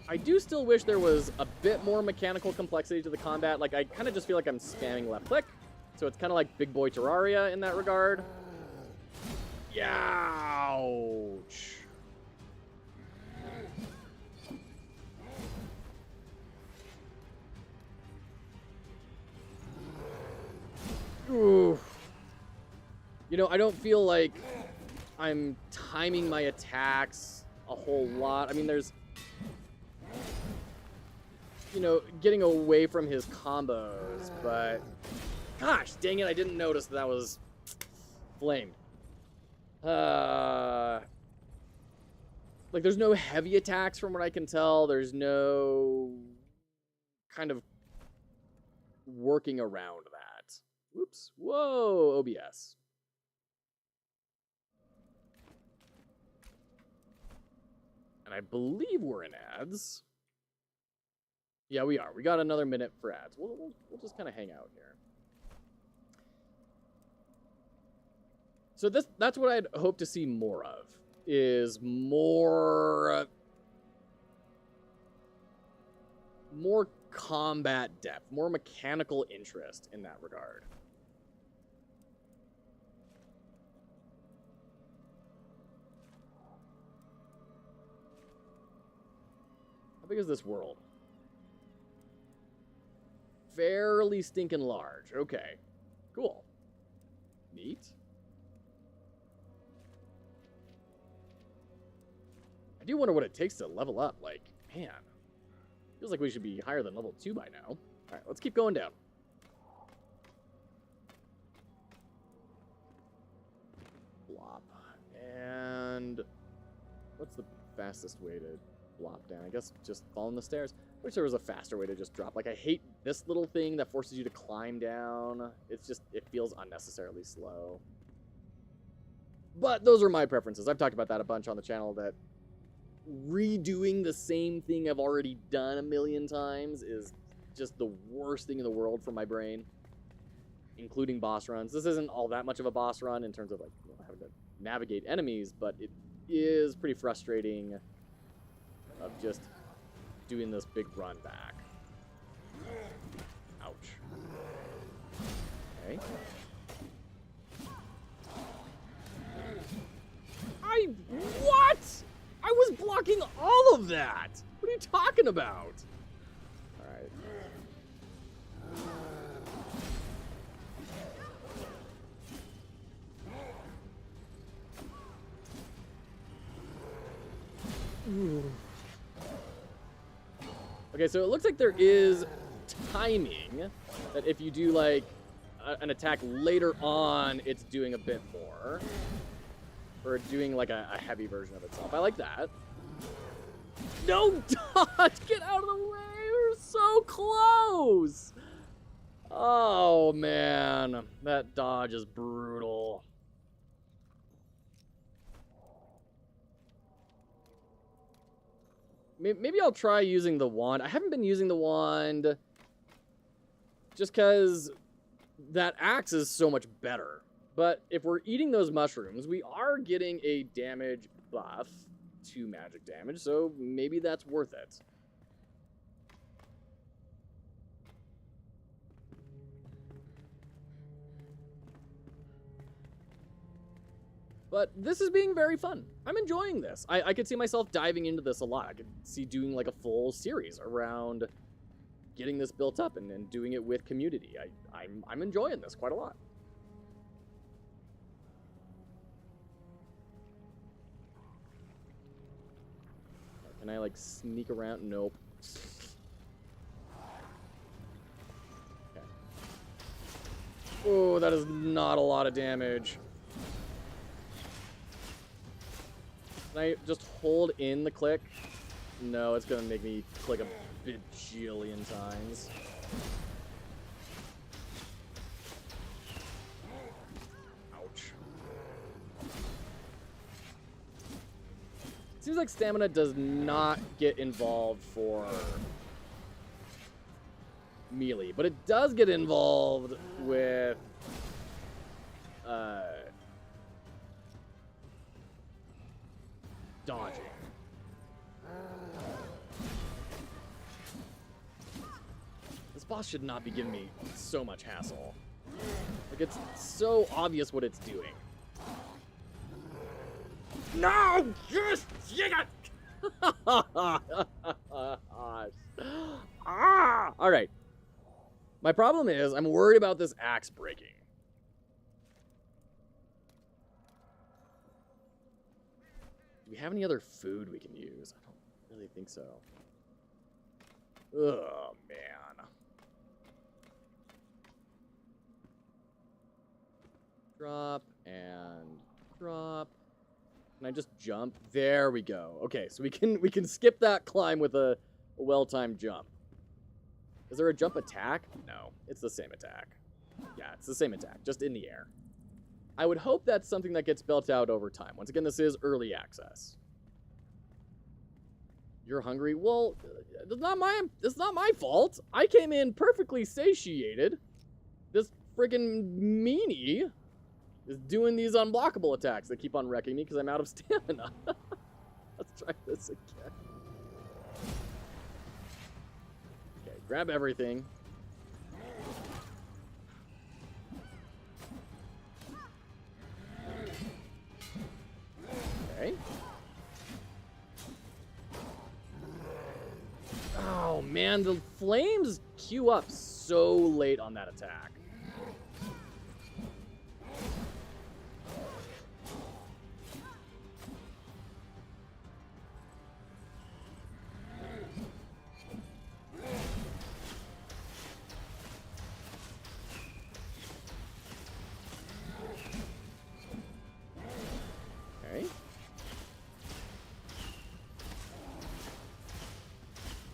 I do still wish there was a bit more mechanical complexity to the combat. Like, I kind of just feel like I'm spamming left click. So it's kind of like Big Boy Terraria in that regard. Ouch. Oof. You know, I don't feel like I'm timing my attacks a whole lot. I mean, there's... You know, getting away from his combos, but... Gosh, dang it, I didn't notice that was flamed. Like, there's no heavy attacks from what I can tell. There's no kind of working around that. Whoops. Whoa, OBS. And I believe we're in ads. Yeah, we are. We got another minute for ads. We'll just kind of hang out here. So that's what I'd hope to see more of, is more combat depth, more mechanical interest in that regard. How big is this world? Fairly stinking large. Okay. Cool. Neat. I do wonder what it takes to level up. Like, man. Feels like we should be higher than level 2 by now. Alright, let's keep going down. Blop. And... what's the fastest way to blop down? I guess just following the stairs. I wish there was a faster way to just drop. Like, I hate this little thing that forces you to climb down. It's just, it feels unnecessarily slow. But those are my preferences. I've talked about that a bunch on the channel, that redoing the same thing I've already done a million times is just the worst thing in the world for my brain, including boss runs. This isn't all that much of a boss run in terms of, like, you know, having to navigate enemies, but it is pretty frustrating of just doing this big run back. Ouch. Okay. What? I was blocking all of that! What are you talking about? Alright. Okay, so it looks like there is timing that if you do like an attack later on, it's doing a bit more. Or doing like a heavy version of itself. I like that. No, dodge! Get out of the way! We're so close! Oh, man. That dodge is brutal. Maybe I'll try using the wand. I haven't been using the wand just because that axe is so much better. But if we're eating those mushrooms, we are getting a damage buff to magic damage, so maybe that's worth it. But this is being very fun. I'm enjoying this. I could see myself diving into this a lot. I could see doing like a full series around getting this built up and doing it with community. I'm enjoying this quite a lot. Can I like sneak around? Nope. Okay. Oh, that is not a lot of damage. Can I just hold in the click? No, it's gonna make me click a bajillion times. Ouch. Seems like stamina does not get involved for melee, but it does get involved with dodging. This boss should not be giving me so much hassle. Like, it's so obvious what it's doing. No! Just dig it! Ah! Alright. My problem is, I'm worried about this axe breaking. Do we have any other food we can use? I don't really think so. Oh, man. Drop and drop. Can I just jump? There we go. Okay, so we can skip that climb with a well-timed jump. Is there a jump attack? No, it's the same attack. Yeah, it's the same attack, just in the air. I would hope that's something that gets built out over time. Once again, this is early access. You're hungry? Well, it's not my fault. I came in perfectly satiated. This friggin' meanie is doing these unblockable attacks that keep on wrecking me because I'm out of stamina. Let's try this again. Okay, grab everything. Okay. Oh man, the flames queue up so late on that attack.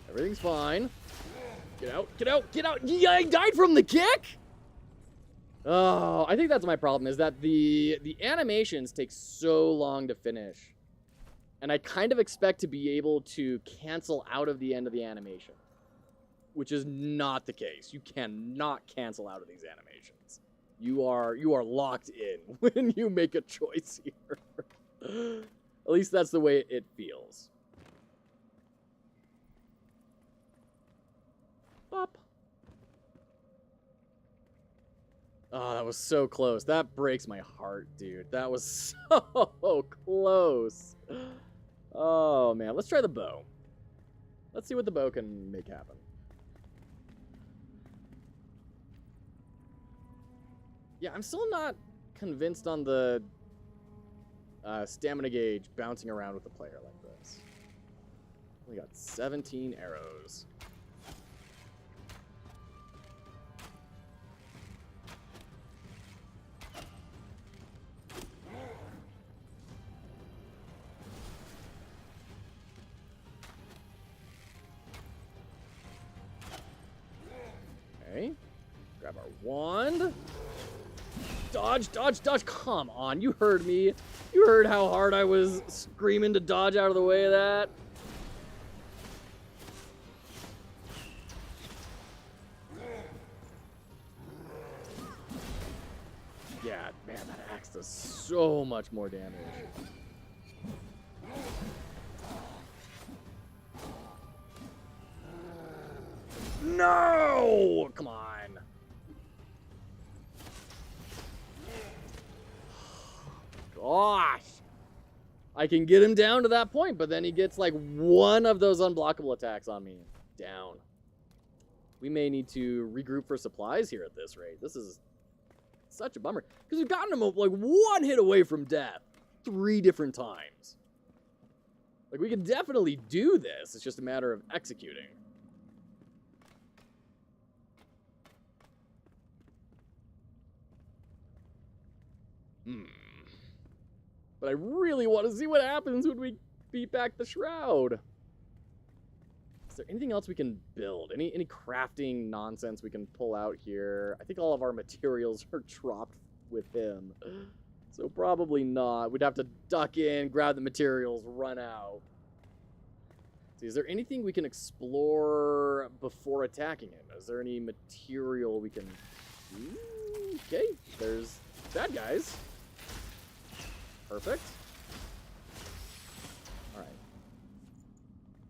Everything's fine. Get out, get out, get out! Yeah, I died from the kick? Oh, I think that's my problem, is that the animations take so long to finish. And I kind of expect to be able to cancel out of the end of the animation. Which is not the case. You cannot cancel out of these animations. You are locked in when you make a choice here. At least that's the way it feels. Up. Oh, that was so close. That breaks my heart, dude. That was so close. Oh, man. Let's try the bow. Let's see what the bow can make happen. Yeah, I'm still not convinced on the stamina gauge bouncing around with a player like this. We got 17 arrows. Okay. Grab our wand. Dodge, dodge, dodge. Come on, you heard me. You heard how hard I was screaming to dodge out of the way of that. Yeah, man, that axe does so much more damage. No! Come on. Gosh. I can get him down to that point, but then he gets like one of those unblockable attacks on me. Down. We may need to regroup for supplies here at this rate. This is such a bummer. Because we've gotten him like one hit away from death 3 different times. Like, we can definitely do this. It's just a matter of executing. But I really want to see what happens when we beat back the Shroud. Is there anything else we can build? Any crafting nonsense we can pull out here? I think all of our materials are dropped with him. So probably not. We'd have to duck in, grab the materials, run out. See, is there anything we can explore before attacking him? Is there any material we can... Okay, there's bad guys. Perfect. All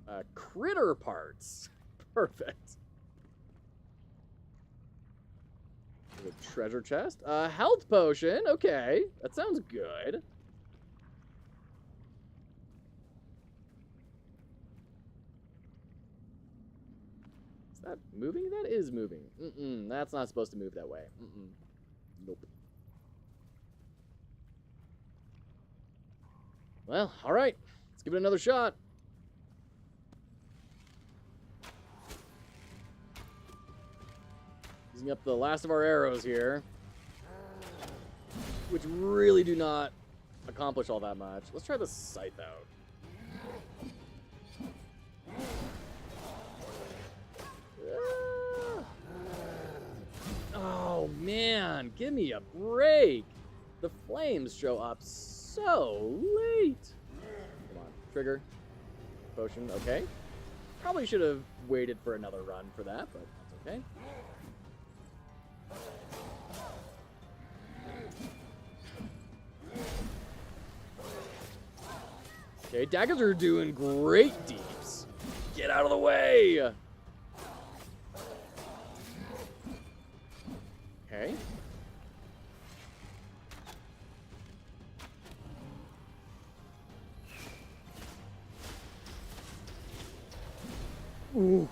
right. Critter parts. Perfect. The treasure chest. Health potion. Okay, that sounds good. Is that moving? That is moving. That's not supposed to move that way. Nope. Well, all right. Let's give it another shot. Using up the last of our arrows here, which really do not accomplish all that much. Let's try the scythe out. Oh, man. Give me a break. The flames show up so late. Come on. Trigger. Potion. Okay. Probably should have waited for another run for that, but that's okay. Okay, daggers are doing great deeps. Get out of the way! Okay. Ooh.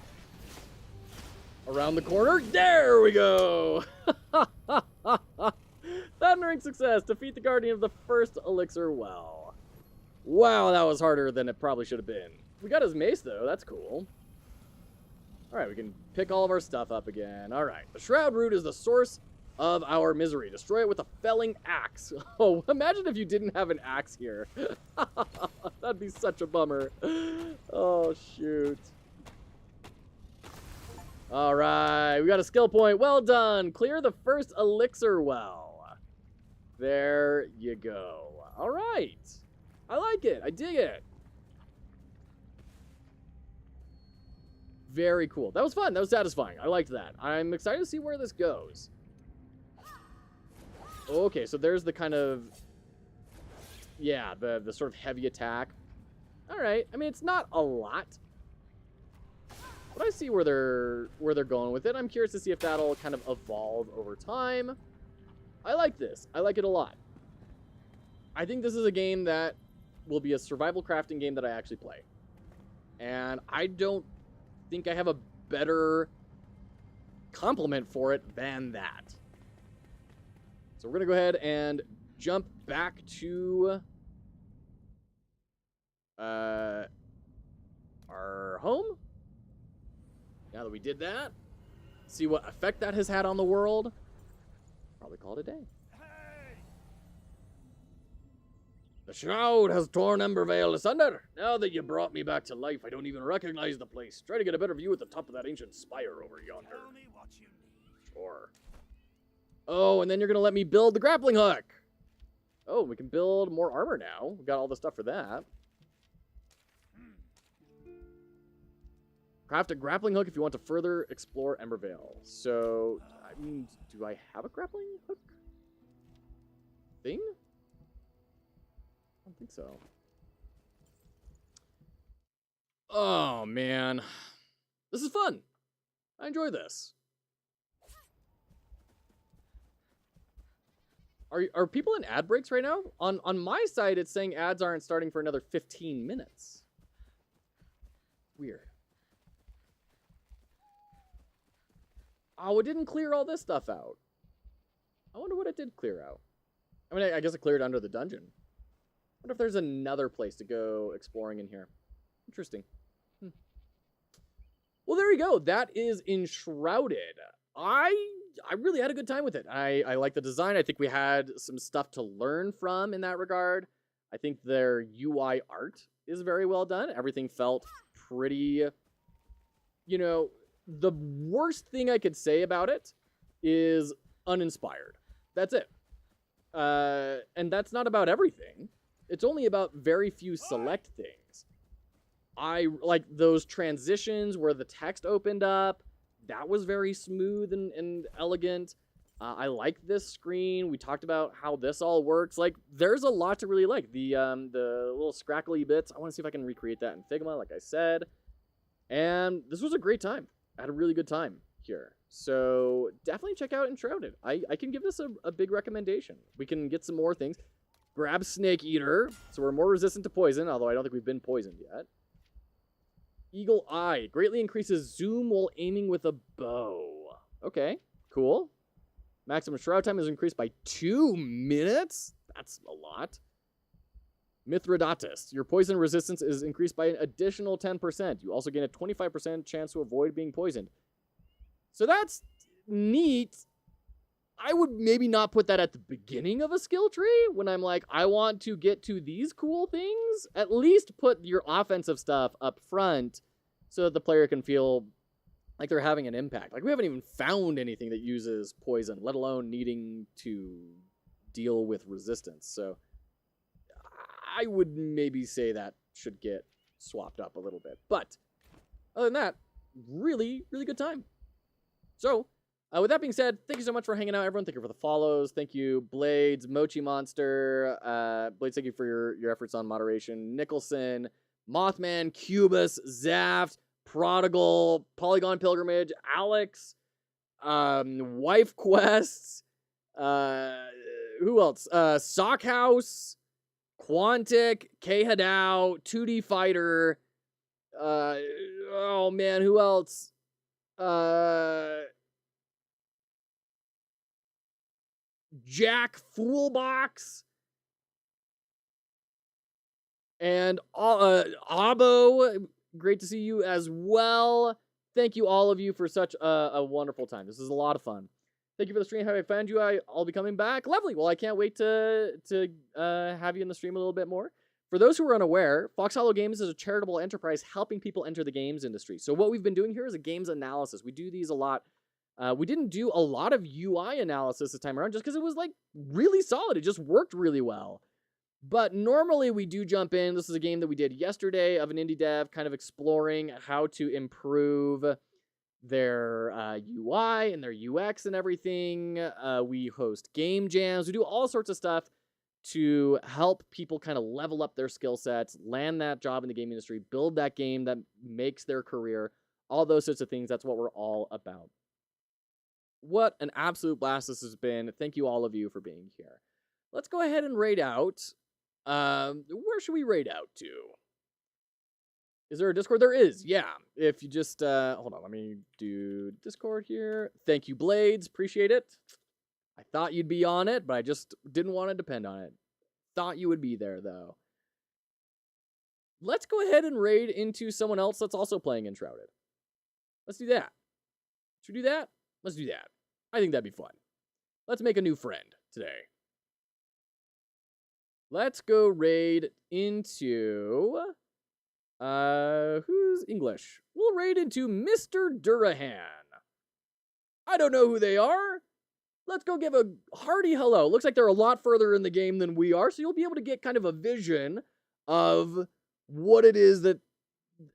Around the corner. There we go! Thundering success. Defeat the guardian of the first elixir well. Wow, that was harder than it probably should have been. We got his mace, though. That's cool. Alright, we can pick all of our stuff up again. Alright, the Shroud Root is the source of our misery. Destroy it with a felling axe. Oh, imagine if you didn't have an axe here. That'd be such a bummer. Oh, shoot. Alright, we got a skill point. Well done. Clear the first elixir well. There you go. Alright. I like it. I dig it. Very cool. That was fun. That was satisfying. I liked that. I'm excited to see where this goes. Okay, so there's the kind of... Yeah, the sort of heavy attack. Alright. I mean, it's not a lot. But I see where they're going with it. I'm curious to see if that'll kind of evolve over time. I like this. I like it a lot. I think this is a game that will be a survival crafting game that I actually play. And I don't think I have a better compliment for it than that. So we're going to go ahead and jump back to our home. Now that we did that, see what effect that has had on the world. Probably call it a day. Hey! The shroud has torn Embervale asunder. Now that you brought me back to life, I don't even recognize the place. Try to get a better view at the top of that ancient spire over yonder. Tell me what you need. Sure. Oh, and then you're going to let me build the grappling hook. Oh, we can build more armor now. We've got all the stuff for that. Craft a grappling hook if you want to further explore Embervale. So, I mean, do I have a grappling hook thing? I don't think so. Oh, man. This is fun. I enjoy this. Are people in ad breaks right now? On my side, it's saying ads aren't starting for another 15 minutes. Weird. Oh, it didn't clear all this stuff out. I wonder what it did clear out. I mean, I guess it cleared under the dungeon. I wonder if there's another place to go exploring in here. Interesting. Well, there you go. That is Enshrouded. I really had a good time with it. I like the design. I think we had some stuff to learn from in that regard. I think their UI art is very well done. Everything felt pretty, you know, the worst thing I could say about it is uninspired. That's it. And that's not about everything. It's only about very few select things. I like those transitions where the text opened up. That was very smooth and elegant. I like this screen. We talked about how this all works. Like, there's a lot to really like. The little scrackly bits. I want to see if I can recreate that in Figma, like I said. And this was a great time. I had a really good time here. So definitely check out Enshrouded. I can give this a big recommendation. We can get some more things. Grab Snake Eater. So we're more resistant to poison, although I don't think we've been poisoned yet. Eagle Eye. Greatly increases zoom while aiming with a bow. Okay, cool. Maximum shroud time is increased by 2 minutes. That's a lot. Mithridatus. Your poison resistance is increased by an additional 10%. You also gain a 25% chance to avoid being poisoned. So that's neat. I would maybe not put that at the beginning of a skill tree when I'm like, I want to get to these cool things. At least put your offensive stuff up front so that the player can feel like they're having an impact. Like, we haven't even found anything that uses poison, let alone needing to deal with resistance. So I would maybe say that should get swapped up a little bit. But other than that, really, really good time. So, with that being said, thank you so much for hanging out, everyone. Thank you for the follows. Thank you, Blades, Mochi Monster. Blades, thank you for your efforts on moderation. Nicholson, Mothman, Cubus, Zaft, Prodigal, Polygon Pilgrimage, Alex, Wife Quests, who else? Sockhouse, Quantic, K Hadao, 2D Fighter, oh man, who else? Jack Foolbox, and Abo, great to see you as well. Thank you, all of you, for such a wonderful time. This is a lot of fun. Thank you for the stream. Have I found you? I'll be coming back. Lovely. Well, I can't wait to have you in the stream a little bit more. For those who are unaware, foxhollowgames is a charitable enterprise helping people enter the games industry. So what we've been doing here is a games analysis. We do these a lot. We didn't do a lot of UI analysis this time around just because it was like really solid. It just worked really well. But normally we do jump in. This is a game that we did yesterday of an indie dev kind of exploring how to improve their UI and their UX and everything. We host game jams. We do all sorts of stuff to help people kind of level up their skill sets, land that job in the game industry, build that game that makes their career, all those sorts of things. That's what we're all about. What an absolute blast this has been. Thank you, all of you, for being here. Let's go ahead and raid out. Where should we raid out to? Is there a Discord? There is, yeah. If you just, hold on, let me do Discord here. Thank you, Blades. Appreciate it. I thought you'd be on it, but I just didn't want to depend on it. Thought you would be there, though. let's go ahead and raid into someone else that's also playing Enshrouded. Let's do that. Should we do that? Let's do that. I think that'd be fun. Let's make a new friend today. Let's go raid into... who's English? We'll raid into Mr. Durahan. I don't know who they are. Let's go give a hearty hello. Looks like they're a lot further in the game than we are, so you'll be able to get kind of a vision of what it is that,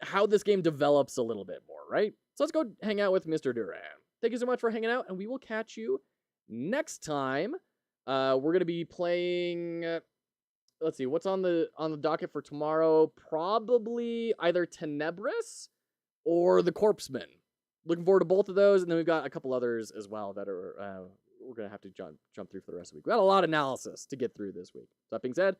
how this game develops a little bit more, right? So let's go hang out with Mr. Duran. Thank you so much for hanging out, and we will catch you next time. We're going to be playing, let's see, what's on the docket for tomorrow? Probably either Tenebris or the Corpseman. Looking forward to both of those, and then we've got a couple others as well that are we're going to have to jump through for the rest of the week. We got a lot of analysis to get through this week. So that being said,